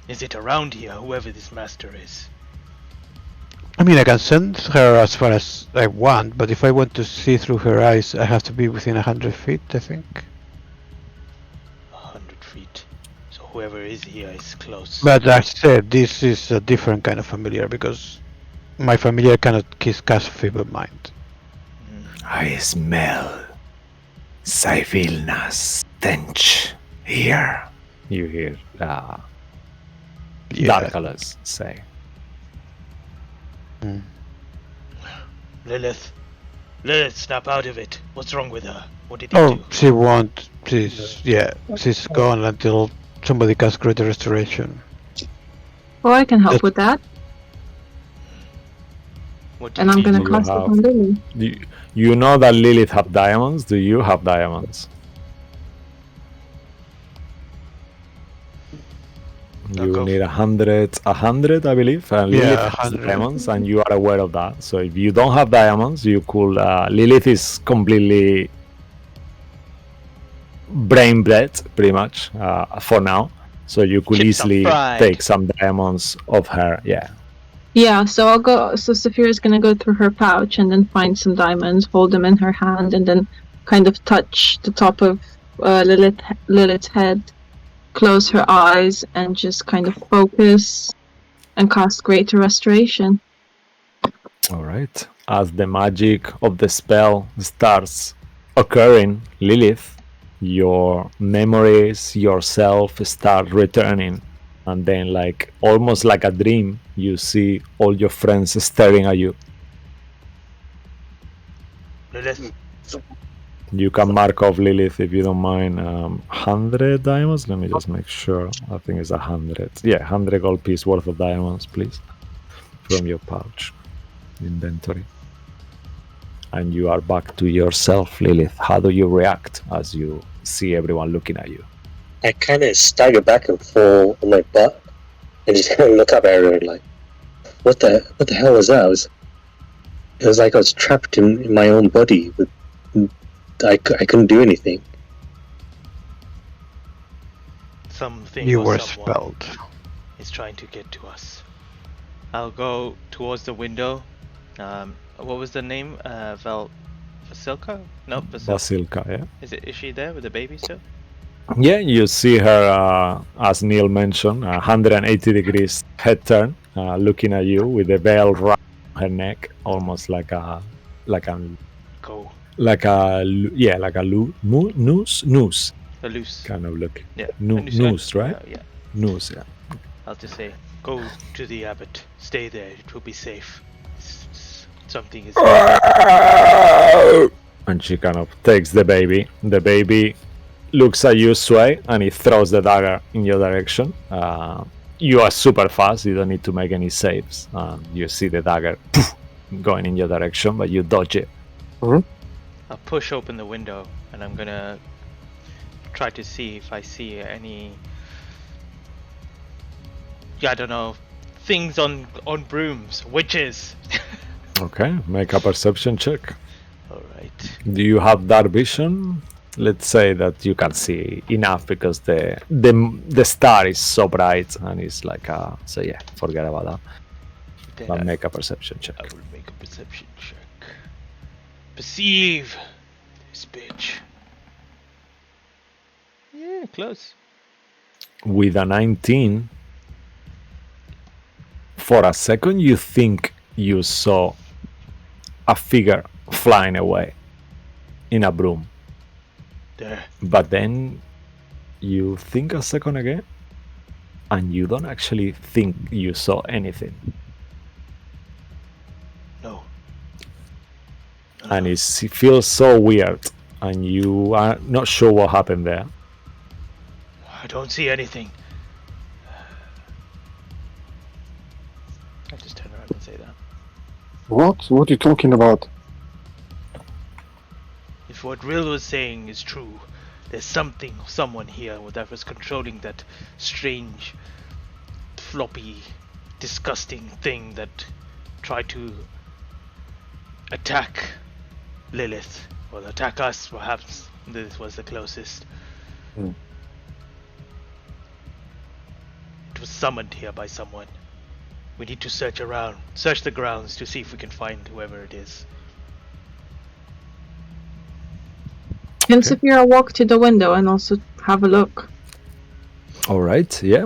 Is it around here, whoever this master is?
I mean, I can send her as far as I want, but if I want to see through her eyes, I have to be within 100 feet, I think.
100 feet. So whoever is here is close.
But I said this is a different kind of familiar because my familiar cannot cast feeble mind.
I smell Syvilna's stench here. You hear Darkalas say.
Lilith, snap out of it. What's wrong with her? What did he
Oh,
do?
she won't. She's gone until somebody casts Greater Restoration.
Oh, I can help with that.
What did
And I'm
he
gonna
do?
you
cast it
have-
on Lily.
You know that Lilith have diamonds? Do you have diamonds? You
Go.
need 100, I believe. And
Yeah,
Lilith has
100.
diamonds, and you are aware of that. So if you don't have diamonds, you could. Lilith is completely brain dead, pretty much, for now. So you could
Chips are
easily
fried.
take some diamonds of her. Yeah.
Yeah, so I'll go. So Saphira's gonna go through her pouch and then find some diamonds, hold them in her hand, and then kind of touch the top of Lilith's head, close her eyes, and just kind of focus and cast Greater Restoration.
All right. As the magic of the spell starts occurring, Lilith, your memories, yourself start returning. And then, like almost like a dream, you see all your friends staring at you.
Lilith,
You can mark off Lilith if you don't mind. 100 diamonds. Let me just make sure. I think it's 100. Yeah, 100 gold piece worth of diamonds, please, from your pouch inventory. And you are back to yourself, Lilith. How do you react as you see everyone looking at you?
I kind of stagger back and fall on my butt and just kind of look up at everyone like, what the hell was that? It was like I was trapped in my own body. I couldn't do anything.
Something
You
or
were
someone
spelled.
is trying to get to us. I'll go towards the window. What was the name? Vasilka? No,
Basilka, yeah.
Is she there with the baby still?
Yeah, you see her, as Neil mentioned, 180 degrees head turn, looking at you with the veil around her neck, almost like a
Go.
noose
The loose.
kind of look.
Yeah.
Noose, right?
Yeah.
Noose, yeah.
I'll just say, go to the abbot. Stay there. It will be safe. Something is.
And she kind of takes the baby. The baby looks at you, Sway, and he throws the dagger in your direction. You are super fast. You don't need to make any saves. You see the dagger going in your direction, but you dodge it.
Mhm.
I'll push open the window, and I'm gonna try to see if I see any. I don't know, things on brooms, witches.
Okay, make a perception check.
All right.
Do you have dark vision? Let's say that you can see enough because the star is so bright and it's like so yeah, forget about that.
Then
But make a perception check.
I will make a perception check. Perceive this bitch. Yeah, close.
With a 19, for a second you think you saw a figure flying away in a broom.
There.
But then you think a second again and you don't actually think you saw anything.
No.
And it feels so weird and you are not sure what happened there.
I don't see anything. I just turn around and say that.
What? What are you talking about?
If what Rill was saying is true, there's someone here that was controlling that strange, floppy, disgusting thing that tried to attack Lilith, or attack us perhaps. This was the closest.
Hmm.
It was summoned here by someone. We need to search the grounds to see if we can find whoever it is.
Can Saphira walk to the window and also have a look?
All right, yeah.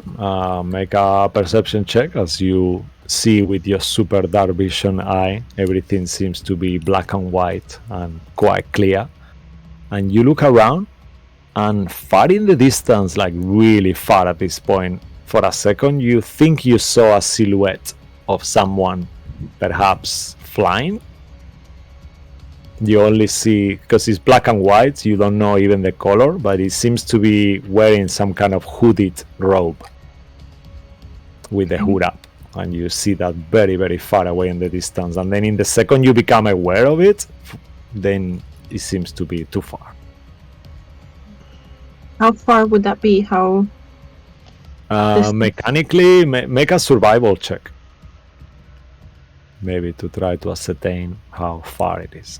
Make a perception check as you see with your super dark vision eye. Everything seems to be black and white and quite clear. And you look around, and far in the distance, like really far at this point, for a second you think you saw a silhouette of someone, perhaps flying. You only see, because it's black and white, you don't know even the color, but it seems to be wearing some kind of hooded robe with the hood up, and you see that very, very far away in the distance. And then in the second you become aware of it, then it seems to be too far.
How far would that be? How?
Mechanically, make a survival check, maybe to try to ascertain how far it is.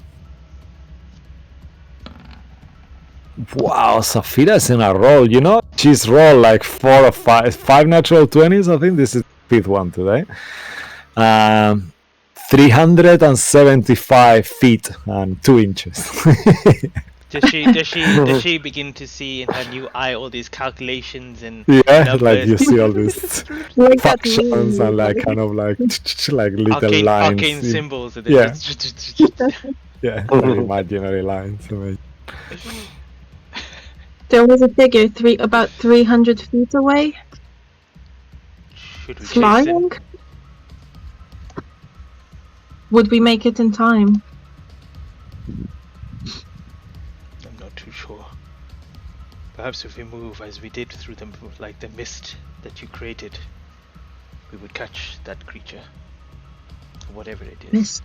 Wow, Saphira is in a roll. You know, she's rolled like 4 or 5 natural 20s. I think this is the 5th one today. 375 feet and 2 inches.
Does she begin to see in her new eye all these calculations and
Yeah,
numbers?
like you see all these
Like that
functions
meme.
and like kind of like little
arcane,
lines.
arcane symbols. And
Yeah.
just-
Yeah, like imaginary lines. Amazing.
There was a figure about 300 feet away,
Should we chase it?
flying. Would we make it in time?
I'm not too sure. Perhaps if we move as we did through the mist that you created, we would catch that creature, whatever it is.
Mist.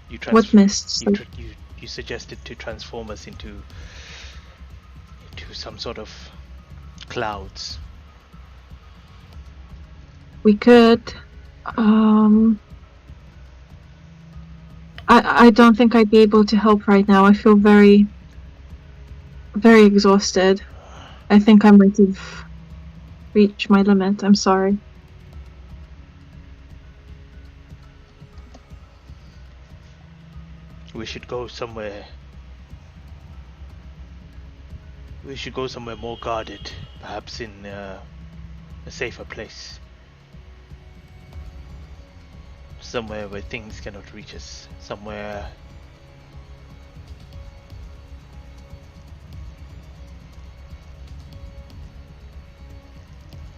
You
What mist?
You suggested to transform us into to some sort of clouds.
We could. I don't think I'd be able to help right now. I feel very, very exhausted. I think I might have reached my limit. I'm sorry.
We should go somewhere. We should go somewhere more guarded, perhaps in a safer place. Somewhere where things cannot reach us. Somewhere.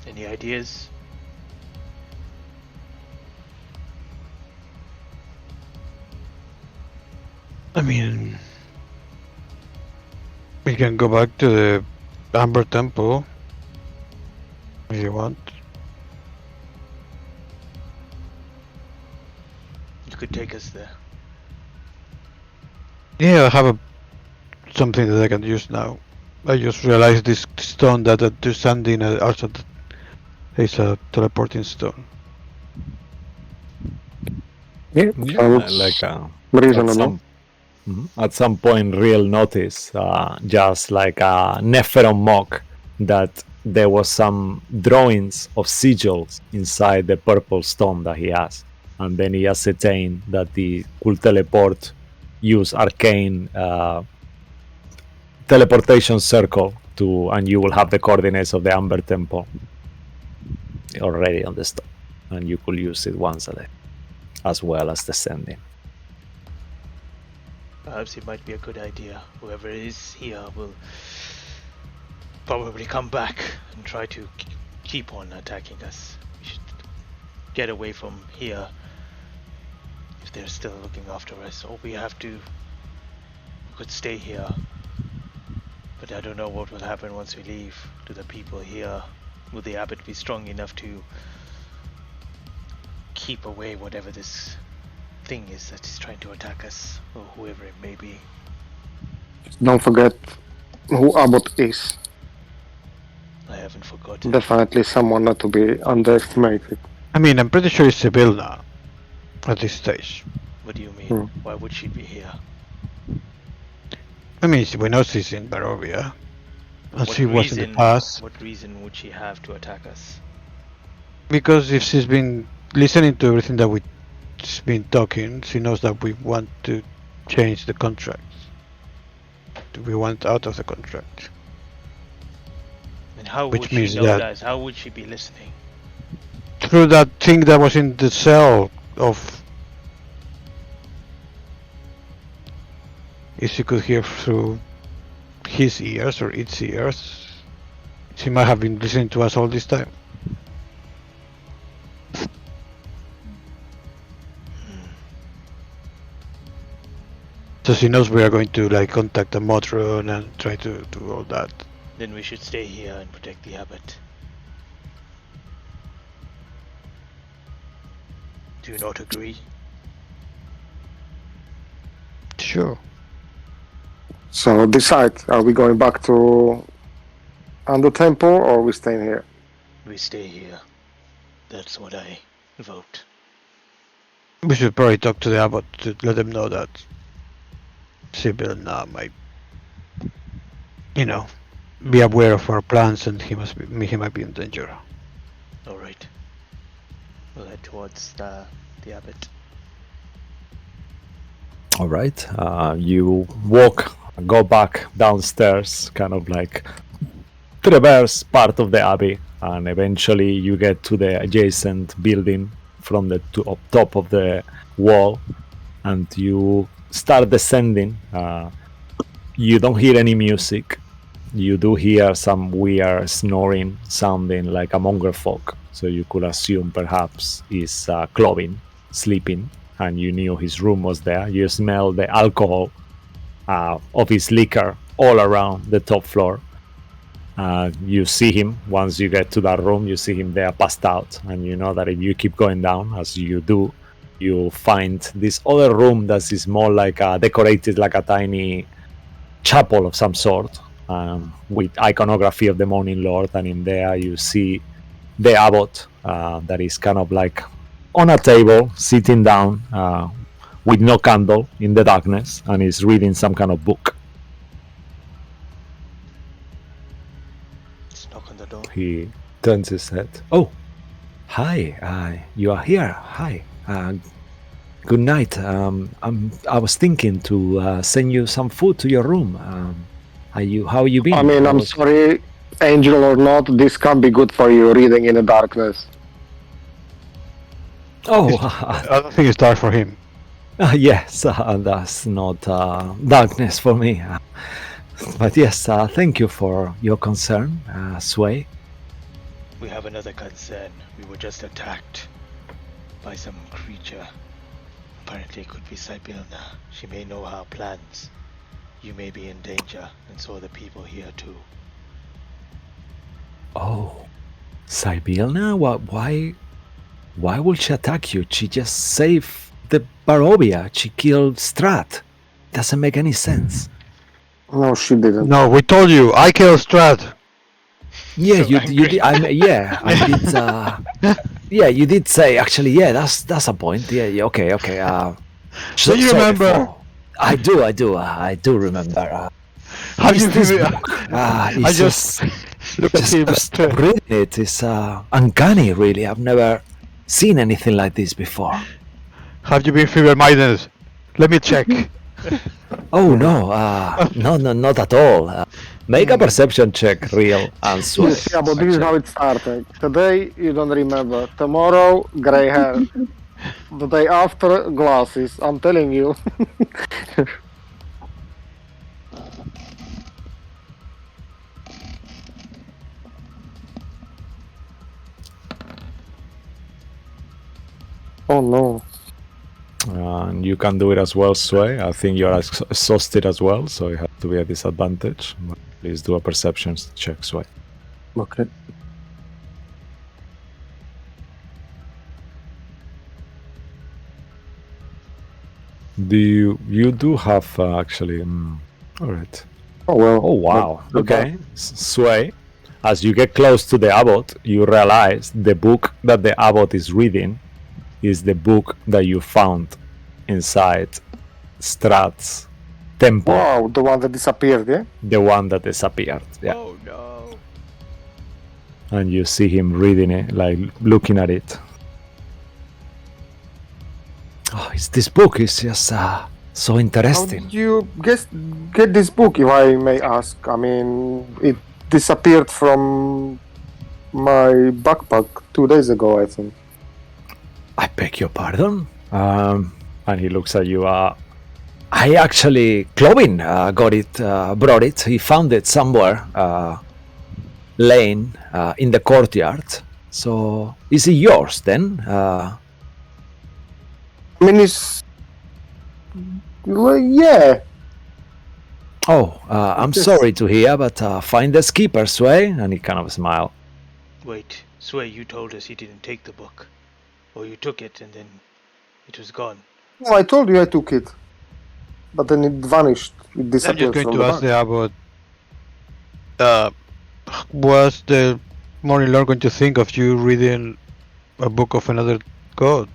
Any ideas?
I mean, we can go back to the Amber Temple if you want.
You could take us there.
Yeah, I have something that I can use now. I just realized this stone that they're standing outside is a teleporting stone.
Yeah,
Yeah,
sounds
like
reasonable.
at some point, Real noticed just like a Nephiron mock that there was some drawings of sigils inside the purple stone that he has, and then he ascertained that he could teleport, use arcane teleportation circle to, and you will have the coordinates of the Amber Temple already on the stone, and you could use it once a day, as well as descending.
Perhaps it might be a good idea. Whoever is here will probably come back and try to keep on attacking us. We should get away from here if they're still looking after us. Or we could stay here. But I don't know what will happen once we leave to the people here. Will the abbot be strong enough to keep away whatever this thing is that is trying to attack us, or whoever it may be?
Don't forget who Abbott is.
I haven't forgotten.
Definitely someone not to be underestimated.
I mean, I'm pretty sure it's Sibyl now, at this stage.
What do you mean?
Hmm.
Why would she be here?
I mean, we know she's in Barovia, and
What
she was in the
reason-
past.
What reason would she have to attack us?
Because if she's been listening to everything that we've been talking, she knows that we want to change the contract. We want out of the contract.
And how
Which
would she
means
know
that-
that? How would she be listening?
Through that thing that was in the cell of... If she could hear through his ears or its ears, she might have been listening to us all this time. So she knows we are going to like contact the Motron and try to do all that.
Then we should stay here and protect the abbot. Do you not agree?
Sure.
So decide, are we going back to Under Temple or are we staying here?
We stay here. That's what I vote.
We should probably talk to the abbot to let them know that Sibyl now might, be aware of our plans and he might be in danger.
Alright. We'll head towards the abbot.
All right. You go back downstairs, kind of like traverse part of the abbey, and eventually you get to the adjacent building from the top of the wall, and you start descending. You don't hear any music. You do hear some weird snoring sounding like a monger folk, so you could assume perhaps he's clubbing, sleeping, and you knew his room was there. You smell the alcohol of his liquor all around the top floor. You see him once you get to that room. You see him there passed out, and you know that if you keep going down, as you do, you find this other room that is more like decorated like a tiny chapel of some sort, with iconography of the Morning Lord, and in there you see the abbot that is kind of like on a table, sitting down with no candle in the darkness, and is reading some kind of book.
Let's knock on the door.
He turns his head. Oh, hi, you are here. Hi. Good night. I was thinking to send you some food to your room. How you been?
I mean, I'm sorry, angel or not, this can't be good for you reading in the darkness.
Oh,
I don't think it's dark for him.
yes, that's not darkness for me. But yes, thank you for your concern, Sway.
We have another concern. We were just attacked by some creature. Apparently it could be Sibylna. She may know our plans. You may be in danger, and so are the people here too.
Oh, Sibylna? Why will she attack you? She just saved the Barovia. She killed Strahd. Doesn't make any sense.
No, she didn't.
No, we told you. I killed Strahd.
Yeah,
So
you
angry.
did. I did. Yeah, you did say actually. Yeah, that's a point. Yeah, okay.
Do you remember?
I do remember.
Have you
This
feel-
book,
I
it's
just look at him.
just reading it is uncanny. Really, I've never seen anything like this before.
Have you been feeble-minded? Let me check.
Oh no, no, not at all. Make a perception check, real and Sway.
Yeah, but this is how it started. Today, you don't remember. Tomorrow, grey hair. The day after, glasses. I'm telling you. Oh no.
And you can do it as well, Sway. I think you're exhausted as well, so you have to be a disadvantage. Please do a perception check, Sway.
Okay.
You do have actually? All right.
Oh well.
Oh wow.
Not bad.
Okay. Sway. As you get close to the abbot, you realize the book that the abbot is reading is the book that you found inside Strahd's temple,
Wow, the one that disappeared, yeah?
the one that disappeared. Yeah.
Oh no.
And you see him reading it, like looking at it. Oh, this book is just so
How
interesting.
did you get this book, if I may ask? I mean, it disappeared from my backpack 2 days ago, I think.
I beg your pardon. And he looks at you. I actually, Clovin brought it. He found it somewhere, laying in the courtyard. So, is it yours then?
I mean, it's... Well, yeah.
Oh, I'm
Yes.
sorry to hear, but find the skipper, Sway. And he kind of smiled.
Wait, Sway, you told us you didn't take the book. Or you took it and then it was gone.
No, I told you I took it. But then it vanished. It
I'm just
disappeared
going
from
to
the
ask
bag.
the abbot. Was the Morning Lord going to think of you reading a book of another god?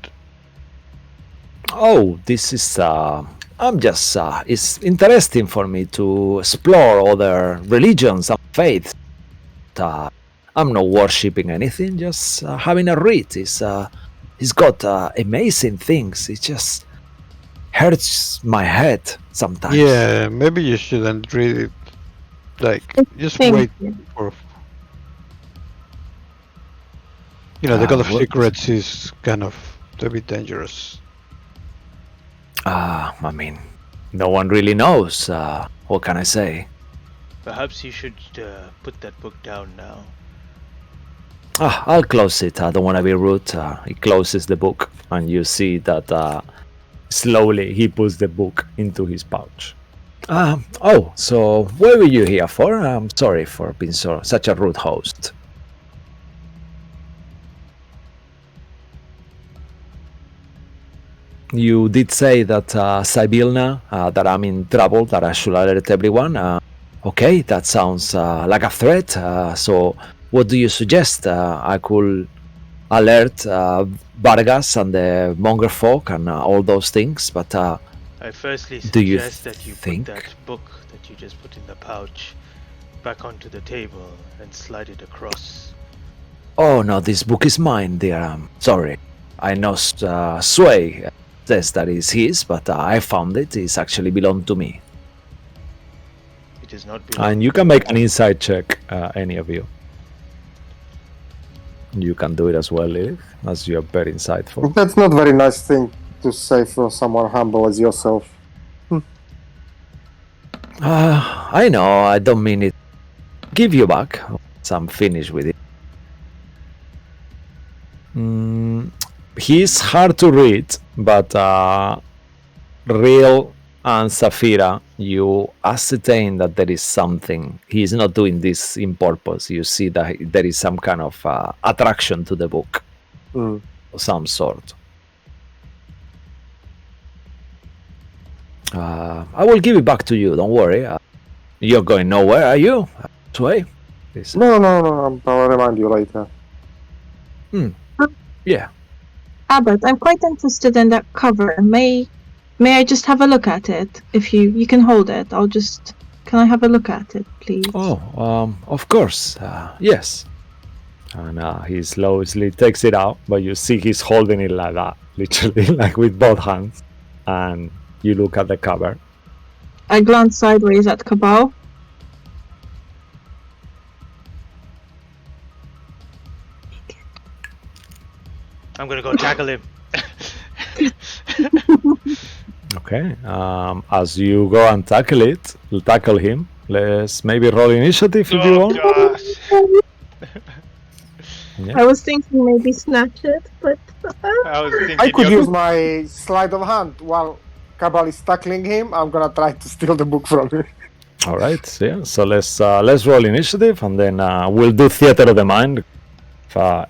Oh, this is I'm just it's interesting for me to explore other religions and faiths. I'm not worshipping anything, just having a read. It's got amazing things. It just hurts my head sometimes.
Yeah, maybe you shouldn't read it. Like, just
Thank
wait
you.
for. You know, the God of
what-
Secrets is kind of a bit dangerous.
I mean, no one really knows. What can I say?
Perhaps you should put that book down now.
I'll close it. I don't want to be rude. He closes the book, and you see that slowly he puts the book into his pouch. Oh, so what were you here for? I'm sorry for being such a rude host. You did say that Sibylna, that I'm in trouble, that I should alert everyone. Okay, that sounds like a threat. So, what do you suggest? I could alert Vargas and the Monger folk and all those things, but
I firstly
do you
suggest that you put
think?
that book that you just put in the pouch back onto the table and slide it across.
Oh no, this book is mine, dear. I'm sorry. I know Sway says that it's his, but I found it. It's actually belonged to me.
It is not
And you can make an insight check, any of you. You can do it as well, Lilith, as you're very insightful.
That's not very nice thing to say for someone humble as yourself.
I know, I don't mean it. Give you back once I'm finished with it. He's hard to read, but Real and Saphira, you ascertain that there is something. He's not doing this in purpose. You see that there is some kind of attraction to the book of some sort. I will give it back to you, don't worry. You're going nowhere, are you? Sway?
No, I'll remind you later.
Yeah.
Abbott, I'm quite interested in that cover. May I just have a look at it? If you can hold it, can I have a look at it, please?
Oh, of course. Yes. And he slowly takes it out, but you see he's holding it like that, literally, like with both hands. And you look at the cover.
I glance sideways at Cabal.
I'm gonna go tackle him.
Okay. As you go and tackle him. Let's maybe roll initiative if you want.
Gosh.
Yeah.
I was thinking maybe snatch it, but
I was thinking
I could
you're-
use my sleight of hand while Cabal is tackling him. I'm gonna try to steal the book from him.
All right. Yeah. So let's roll initiative, and then we'll do theater of the mind.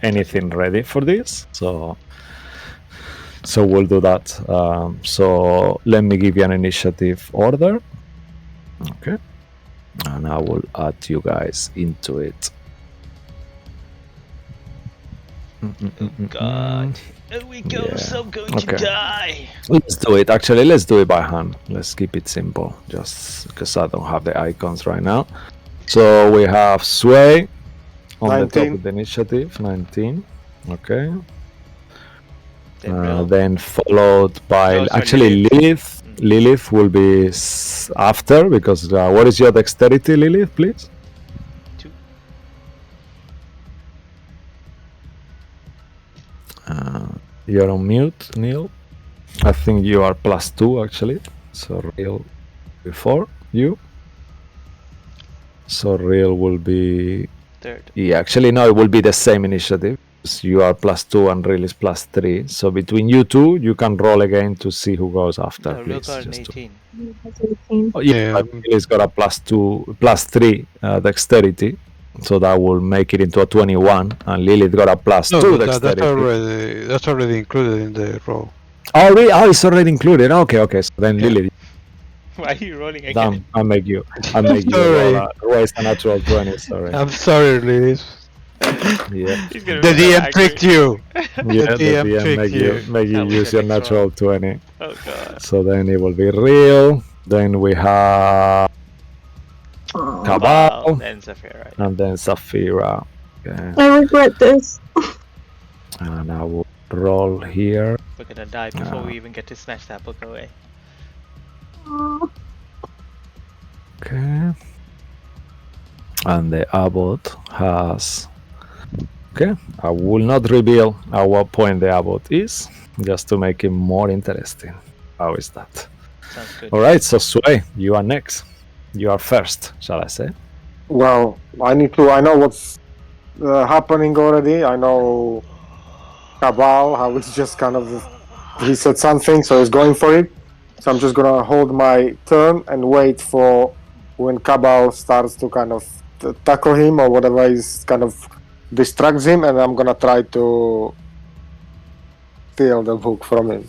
Anything ready for this? So we'll do that. So let me give you an initiative order. Okay. And I will add you guys into it.
God. Here we go,
Yeah.
so I'm going
Okay.
to die.
Let's do it. Actually, let's do it by hand. Let's keep it simple, just because I don't have the icons right now. So we have Sway on the top
19.
of the initiative, 19. Okay.
Then
Then followed by
Oh, sorry,
actually Lilith. Lilith will be after, because what is your dexterity, Lilith, please?
2.
You're on mute, Neil. I think you are +2 actually. So Real before you. So Real will be.
3rd.
Yeah, actually no, it will be the same initiative. You are +2 and Real is +3. So between you two, you can roll again to see who goes after.
No,
please.
look on
just to-
18.
Oh, yeah,
Yeah.
but Real has got a +3 dexterity. So that will make it into a 21, and Lilith got a +2
No,
dexterity.
that's already included in the roll.
Oh, really? Oh, it's already included. Okay. So then
Yeah.
Lilith,
Why are you rolling again?
damn, I make you
Sorry.
waste a natural 20. Sorry.
I'm sorry, Liz.
Yeah,
He's gonna
The
be so
DM
angry.
tricked you.
yeah. The
DM
DM
tricked
make you
That was
use
the
your
next
natural 20.
Oh god.
So then it will be Real. Then we have Cabal,
Then Zafira, right?
and then Saphira. Okay.
I regret this.
And I will roll here.
We're gonna die before we even get to snatch that book away.
Okay. And the abbot has. Okay. I will not reveal at what point the abbot is, just to make it more interesting. How is that?
Sounds good.
All right. So Sway, you are next. You are first, shall I say?
Well, I know what's happening already. I know Cabal, how it's just kind of, he said something, so he's going for it. So I'm just gonna hold my turn and wait for when Cabal starts to kind of tackle him or whatever is kind of distracts him, and I'm gonna try to steal the book from him.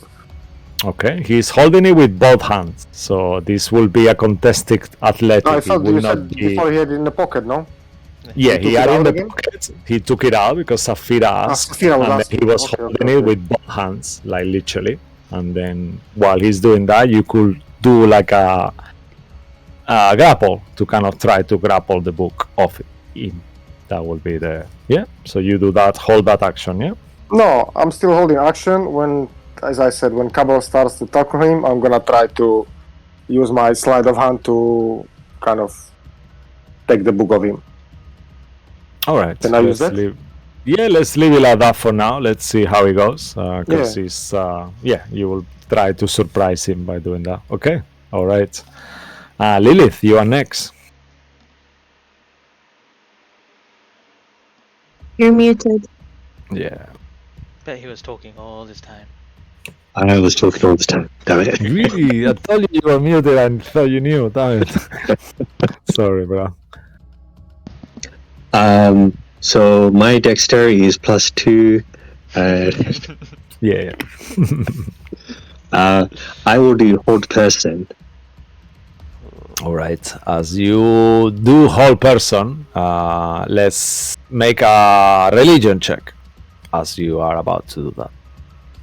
Okay, he's holding it with both hands, so this will be a contested athletic.
No, I
It
thought
will
you
not
said
be.
before he had it in the pocket, no?
Yeah,
He
he
took it
had it in
out
the
again?
pocket. He took it out because Safira asked,
Safira was
and then
asking.
he was
Okay,
holding
okay,
it
okay.
with both hands, like literally. And then while he's doing that, you could do like a grapple to kind of try to grapple the book off him. That will be the So you do that, hold that action, yeah.
No, I'm still holding action. When, as I said, when Cabal starts to tackle him, I'm gonna try to use my sleight of hand to kind of take the book of him.
All right,
Can I use that?
let's leave it like that for now. Let's see how it goes. Because
Yeah.
he's you will try to surprise him by doing that. Okay. All right. Lilith, you are next.
You're muted.
Yeah.
Bet he was talking all this time.
I was talking all the time. Damn it.
Really? I told you were muted and thought you knew. Damn it. Sorry, bro.
So my dexterity is +2.
Yeah.
I will do hold person.
All right. As you do whole person, let's make a religion check as you are about to do that.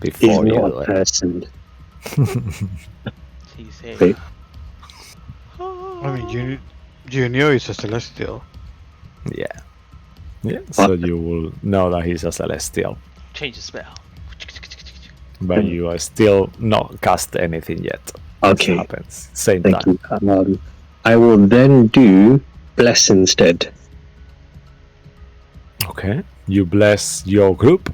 He's
Before you
not
do
a
it.
person.
He said,
Wait.
I mean, you knew it's a celestial.
Yeah. Yeah. So you will know that he's a celestial,
change the spell.
but you are still not cast anything yet.
Okay.
It happens same
Thank
time.
you. I will then do bless instead.
Okay. You bless your group.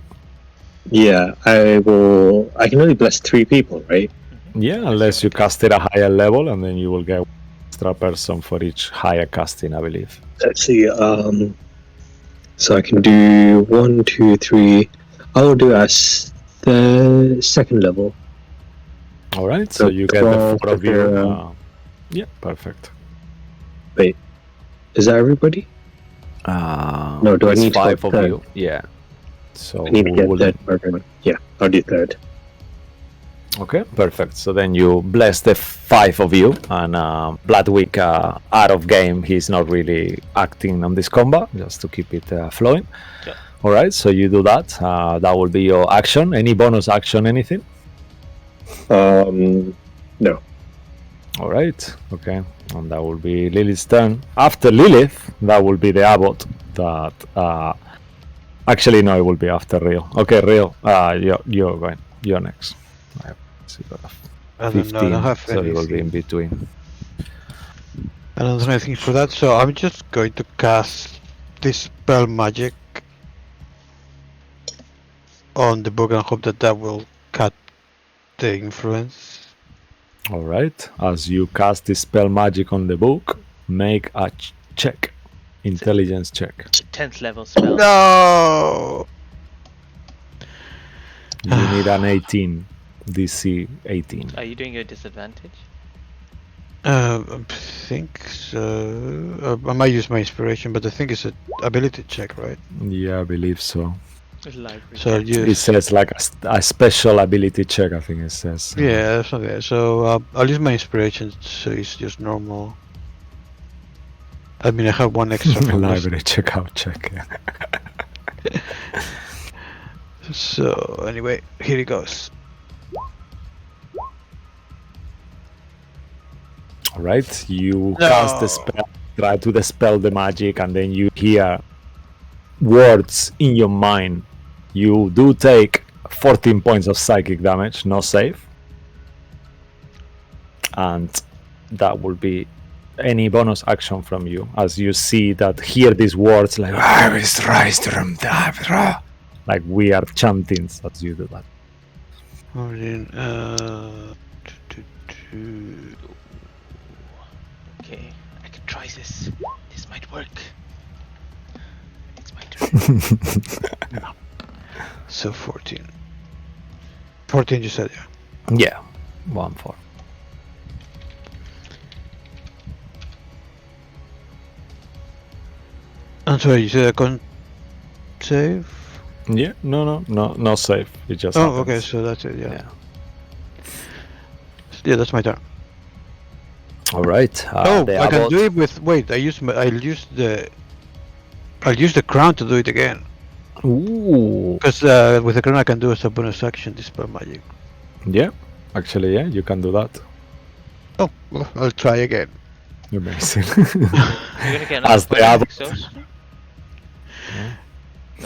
Yeah, I will. I can only bless 3 people, right?
Yeah, unless you cast it a higher level, and then you will get extra person for each higher casting, I believe.
Let's see. So I can do 1, 2, 3. I will do as the second level.
All right, so
So
you get the
12
4 of you.
there,
Yeah, perfect.
Wait, is that everybody? No, do I
it's
need to
5
go
of
third?
you? Yeah. So
I need to
we
get
will-
third for everyone. Yeah, I'll do third.
Okay, perfect. So then you bless the 5 of you, and Bloodwick out of game. He's not really acting on this combat, just to keep it flowing.
Yeah.
All right, so you do that. That will be your action. Any bonus action, anything?
No.
All right, okay. And that will be Lilith's turn. After Lilith, that will be the abbot. That actually no, it will be after Real. Okay, Real. You're going. You're next. I have see,
I
15,
don't have
so it will be in
anything.
between.
I don't have anything for that, so I'm just going to cast this spell magic on the book and hope that will cut the influence.
All right. As you cast this spell magic on the book, make a check, intelligence check.
10th level spell.
No.
You need an 18, DC 18.
Are you doing your disadvantage?
I think so. I might use my inspiration, but I think it's an ability check, right?
Yeah, I believe so.
Library.
So I'll
It
use.
says like a special ability check. I think it says.
Yeah, that's not it. So I'll use my inspiration, so it's just normal. I mean, I have 1 extra from this.
Library checkout check. Yeah.
So anyway, here it goes.
All right. You cast the spell, try to dispel the magic, and then you hear words in your mind. You do take 14 points of psychic damage, no save. And that will be any bonus action from you as you see that hear these words like like we are chanting as you do that.
Okay, I can try this. This might work. It's my turn.
So 14. 14 you said, yeah.
Yeah, 1-4.
I'm sorry, you said I can't save?
Yeah, no save. It just
Oh,
happens.
okay, so that's it, yeah. that's my turn.
All right. The
I can
abbot-
do it with. Wait, I'll use the crown to do it again.
Ooh.
Because with the crown I can do as a bonus action dispel magic.
Yeah. Actually, yeah, you can do that.
Oh, well, I'll try again.
Amazing.
You're gonna get
As
another
the abbot-
exhaustion?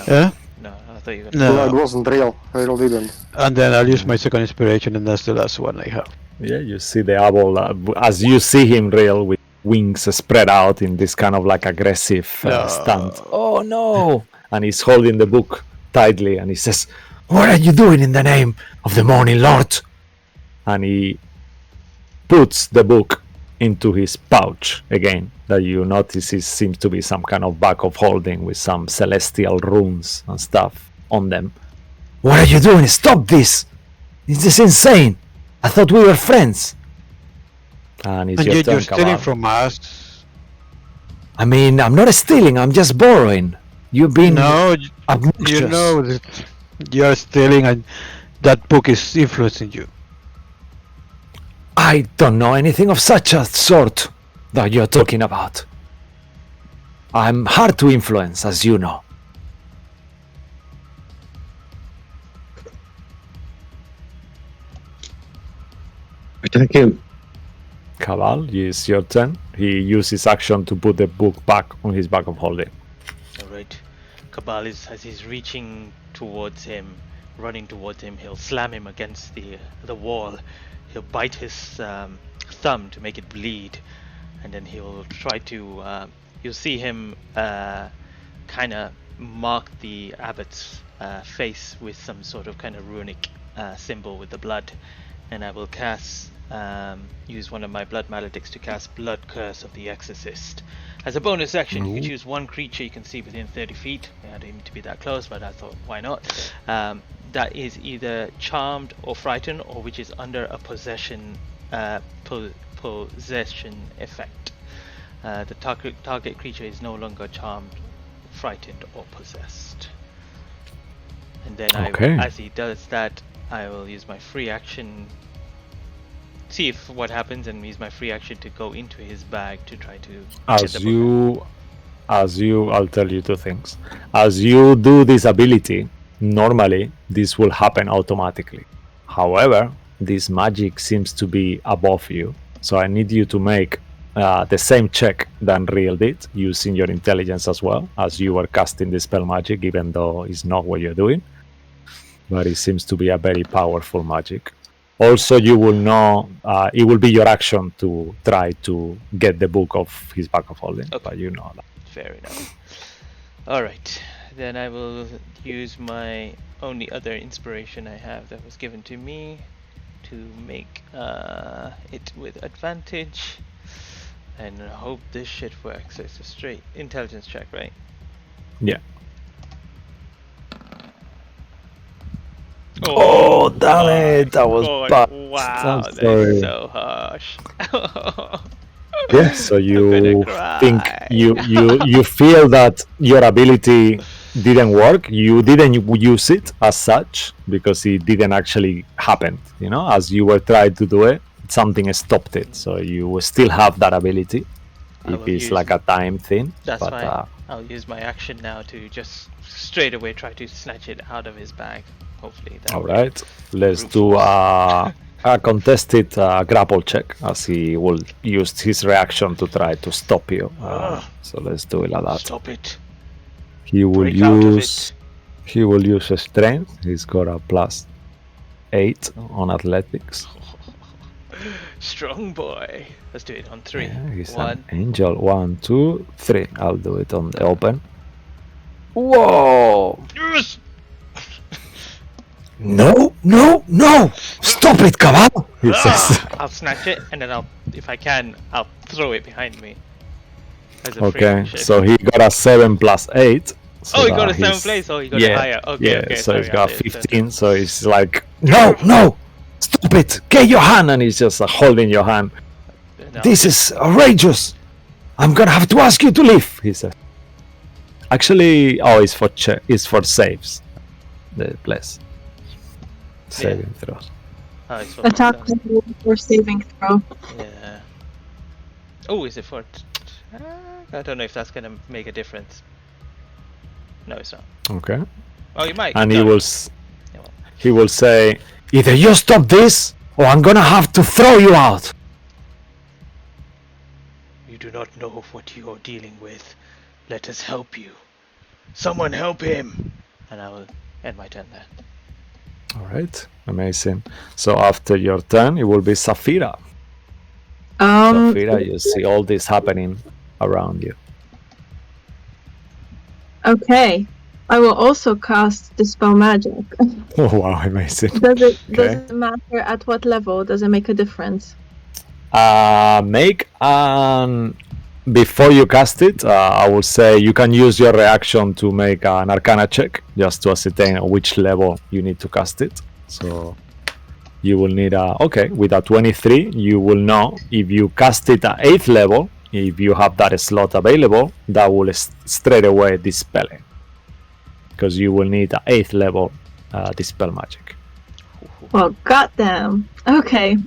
Yeah.
No, I thought you were gonna.
No, it
No.
wasn't real. Real didn't.
And then I'll use my second inspiration, and that's the last one I have.
Yeah, you see the owl as you see him rail with wings spread out in this kind of like aggressive stance. Oh no! And he's holding the book tightly, and he says, "What are you doing in the name of the Morning Lord?" And he puts the book into his pouch again. That you notice it seems to be some kind of bag of holding with some celestial runes and stuff on them. What are you doing? Stop this! This is insane! I thought we were friends. And it's
And
your turn,
you're stealing
Cabal.
from us.
I mean, I'm not stealing. I'm just borrowing. You've been
No,
obnoxious.
you know that you're stealing, and that book is influencing you.
I don't know anything of such a sort that you're talking about. I'm hard to influence, as you know.
Attack him.
Cabal, it's your turn. He uses action to put the book back on his bag of holding.
Alright. Cabal is, as he's reaching towards him, running towards him, he'll slam him against the wall. He'll bite his thumb to make it bleed, and then he'll try to. You'll see him kind of mark the abbot's face with some sort of kind of runic symbol with the blood, and I will cast. Use one of my blood maledics to cast Blood Curse of the Exorcist. As a bonus action, you can choose one creature you can see within 30 feet. I didn't need to be that close, but I thought, why not? That is either charmed or frightened, or which is under a possession possession effect. The target creature is no longer charmed, frightened, or possessed. And then
Okay.
as he does that, I will use my free action. See if what happens, and use my free action to go into his bag to try to get the book.
I'll tell you two things. As you do this ability, normally this will happen automatically. However, this magic seems to be above you, so I need you to make the same check than Real did, using your intelligence as well, as you were casting the spell magic, even though it's not what you're doing. But it seems to be a very powerful magic. Also, you will know it will be your action to try to get the book of his bag of holding,
Okay.
but you know that.
Fair enough. Alright, then I will use my only other inspiration I have that was given to me to make it with advantage, and I hope this shit works. It's a straight intelligence check, right?
Yeah. Oh, damn it! That was
God,
bad.
wow,
I'm
that's
sorry.
so harsh.
Yeah, so you
I'm gonna
think
cry.
you feel that your ability didn't work. You didn't use it as such because it didn't actually happen. You know, as you were trying to do it, something stopped it. So you still have that ability.
I
If
will
it's
use-
like a time thing,
That's
but
fine. I'll use my action now to just straight away try to snatch it out of his bag. Hopefully that.
all right, let's do a contested grapple check, as he will use his reaction to try to stop you. So let's do it like that.
Stop it.
He will
Break out of
use a strength. He's got a +8 on athletics.
Strong boy. Let's do it on 3.
Yeah, he's
One.
an angel. 1, 2, 3. I'll do it on the open. Whoa!
Yes!
No! Stop it, Cabal! He says.
I'll snatch it, and then if I can, I'll throw it behind me. As a free
Okay,
action.
so he got a 7 + 8. So
Oh, he got a
that
7
he's-
place. Oh, he got
yeah,
it higher. Okay,
yeah,
okay.
so he's
sorry,
got
I did-
15, so he's like, no, stop it, get your hand, and he's just holding your hand.
No,
This is outrageous. I'm gonna have to ask you to leave, he said. Actually, it's for saves. The place. Saving throws.
Oh, it's for
Attack
wisdom.
roll or saving throw.
Yeah. Oh, is it for? I don't know if that's gonna make a difference. No, it's not.
Okay.
Oh, you might.
And
no,
he will
it won't.
he will say, either you stop this, or I'm gonna have to throw you out.
You do not know what you are dealing with. Let us help you. Someone help him! And I will end my turn there.
All right, amazing. So after your turn, it will be Saphira. Saphira, you see all this happening around you.
Okay. I will also cast Dispel Magic.
Oh wow, amazing.
Does
Okay.
it matter at what level? Does it make a difference?
Make an before you cast it. I will say you can use your reaction to make an Arcana check just to ascertain at which level you need to cast it. So you will need with a 23, you will know if you cast it at 8th level. If you have that slot available, that will straight away dispel it, because you will need an 8th level dispel magic.
Well, goddamn. Okay.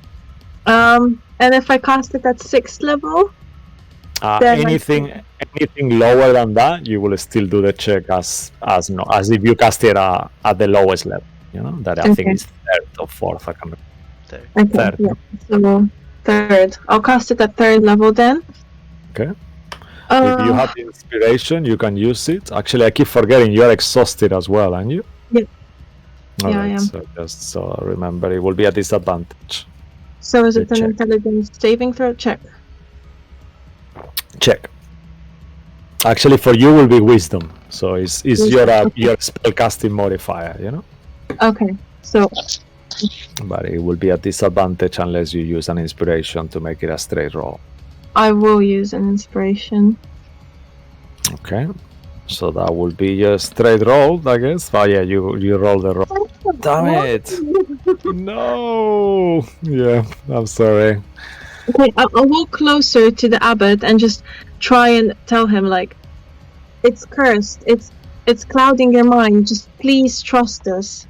And if I cast it at 6th level? Then
Anything lower than that, you will still do the check as if you cast it at the lowest level. You know that I think is 3rd or 4th. I can't remember.
Okay,
Third.
yeah. So 3rd. I'll cast it at 3rd level then.
Okay. If you have the inspiration, you can use it. Actually, I keep forgetting you're exhausted as well, aren't you?
Yeah.
All
Yeah,
right,
I am.
so just remember, it will be a disadvantage.
So is it
Good
an
check.
intelligence saving throw check?
Check. Actually, for you will be wisdom. So it's your spell casting modifier, you know.
Okay. So
But it will be a disadvantage unless you use an inspiration to make it a straight roll.
I will use an inspiration.
Okay. So that will be your straight roll, I guess. Oh yeah, you roll the roll. Damn it! No. Yeah, I'm sorry.
Okay, I'll walk closer to the abbot and just try and tell him, like, it's cursed. It's clouding your mind. Just please trust us.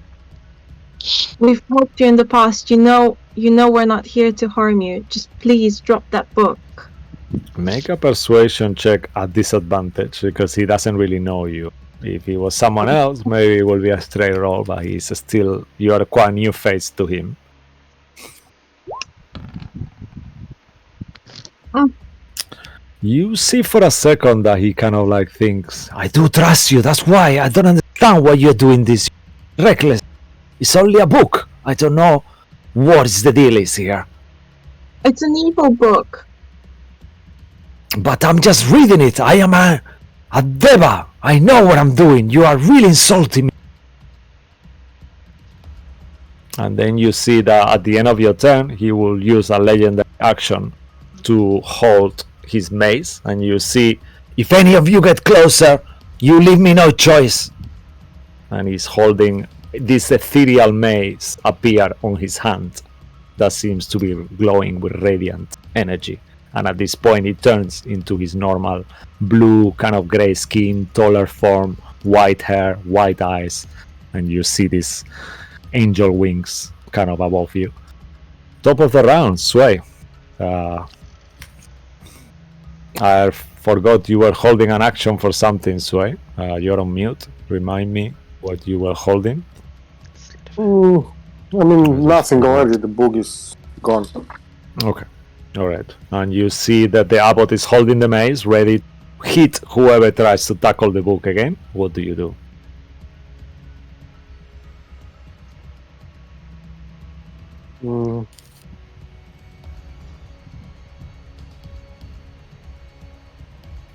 We've helped you in the past. You know we're not here to harm you. Just please drop that book.
Make a persuasion check at disadvantage because he doesn't really know you. If he was someone else, maybe it will be a straight roll, but he's still, you are quite new face to him.
Oh.
You see for a second that he kind of like thinks, I do trust you, that's why I don't understand why you're doing this. Reckless. It's only a book. I don't know what is the deal is here.
It's an evil book.
But I'm just reading it. I am a Deva. I know what I'm doing. You are really insulting me. And then you see that at the end of your turn, he will use a legendary action to hold his mace. And you see, if any of you get closer, you leave me no choice. And he's holding this ethereal mace appear on his hand that seems to be glowing with radiant energy. And at this point, it turns into his normal blue, kind of gray skin, taller form, white hair, white eyes, and you see these angel wings kind of above you. Top of the round, Sway. I forgot you were holding an action for something, Sway. You're on mute. Remind me what you were holding.
I mean, nothing already. The book is gone.
Okay. All right. And you see that the abbot is holding the mace, ready to hit whoever tries to tackle the book again. What do you do?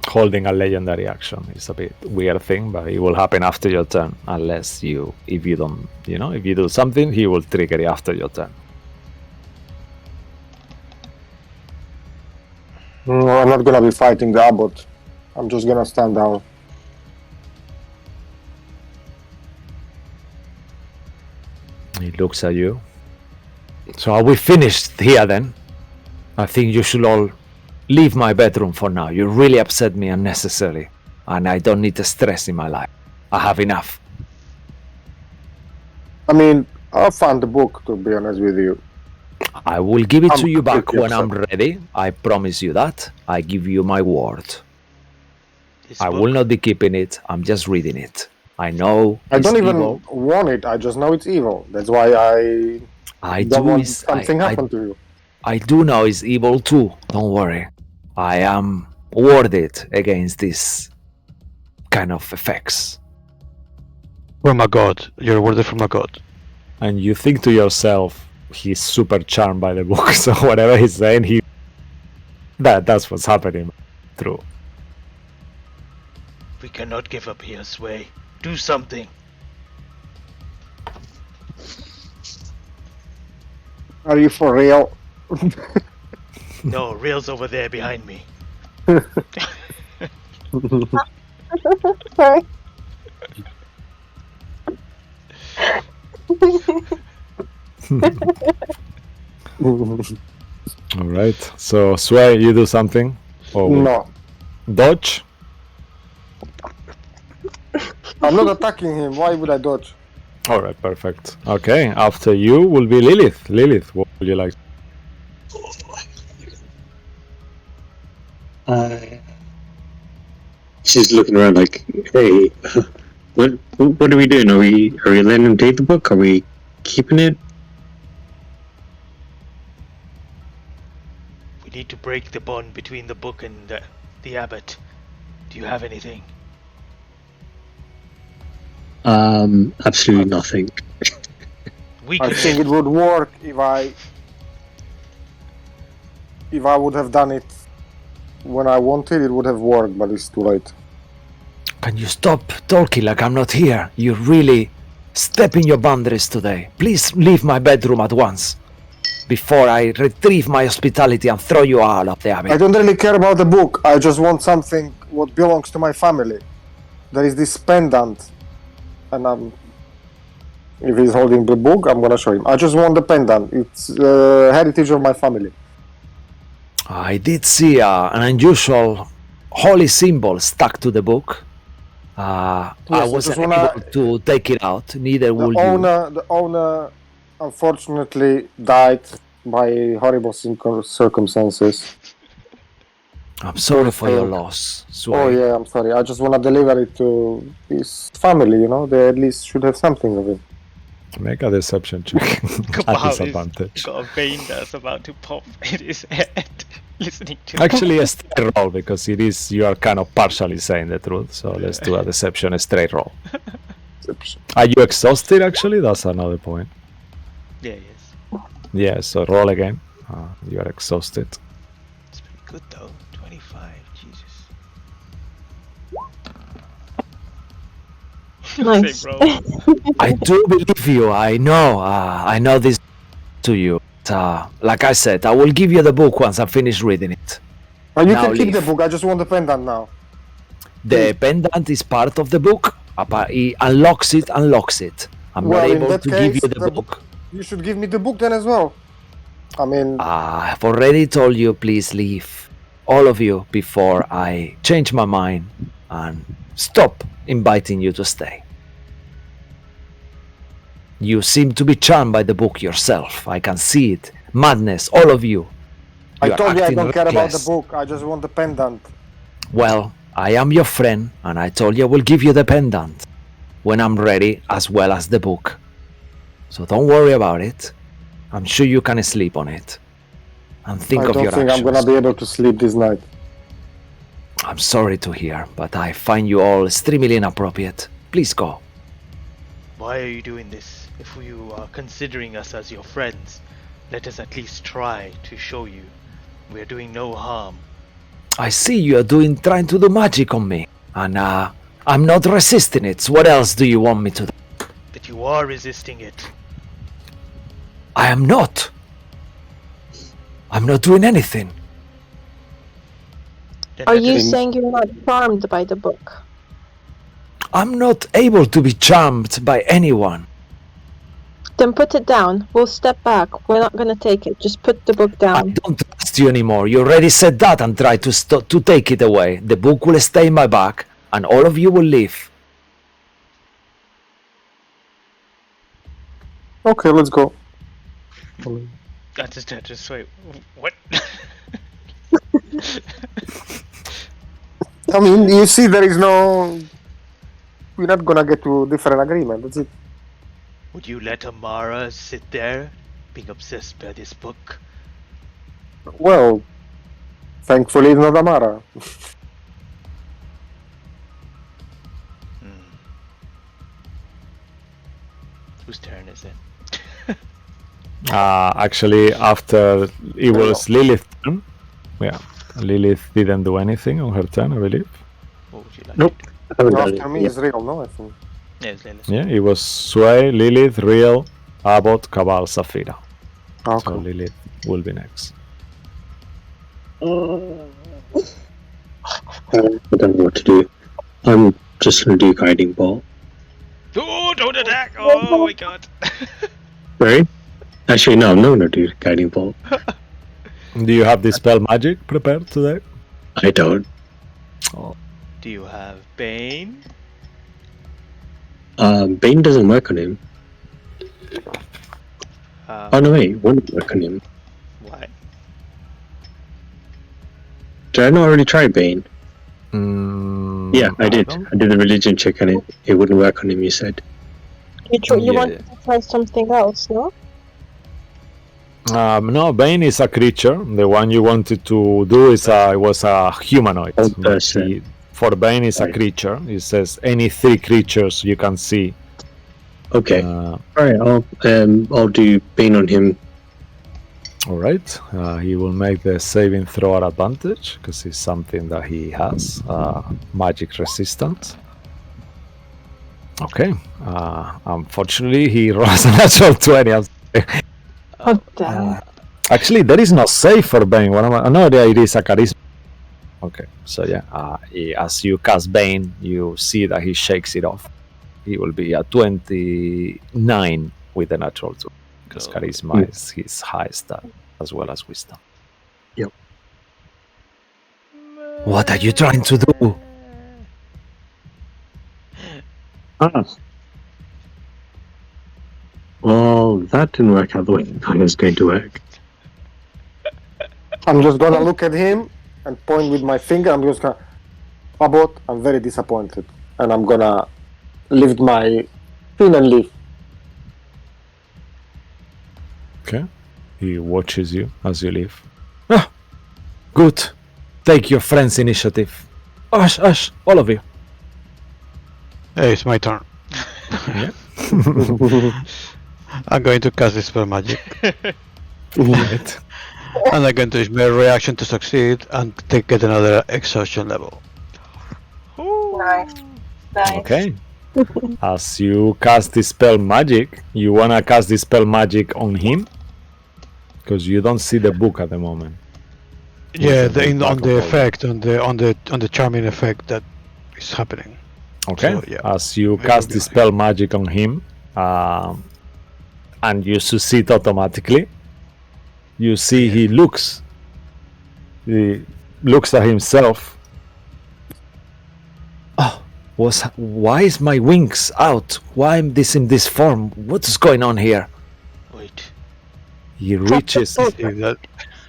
Holding a legendary action is a bit weird thing, but it will happen after your turn, unless if you don't, if you do something, he will trigger it after your turn.
No, I'm not gonna be fighting the abbot. I'm just gonna stand down.
He looks at you. So are we finished here then? I think you should all leave my bedroom for now. You really upset me unnecessarily, and I don't need the stress in my life. I have enough.
I mean, I'll find the book, to be honest with you.
I will give it
I'm
to you back
completely
when I'm
upset.
ready. I promise you that. I give you my word.
This
I
book,
will not be keeping it. I'm just reading it. I know
I
it's
don't even
evil.
want it. I just know it's evil. That's why I
I
don't
do
want
is
something happen to you.
I do know it's evil too. Don't worry. I am warded against this kind of effects.
From a god. You're worded from a god.
And you think to yourself, he's super charmed by the book, so whatever he's saying, that's what's happening. True.
we cannot give up here, Sway. Do something.
Are you for real?
No, Rail's over there behind me.
Sorry.
All right. So Sway, you do something. Or
No,
dodge.
I'm not attacking him. Why would I dodge?
All right. Perfect. Okay. After you will be Lilith. Lilith, what would you like?
She's looking around like, hey, what are we doing? Are we letting him take the book? Are we keeping it?
We need to break the bond between the book and the abbot. Do you have anything?
Absolutely nothing.
We
I
could
think it would work if I would have done it when I wanted. It would have worked, but it's too late.
Can you stop talking like I'm not here? You really step in your boundaries today. Please leave my bedroom at once before I retrieve my hospitality and throw you out of the
I
abbey.
don't really care about the book. I just want something what belongs to my family. There is this pendant, and if he's holding the book, I'm gonna show him. I just want the pendant. It's heritage of my family.
I did see an unusual holy symbol stuck to the book. I
I
wasn't
just wanna-
able to take it out. Neither
The
will you.
owner, unfortunately, died by horrible circumstances.
I'm sorry for your
thing.
loss, Sway.
Oh yeah, I'm sorry. I just wanna deliver it to his family. You know, they at least should have something of it.
Make a deception check at
Wow,
disadvantage.
got a vein that's about to pop in his head. Listening to
Actually, a straight roll because you are kind of partially saying the truth. So let's do a deception, a straight roll. Are you exhausted? Actually, that's another point.
Yeah, yes.
Yeah. So roll again. You are exhausted.
It's pretty good though. 25. Jesus.
Nice.
Same roll.
I do believe you. I know this to you. Like I said, I will give you the book once I finish reading it.
And you
Now
can keep the
leave.
book. I just want the pendant now.
The pendant is part of the book. He unlocks it. I'm
Well,
not
in
able
that
to give
case,
you the
the
book.
You should give me the book then as well. I mean,
I've already told you, please leave. All of you, before I change my mind and stop inviting you to stay. You seem to be charmed by the book yourself. I can see it. Madness, all of you.
I
are
told you I
acting
don't care about the
reckless.
book. I just want the pendant.
Well, I am your friend, and I told you I will give you the pendant when I'm ready, as well as the book. So don't worry about it. I'm sure you can sleep on it and think
I
of
don't
your
think
actions.
I'm gonna be able to sleep this night.
I'm sorry to hear, but I find you all extremely inappropriate. Please go.
Why are you doing this? If you are considering us as your friends, let us at least try to show you we are doing no harm.
I see you are trying to do magic on me, and I'm not resisting it. So what else do you want me to do?
But you are resisting it.
I am not. I'm not doing anything.
Then
Are
let
you
us-
saying you're not charmed by the book?
I'm not able to be charmed by anyone.
Then put it down. We'll step back. We're not gonna take it. Just put the book
I
down.
don't trust you anymore. You already said that and tried to take it away. The book will stay in my bag, and all of you will leave.
Okay, let's go.
Just wait. What?
I mean, you see, there is no. We're not gonna get to different agreement. That's it.
Would you let Amara sit there, being obsessed by this book?
Well, thankfully, it's not Amara.
Whose turn is it?
Actually, after it was Lilith's turn. Yeah, Lilith didn't do anything on her turn, I believe.
What would you like?
Nope.
to do?
I haven't done
After
it
me
yet.
is real, no? I think.
Yeah, it's Lilith.
Yeah, it was Sway, Lilith, Real, Abbott, Cabal, Safira.
Okay.
So Lilith will be next.
I don't know what to do. I'm just gonna do guiding bolt.
Oh, don't attack! Oh my god!
Sorry? Actually, no, I'm not gonna do guiding bolt.
Do you have Dispel Magic prepared today?
I don't.
Do you have Bane?
Bane doesn't work on him. Oh no, wait, wouldn't work on him.
Why?
Did I not already try Bane? Yeah, I did.
don't-
I did a religion check on it. It wouldn't work on him, you said.
You
Yeah.
wanted to try something else, no?
No, Bane is a creature. The one you wanted to do is it was a humanoid.
Oh,
But
person.
for Bane is a
Right.
creature. It says any 3 creatures you can see.
Okay.
Uh,
Alright, I'll do Bane on him.
all right. He will make the saving throw at advantage because it's something that he has. Magic resistance. Okay. Unfortunately, he rolls a natural 20.
Oh, damn.
Actually, there is no save for Bane. What am I? No, there it is a charisma. Okay, so yeah, as you cast Bane, you see that he shakes it off. He will be at 29 with the natural 2 because charisma is his highest stat as well as wisdom.
Yep.
What are you trying to do?
Well, that didn't work out the way I thought it was going to work.
I'm just gonna look at him and point with my finger. I'm just gonna. Abbott, I'm very disappointed, and I'm gonna lift my fin and leave.
Okay. He watches you as you leave. Ah, good. Take your friend's initiative. Ash, all of you.
Hey, it's my turn.
Yeah.
I'm going to cast Dispel Magic.
Right.
And I'm going to use my reaction to succeed and get another exhaustion level.
Nice. Nice.
Okay. As you cast Dispel Magic, you wanna cast Dispel Magic on him? Because you don't see the book at the moment.
Yeah,
the
on
back
the
of all
effect, on the charming effect that is happening.
Okay.
So, yeah.
As you
It will
cast
be
Dispel Magic on him, and you succeed automatically, you see he looks at himself. Oh, why is my wings out? Why am this in this form? What's going on here?
Wait.
He reaches.
See that?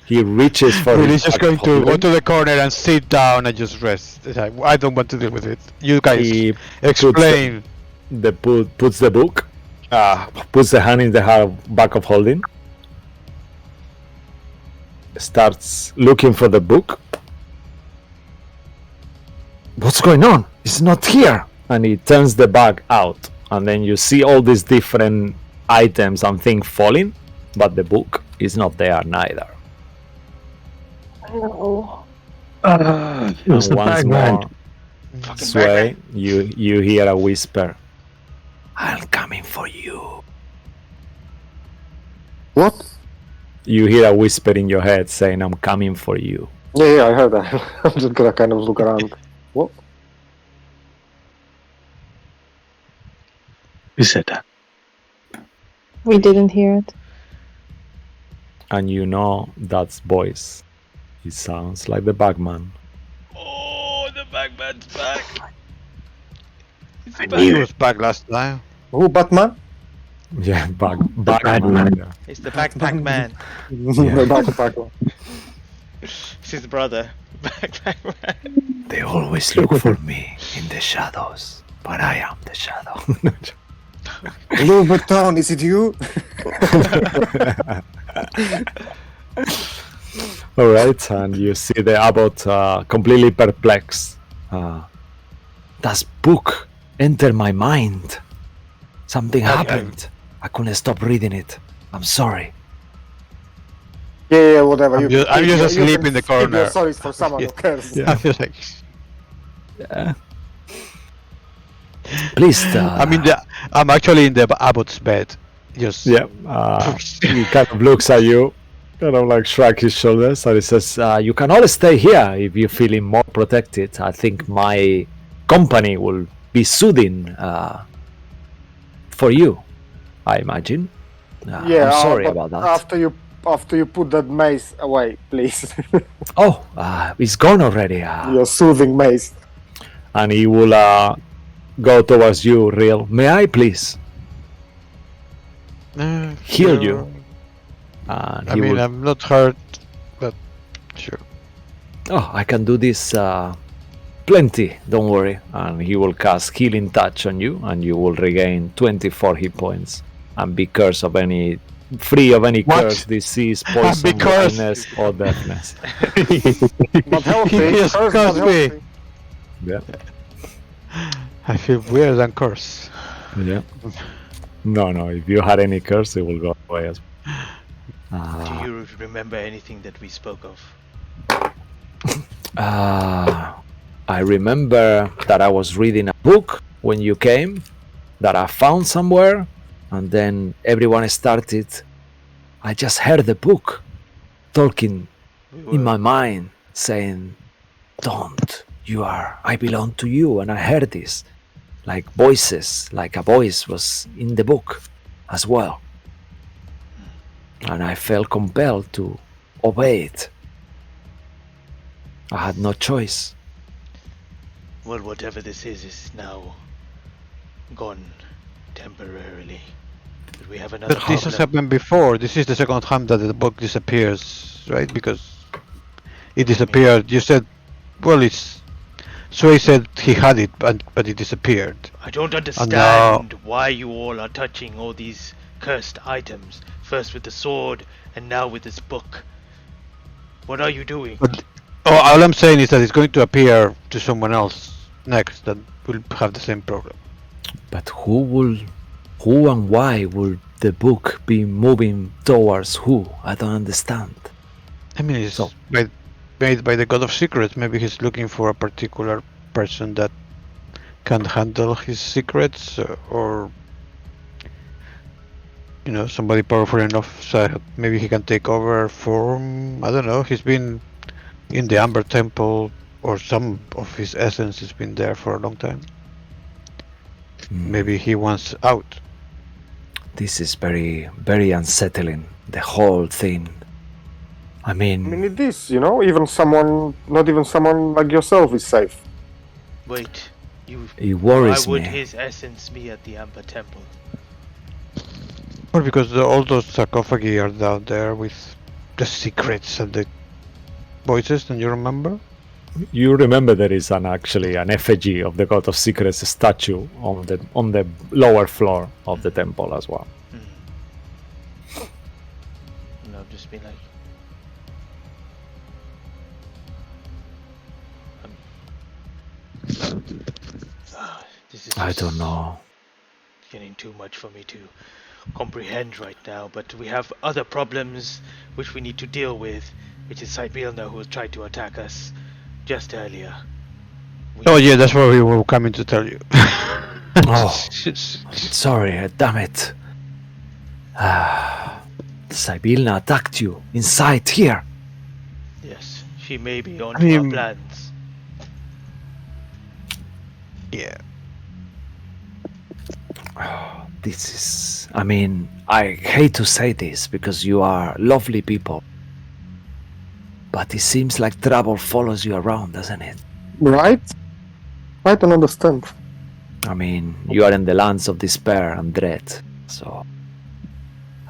He reaches for.
Really
his
just
back
going to go
holding.
to the corner and sit down and just rest. It's like, I don't want to deal with it. You guys
He
explain.
puts the book, puts the hand in the back of holding, starts looking for the book. What's going on? It's not here. And he turns the bag out, and then you see all these different items and things falling, but the book is not there neither.
No.
It was
And
the
once
bag
more,
man.
Fucking
Sway, you hear a whisper. I'm coming for you.
What?
You hear a whisper in your head saying, I'm coming for you.
Yeah, I heard that. I'm just gonna kind of look around. What?
Who said that?
We didn't hear it.
And you know that's voice. It sounds like the bagman.
Oh, the bagman's back. He's
I
back.
He
knew
was back last time.
Who, Batman?
Yeah,
bad
Bagman.
man.
Yeah.
It's the backpack man.
The backpack one.
It's his brother. Backpack man.
They always look for me in the shadows, but I am the shadow.
Louis Vuitton, is it you?
All right, and you see the abbot completely perplexed. Does book enter my mind? Something happened. I couldn't stop reading it. I'm sorry.
Yeah, whatever.
I'm just asleep in the
keep your
corner.
sorries for someone who cares.
Yeah.
I'm just like,
Please.
I'm I'm actually in the abbot's bed. Just
Yeah. He kind of looks at you, kind of like shrug his shoulders, and he says, "You can all stay here if you're feeling more protected. I think my company will be soothing for you. I imagine. I'm sorry
but
about that.
After you put that mace away, please.
Oh, it's gone already.
Your soothing mace.
And he will go towards you, Real. May I please heal you? And
I
he
mean,
will.
I'm not hurt, but sure.
Oh, I can do this plenty, don't worry. And he will cast Healing Touch on you, and you will regain 24 hit points and be free of any
What?
curse, disease, poison,
Because-
blindness, or deafness.
Not healthy.
He just
Curse, not
cursed me.
healthy.
Yeah,
I feel weird and curse.
yeah. No, if you had any curse, it will go away as well.
Do you remember anything that we spoke of?
I remember that I was reading a book when you came, that I found somewhere, and then everyone started. I just heard the book talking in my mind, saying, "Don't, I belong to you," and I heard this, like voices, like a voice was in the book as well. And I felt compelled to obey it. I had no choice.
Well, whatever this is now gone temporarily. But we have another
But this has
problem.
happened before. This is the second time that the book disappears, right? Because it disappeared. You said, well, it's. Sway said he had it, but it disappeared.
I don't
now-
understand why you all are touching all these cursed items. First with the sword, and now with this book. What are you doing?
But all I'm saying is that it's going to appear to someone else next that will have the same problem.
But who and why will the book be moving towards who? I don't understand.
I mean, it's
So-
made by the God of Secrets. Maybe he's looking for a particular person that can handle his secrets, or somebody powerful enough so maybe he can take over form. I don't know. He's been in the Amber Temple, or some of his essence has been there for a long time. Maybe he wants out.
This is very, very unsettling. The whole thing. I
I mean,
mean,
it is, not even someone like yourself is safe.
Wait, you.
it
Why
worries
would
me.
his essence be at the Amber Temple?
Well, because all those sarcophagi are down there with the secrets and the voices. Don't you remember?
You remember there is actually an effigy of the God of Secrets statue on the lower floor of the temple as well.
And I've just been like. This is
I
just
don't know.
getting too much for me to comprehend right now, but we have other problems which we need to deal with, which is Sibylna, who tried to attack us just earlier.
Oh yeah, that's what we were coming to tell you.
Oh, sorry, damn it. Sibylna attacked you inside here.
Yes, she may be on
I mean-
our plans.
Yeah.
This is. I mean, I hate to say this because you are lovely people. But it seems like trouble follows you around, doesn't it?
Right? I don't understand.
I mean, you are in the lands of despair and dread. So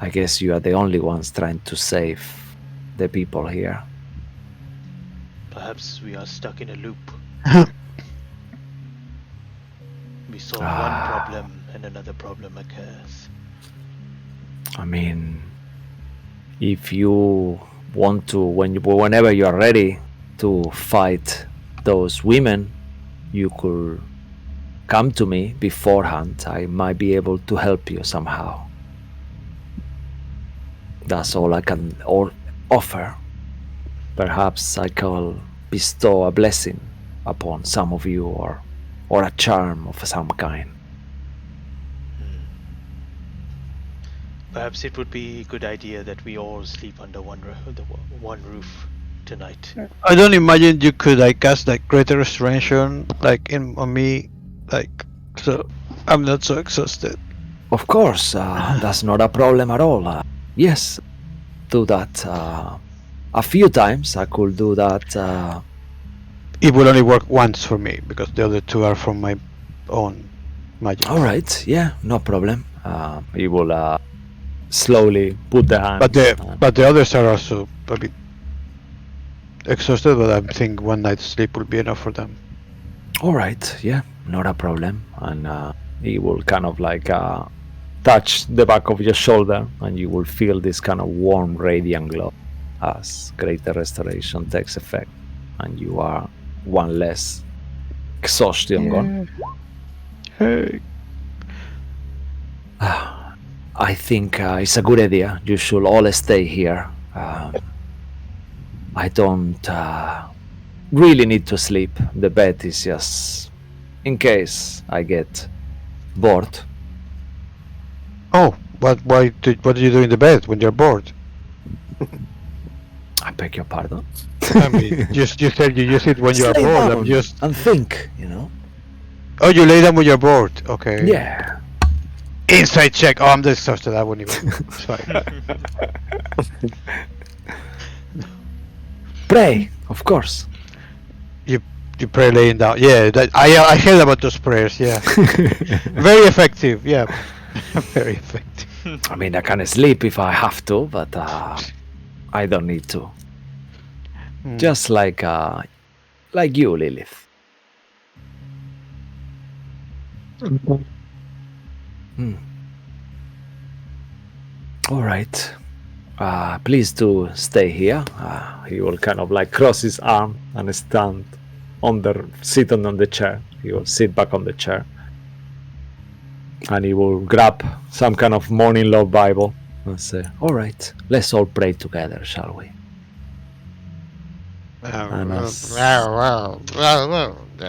I guess you are the only ones trying to save the people here.
Perhaps we are stuck in a loop. We solve one problem and another problem occurs.
I mean, if you want to, whenever you are ready to fight those women, you could come to me beforehand. I might be able to help you somehow. That's all I can offer. Perhaps I can bestow a blessing upon some of you, or a charm of some kind.
Perhaps it would be a good idea that we all sleep under one roof tonight.
I don't imagine you could like cast like greater restoration like on me, like so I'm not so exhausted.
Of course, that's not a problem at all. Yes, do that a few times. I could do that.
It will only work once for me because the other two are from my own magic.
All right, yeah, no problem. He will slowly put the hand.
But the others are also a bit exhausted. But I think one night's sleep will be enough for them.
All right, yeah, not a problem. And he will kind of like touch the back of your shoulder, and you will feel this kind of warm, radiant glow as greater restoration takes effect, and you are one less exhaustion gone.
Hey.
I think it's a good idea. You should all stay here. I don't really need to sleep. The bed is just in case I get bored.
Oh, what do you do in the bed when you're bored?
I beg your pardon.
I mean, you said you use it when you're
Stay
bored.
down
I'm just.
and think, you know.
Oh, you lay down when you're bored. Okay.
Yeah.
Insight check. Oh, I'm exhausted. I wouldn't even. It's fine.
Pray, of course.
You pray laying down. Yeah, I heard about those prayers. Yeah, very effective. Yeah, very effective.
I mean, I can sleep if I have to, but I don't need to. Just like you, Lilith. All right. Please do stay here. He will kind of like cross his arm and stand sitting on the chair. He will sit back on the chair. And he will grab some kind of morning law Bible and say, all right, let's all pray together, shall we?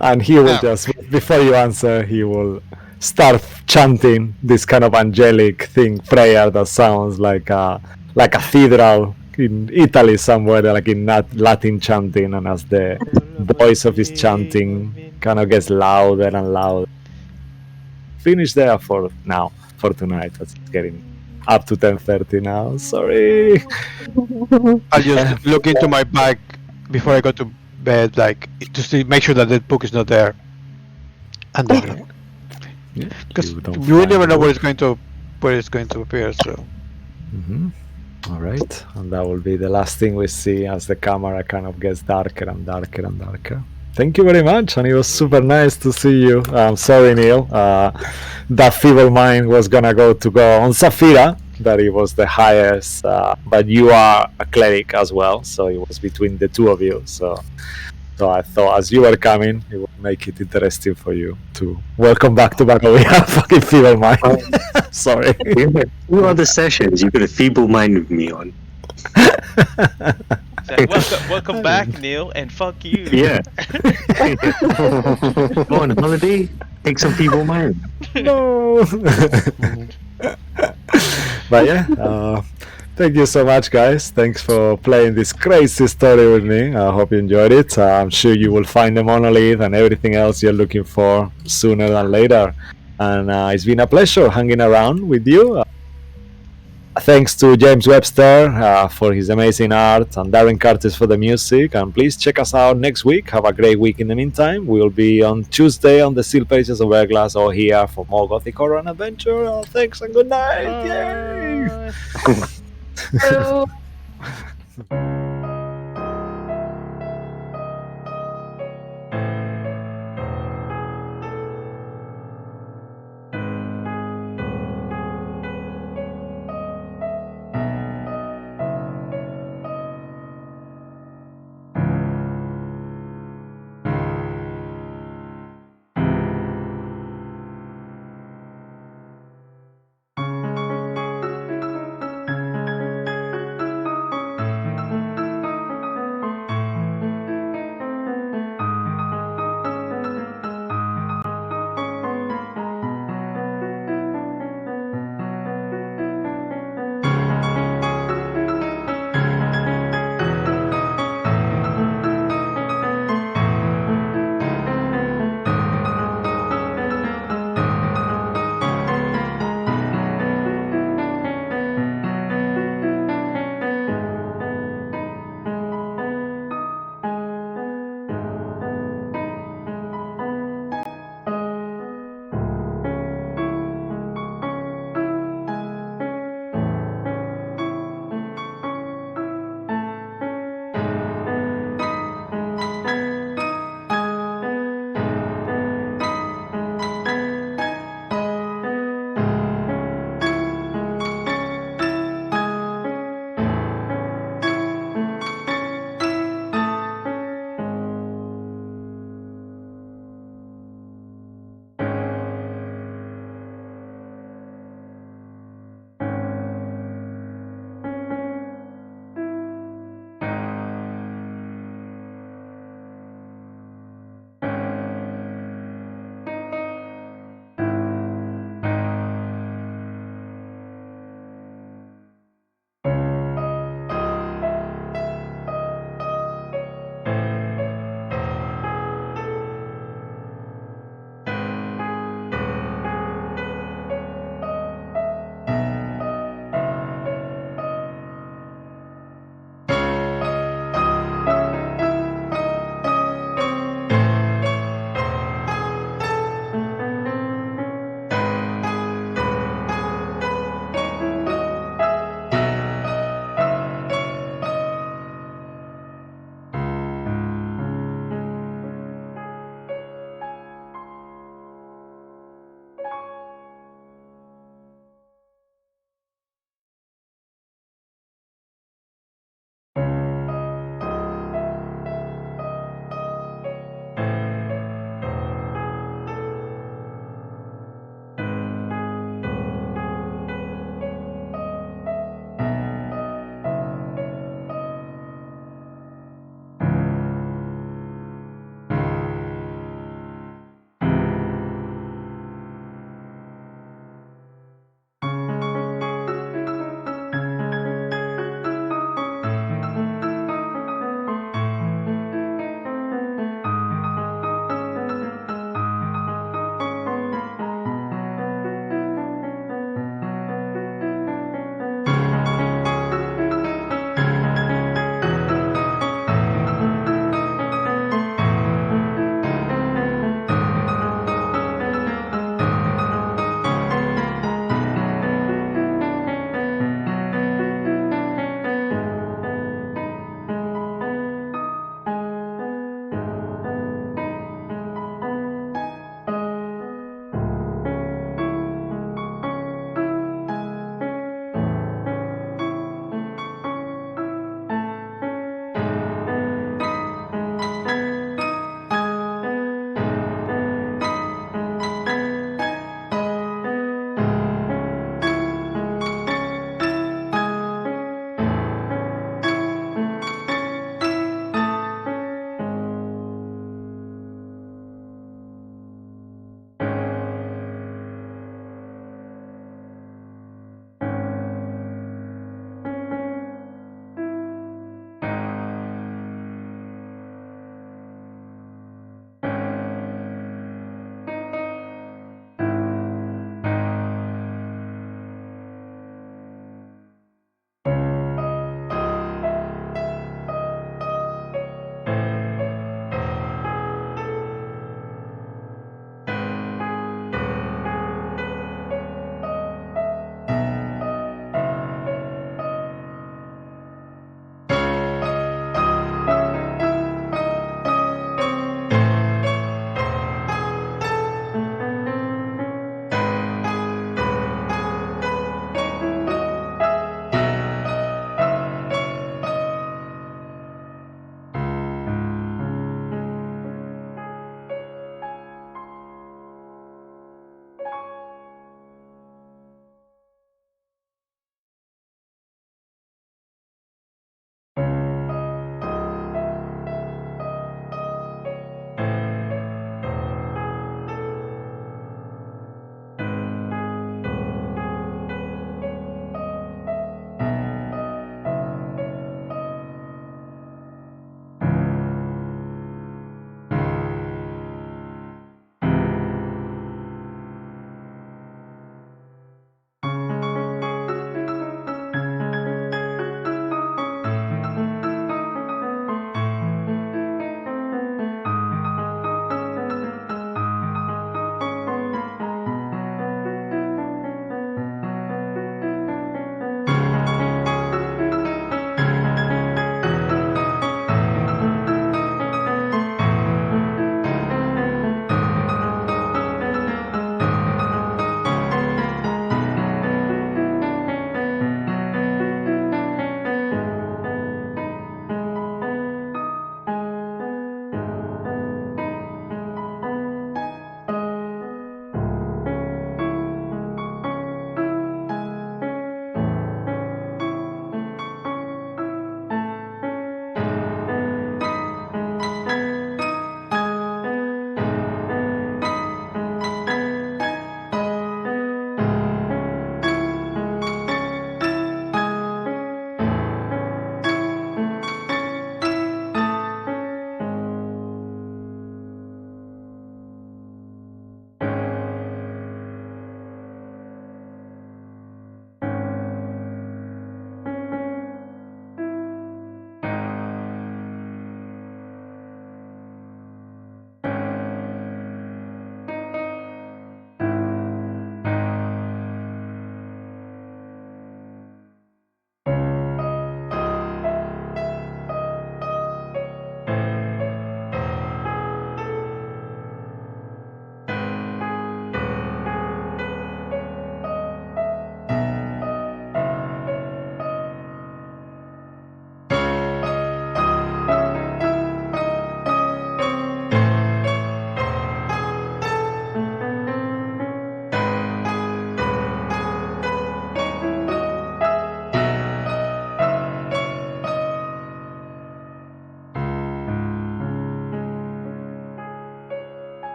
And he will just, before you answer, he will start chanting this kind of angelic prayer that sounds like a cathedral in Italy somewhere, like in Latin chanting, and as the voice of his chanting kind of gets louder and louder. Finish there for tonight. It's getting up to 10:30 now. Sorry.
I'll just look into my bag before I go to bed, like to see, make sure that the book is not there. And then, because we never know where it's going to appear. So.
All right, and that will be the last thing we see as the camera kind of gets darker and darker and darker. Thank you very much, and it was super nice to see you. I'm sorry, Neil. That feeble mind was gonna go on Saphira, that it was the highest, but you are a cleric as well, so it was between the two of you. So I thought as you were coming, it would make it interesting for you to welcome back to Barovia. Fucking feeble mind. Sorry.
Two other sessions you could have feeble-minded me on.
Welcome back, Neil, and fuck you.
Yeah. Go on holiday, take some feeble-mind.
No. But yeah, thank you so much, guys. Thanks for playing this crazy story with me. I hope you enjoyed it. I'm sure you will find the monolith and everything else you're looking for sooner than later. And it's been a pleasure hanging around with you. Thanks to James Webster for his amazing art, and Darren Curtis for the music. And please check us out next week. Have a great week in the meantime. We'll be on Tuesday on the Steel Pages of Verglass or here for more Gothic Horror and Adventure. Thanks and good night. Yay!
Bye.
So